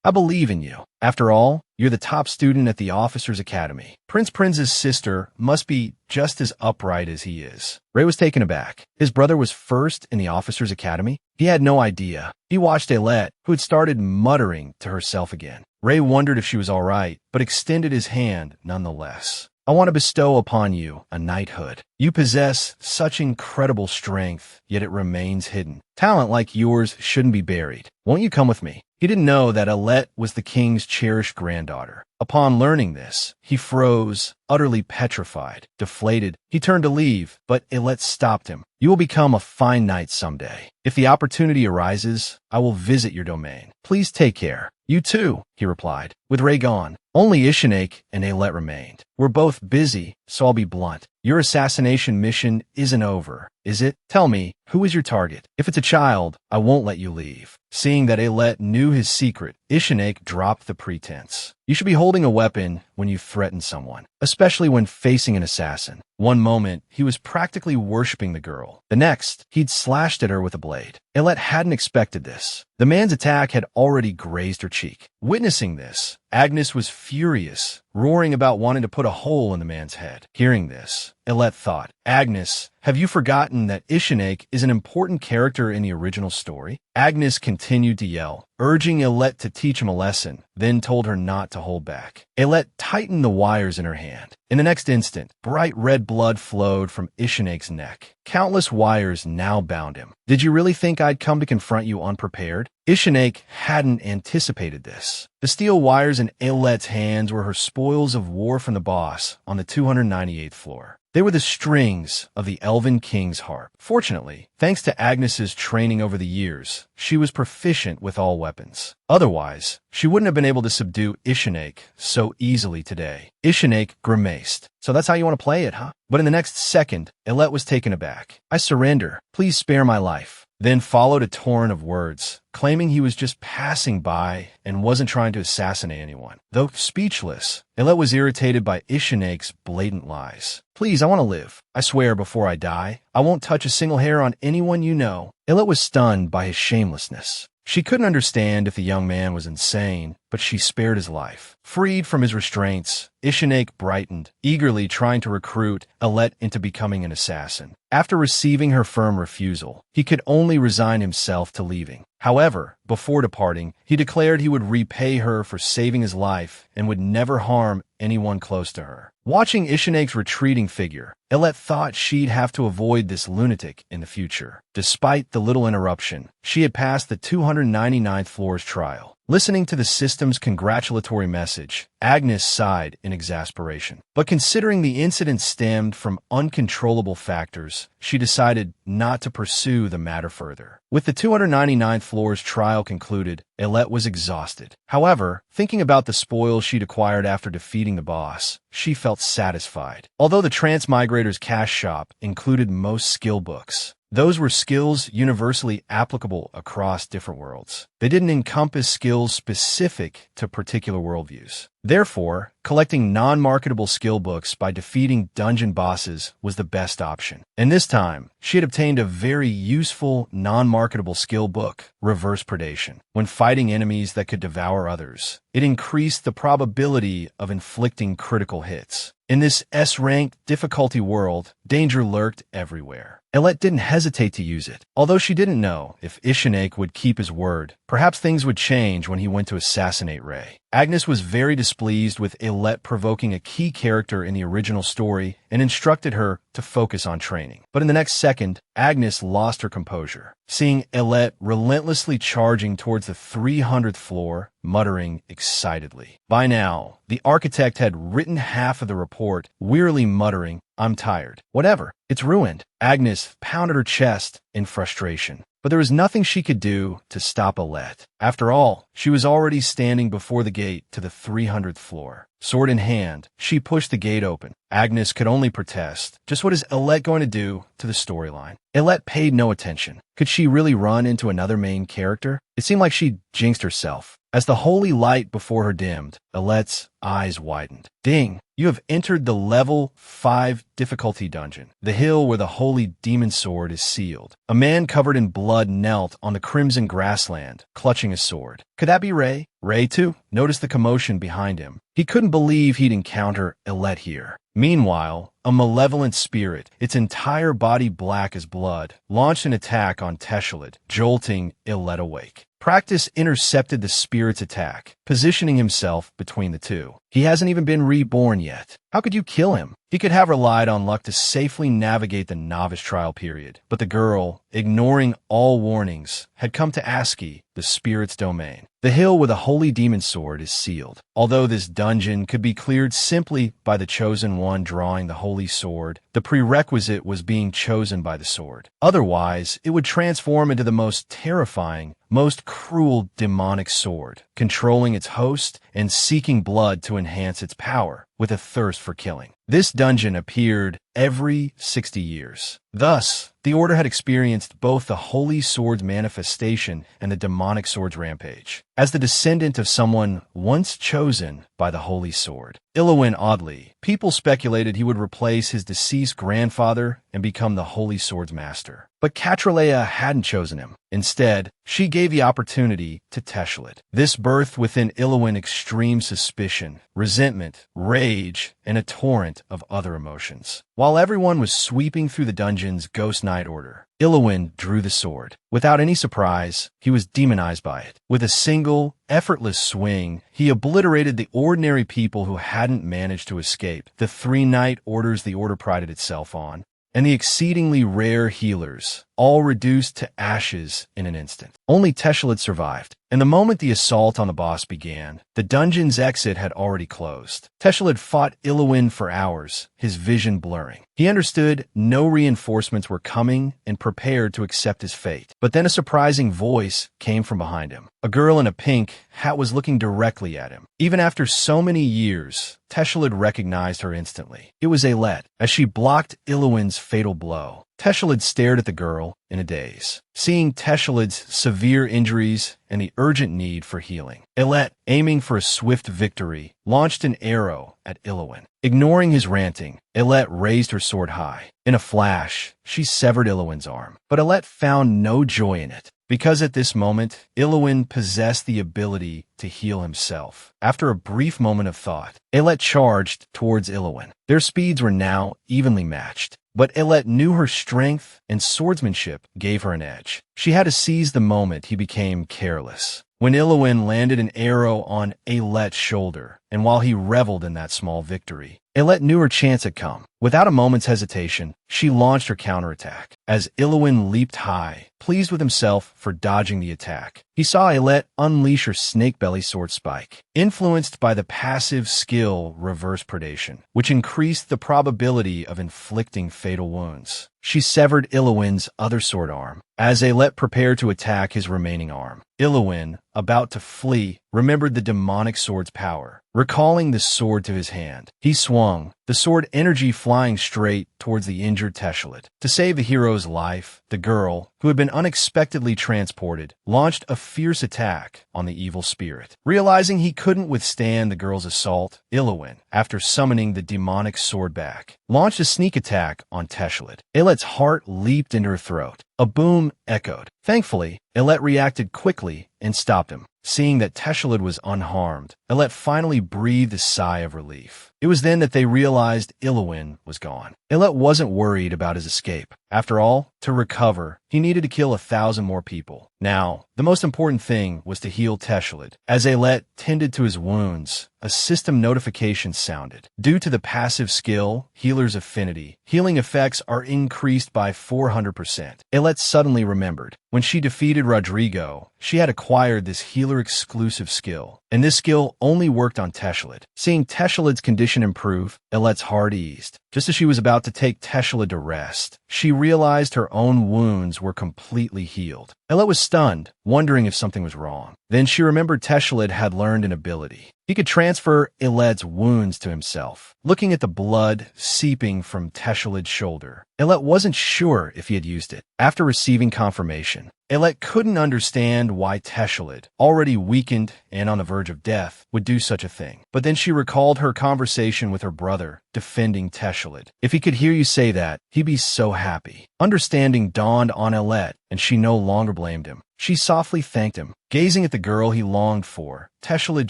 I believe in you. After all, you're the top student at the Officers' Academy. Prince Prince's sister must be just as upright as he is. Ray was taken aback. His brother was first in the Officers' Academy? He had no idea. He watched Ailette, who had started muttering to herself again. Ray wondered if she was all right, but extended his hand nonetheless. I want to bestow upon you a knighthood. You possess such incredible strength, yet it remains hidden. Talent like yours shouldn't be buried. Won't you come with me? He didn't know that Ailette was the king's cherished granddaughter. Upon learning this, he froze, utterly petrified, deflated. He turned to leave, but Ailette stopped him. You will become a fine knight someday. If the opportunity arises, I will visit your domain. Please take care. You too, he replied. With Ray gone, only Ishinek and Ailette remained. We're both busy, so I'll be blunt. Your assassination mission isn't over, is it? Tell me, who is your target? If it's a child, I won't let you leave. Seeing that Ailette knew his secret, Ishinek dropped the pretense. You should be holding a weapon when you threaten someone, especially when facing an assassin. One moment, he was practically worshipping the girl. The next, he'd slashed at her with a blade. Ailette hadn't expected this. The man's attack had already grazed her cheek. Witnessing this, Agnes was furious, roaring about wanting to put a hole in the man's head. Hearing this, Ailette thought, Agnes, have you forgotten that Ishinek is an important character in the original story? Agnes continued to yell, urging Ailette to teach him a lesson, then told her not to hold back. Ailette tightened the wires in her hand. In the next instant, bright red blood flowed from Ishinek's neck. Countless wires now bound him. Did you really think I'd come to confront you unprepared? Ishinek hadn't anticipated this. The steel wires in Ailette's hands were her spoils of war from the boss on the 298th floor. They were the strings of the Elven King's harp. Fortunately, thanks to Agnes's training over the years, she was proficient with all weapons. Otherwise, she wouldn't have been able to subdue Ishinek so easily today. Ishinek grimaced. So that's how you want to play it, huh? But in the next second, Ailette was taken aback. I surrender. Please spare my life. Then followed a torrent of words, claiming he was just passing by and wasn't trying to assassinate anyone. Though speechless, Ailette was irritated by Ishinek's blatant lies. Please, I want to live. I swear before I die, I won't touch a single hair on anyone you know. Ailette was stunned by his shamelessness. She couldn't understand if the young man was insane, but she spared his life. Freed from his restraints, Ishinek brightened, eagerly trying to recruit Ailette into becoming an assassin. After receiving her firm refusal, he could only resign himself to leaving. However, before departing, he declared he would repay her for saving his life and would never harm anyone close to her. Watching Ishinek's retreating figure, Ailette thought she'd have to avoid this lunatic in the future. Despite the little interruption, she had passed the 299th floor's trial. Listening to the system's congratulatory message, Agnes sighed in exasperation. But considering the incident stemmed from uncontrollable factors, she decided not to pursue the matter further. With the 299th floor's trial concluded, Ailette was exhausted. However, thinking about the spoils she'd acquired after defeating the boss, she felt satisfied. Although the Transmigrator's cash shop included most skill books, those were skills universally applicable across different worlds. They didn't encompass skills specific to particular worldviews. Therefore, collecting non-marketable skill books by defeating dungeon bosses was the best option. And this time, she had obtained a very useful non-marketable skill book, Reverse Predation. When fighting enemies that could devour others, it increased the probability of inflicting critical hits. In this S-ranked difficulty world, danger lurked everywhere. Ailette didn't hesitate to use it. Although she didn't know if Ishinek would keep his word, perhaps things would change when he went to assassinate Ray. Agnes was very displeased with Ailette provoking a key character in the original story and instructed her to focus on training. But in the next second, Agnes lost her composure. Seeing Ailette relentlessly charging towards the 300th floor, muttering excitedly. By now, the architect had written half of the report, wearily muttering, I'm tired. Whatever. It's ruined. Agnes pounded her chest in frustration. but there was nothing she could do to stop Alette. After all, she was already standing before the gate to the 300th floor. Sword in hand, she pushed the gate open. Agnes could only protest. Just what is Alette going to do to the storyline? Alette paid no attention. Could she really run into another main character? It seemed like she'd jinxed herself. As the holy light before her dimmed, Alette's eyes widened. Ding! You have entered the level 5 difficulty dungeon. The hill where the holy demon sword is sealed. A man covered in blood knelt on the crimson grassland, clutching a sword. Could that be Ray? Ray, too, noticed the commotion behind him. He couldn't believe he'd encounter Alette here. Meanwhile, a malevolent spirit, its entire body black as blood, launched an attack on Teshulat, jolting Alette awake. Practice intercepted the spirit's attack, positioning himself between the two. He hasn't even been reborn yet. How could you kill him? He could have relied on luck to safely navigate the novice trial period. But the girl, ignoring all warnings, had come to Aski, the spirit's domain. The hill where the holy demon sword is sealed. Although this dungeon could be cleared simply by the chosen one drawing the holy sword, the prerequisite was being chosen by the sword. Otherwise, it would transform into the most terrifying, most cruel demonic sword, controlling its host and seeking blood to enhance its power, with a thirst for killing. This dungeon appeared every 60 years. Thus, the Order had experienced both the Holy Sword's manifestation and the demonic sword's rampage. As the descendant of someone once chosen by the Holy Sword, Iluwin oddly, people speculated he would replace his deceased grandfather and become the Holy Sword's master. But Catraleia hadn't chosen him. Instead, she gave the opportunity to Teshulat. This birthed within Iluwin extreme suspicion, resentment, rage, and a torrent of other emotions. While everyone was sweeping through the dungeon's Ghost Knight order, Iluwin drew the sword. Without any surprise, he was demonized by it. With a single, effortless swing, he obliterated the ordinary people who hadn't managed to escape, the 3 Knight orders the Order prided itself on, and the exceedingly rare healers, all reduced to ashes in an instant. Only Teshulat survived, and the moment the assault on the boss began, the dungeon's exit had already closed. Teshulat fought Iluwin for hours, his vision blurring. He understood no reinforcements were coming and prepared to accept his fate. But then a surprising voice came from behind him. A girl in a pink hat was looking directly at him. Even after so many years, Teshulat recognized her instantly. It was Alette, as she blocked Iluwin's fatal blow. Teshulat stared at the girl in a daze, seeing Teshulat's severe injuries and the urgent need for healing. Alette, aiming for a swift victory, launched an arrow at Iluwin. Ignoring his ranting, Alette raised her sword high. In a flash, she severed Iluwin's arm. But Alette found no joy in it, because at this moment, Iluwin possessed the ability to heal himself. After a brief moment of thought, Alette charged towards Iluwin. Their speeds were now evenly matched. But Alette knew her strength and swordsmanship gave her an edge. She had to seize the moment he became careless. When Iluwin landed an arrow on Alette's shoulder, and while he reveled in that small victory, Alette knew her chance had come. Without a moment's hesitation, she launched her counterattack. As Iluwin leaped high, pleased with himself for dodging the attack, he saw Alette unleash her snake-belly sword spike, influenced by the passive skill reverse predation, which increased the probability of inflicting fatal wounds. She severed Iluwin's other sword arm, as Alette prepared to attack his remaining arm. Iluwin, about to flee, remembered the demonic sword's power. Recalling the sword to his hand, he swung, the sword energy flying straight towards the injured Teshulat. To save the hero's life, the girl, who had been unexpectedly transported, launched a fierce attack on the evil spirit. Realizing he couldn't withstand the girl's assault, Iluwin, after summoning the demonic sword back, launched a sneak attack on Teshulat. Alette's heart leaped into her throat. A boom echoed. Thankfully, Alette reacted quickly and stopped him. Seeing that Teshulat was unharmed, Alette finally breathed a sigh of relief. It was then that they realized Iluwin was gone. Alette wasn't worried about his escape. After all, to recover, he needed to kill 1,000 more people. Now, the most important thing was to heal Teshulat. As Alette tended to his wounds, a system notification sounded. Due to the passive skill, Healer's Affinity, healing effects are increased by 400%. Alette suddenly remembered. When she defeated Rodrigo, she had acquired this healer-exclusive skill, and this skill only worked on Teshulat. Seeing Teshulat's condition improve, Alette's heart eased. Just as she was about to take Teshulat to rest, she realized her own wounds were completely healed. Elet was stunned, wondering if something was wrong. Then she remembered Teshelid had learned an ability. He could transfer Elet's wounds to himself. Looking at the blood seeping from Teshelid's shoulder, Elet wasn't sure if he had used it. After receiving confirmation, Elet couldn't understand why Teshelid, already weakened and on the verge of death, would do such a thing. But then she recalled her conversation with her brother, defending Teshelid. If he could hear you say that, he'd be so happy. Understanding dawned on Elet, and she no longer blamed him. She softly thanked him. Gazing at the girl he longed for, Teshelid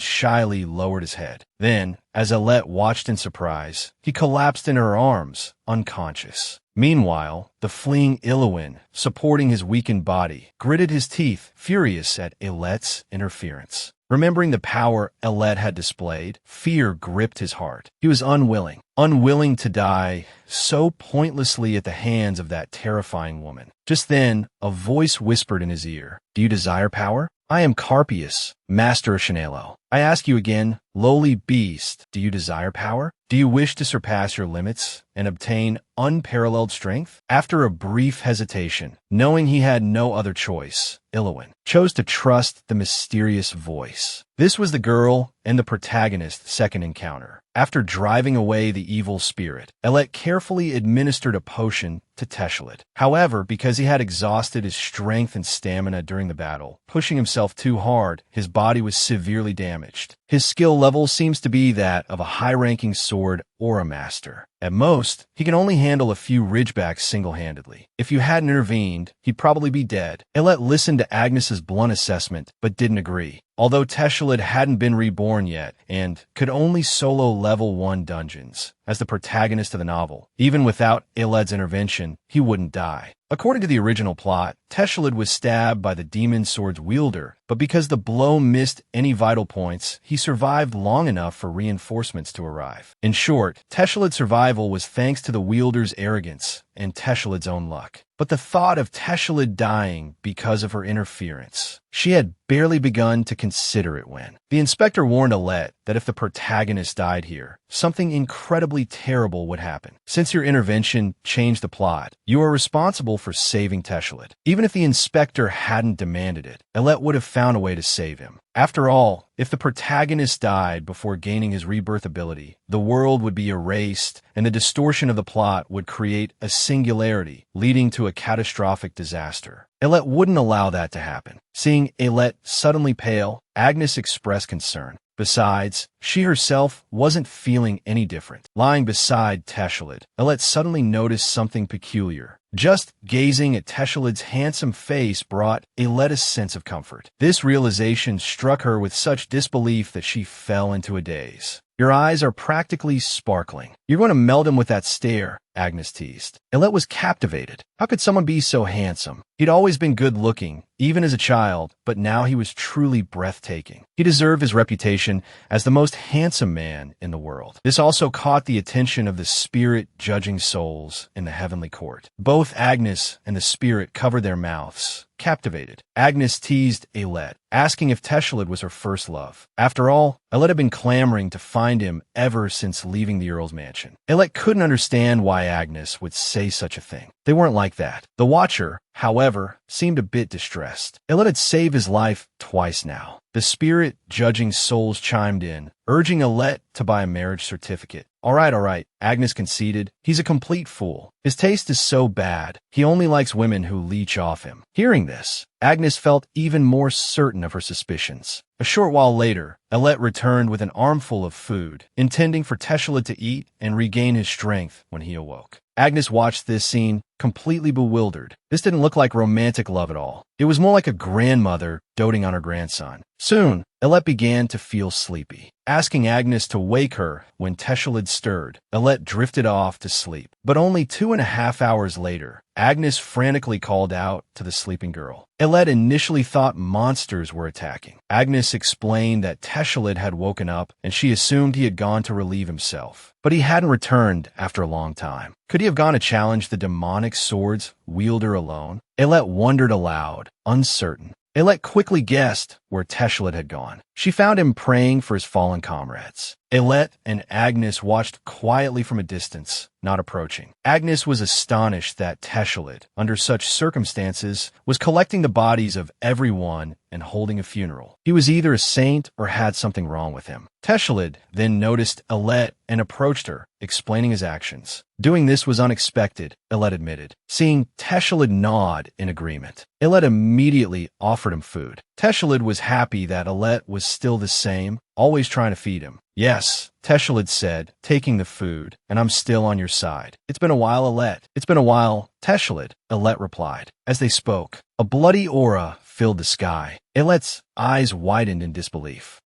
shyly lowered his head. Then, as Elet watched in surprise, he collapsed in her arms, unconscious. Meanwhile, the fleeing Illuin, supporting his weakened body, gritted his teeth, furious at Elet's interference. Remembering the power Elet had displayed, fear gripped his heart. He was unwilling to die so pointlessly at the hands of that terrifying woman. Just then, a voice whispered in his ear, "Do you desire power? I am Carpius, master of Shenalo. I ask you again, lowly beast, do you desire power? Do you wish to surpass your limits and obtain unparalleled strength?" After a brief hesitation, knowing he had no other choice, Illuin chose to trust the mysterious voice. This was the girl and the protagonist's second encounter. After driving away the evil spirit, Elet carefully administered a potion to Teshelid. However, because he had exhausted his strength and stamina during the battle, pushing himself too hard, his body was severely damaged. His skill level seems to be that of a high-ranking sword or a master. At most, he can only handle a few ridgebacks single-handedly. If you hadn't intervened, he'd probably be dead. Elet listened to Agnes's blunt assessment, but didn't agree. Although Teshelid hadn't been reborn yet and could only solo level 1 dungeons, as the protagonist of the novel, even without Elet's intervention, he wouldn't die. According to the original plot, Teshelid was stabbed by the demon sword's wielder, but because the blow missed any vital points, he survived long enough for reinforcements to arrive. In short, Teshelid's survival was thanks to the wielder's arrogance and Teshelid's own luck. But the thought of Teshelid dying because of her interference, she had barely begun to consider it when the inspector warned Elet that if the protagonist died here, something incredibly terrible would happen. Since your intervention changed the plot, you are responsible for saving Teshelid. Even if the inspector hadn't demanded it, Elet would have found a way to save him. After all, if the protagonist died before gaining his rebirth ability, the world would be erased and the distortion of the plot would create a singularity, leading to a catastrophic disaster. Elet wouldn't allow that to happen. Seeing Elet suddenly pale, Agnes expressed concern. Besides, she herself wasn't feeling any different. Lying beside Teshelid, Elet suddenly noticed something peculiar. Just gazing at Teshelid's handsome face brought Elet a sense of comfort. This realization struck her with such disbelief that she fell into a daze. "Your eyes are practically sparkling. You're going to melt him with that stare," Agnes teased. Elet was captivated. How could someone be so handsome? He'd always been good-looking, even as a child, but now he was truly breathtaking. He deserved his reputation as the most handsome man in the world. This also caught the attention of the spirit-judging souls in the heavenly court. Both Agnes and the spirit covered their mouths, captivated. Agnes teased Elet, asking if Teshelid was her first love. After all, Elet had been clamoring to find him ever since leaving the Earl's mansion. Elet couldn't understand why Agnes would say such a thing. They weren't like that. The Watcher, however, seemed a bit distressed. Elet had saved his life twice now. The spirit-judging souls chimed in, urging Elet to buy a marriage certificate. All right, Agnes conceded. He's a complete fool. His taste is so bad, he only likes women who leech off him. Hearing this, Agnes felt even more certain of her suspicions. A short while later, Elet returned with an armful of food, intending for Teshelid to eat and regain his strength when he awoke. Agnes watched this scene, completely bewildered. This didn't look like romantic love at all. It was more like a grandmother doting on her grandson. Soon, Elet began to feel sleepy. Asking Agnes to wake her when Teshelid stirred, Elet drifted off to sleep. But only 2.5 hours later, Agnes frantically called out to the sleeping girl. Elet initially thought monsters were attacking. Agnes explained that Teshelid had woken up and she assumed he had gone to relieve himself. But he hadn't returned after a long time. Could he have gone to challenge the demonic sword's wielder alone? Elet wondered aloud, uncertain. Elet quickly guessed where Teshlid had gone. She found him praying for his fallen comrades. Alet and Agnes watched quietly from a distance, not approaching. Agnes was astonished that Teshlid, under such circumstances, was collecting the bodies of everyone and holding a funeral. He was either a saint or had something wrong with him. Teshlid then noticed Alet and approached her, explaining his actions. Doing this was unexpected, Alet admitted. Seeing Teshlid nod in agreement, Alet immediately offered him food. Teshlid was happy that Alet was still the same, always trying to feed him. Yes, Teshlid said, taking the food, and I'm still on your side. It's been a while, Alet. It's been a while, Teshlid, Alet replied. As they spoke, a bloody aura filled the sky. Alet's eyes widened in disbelief.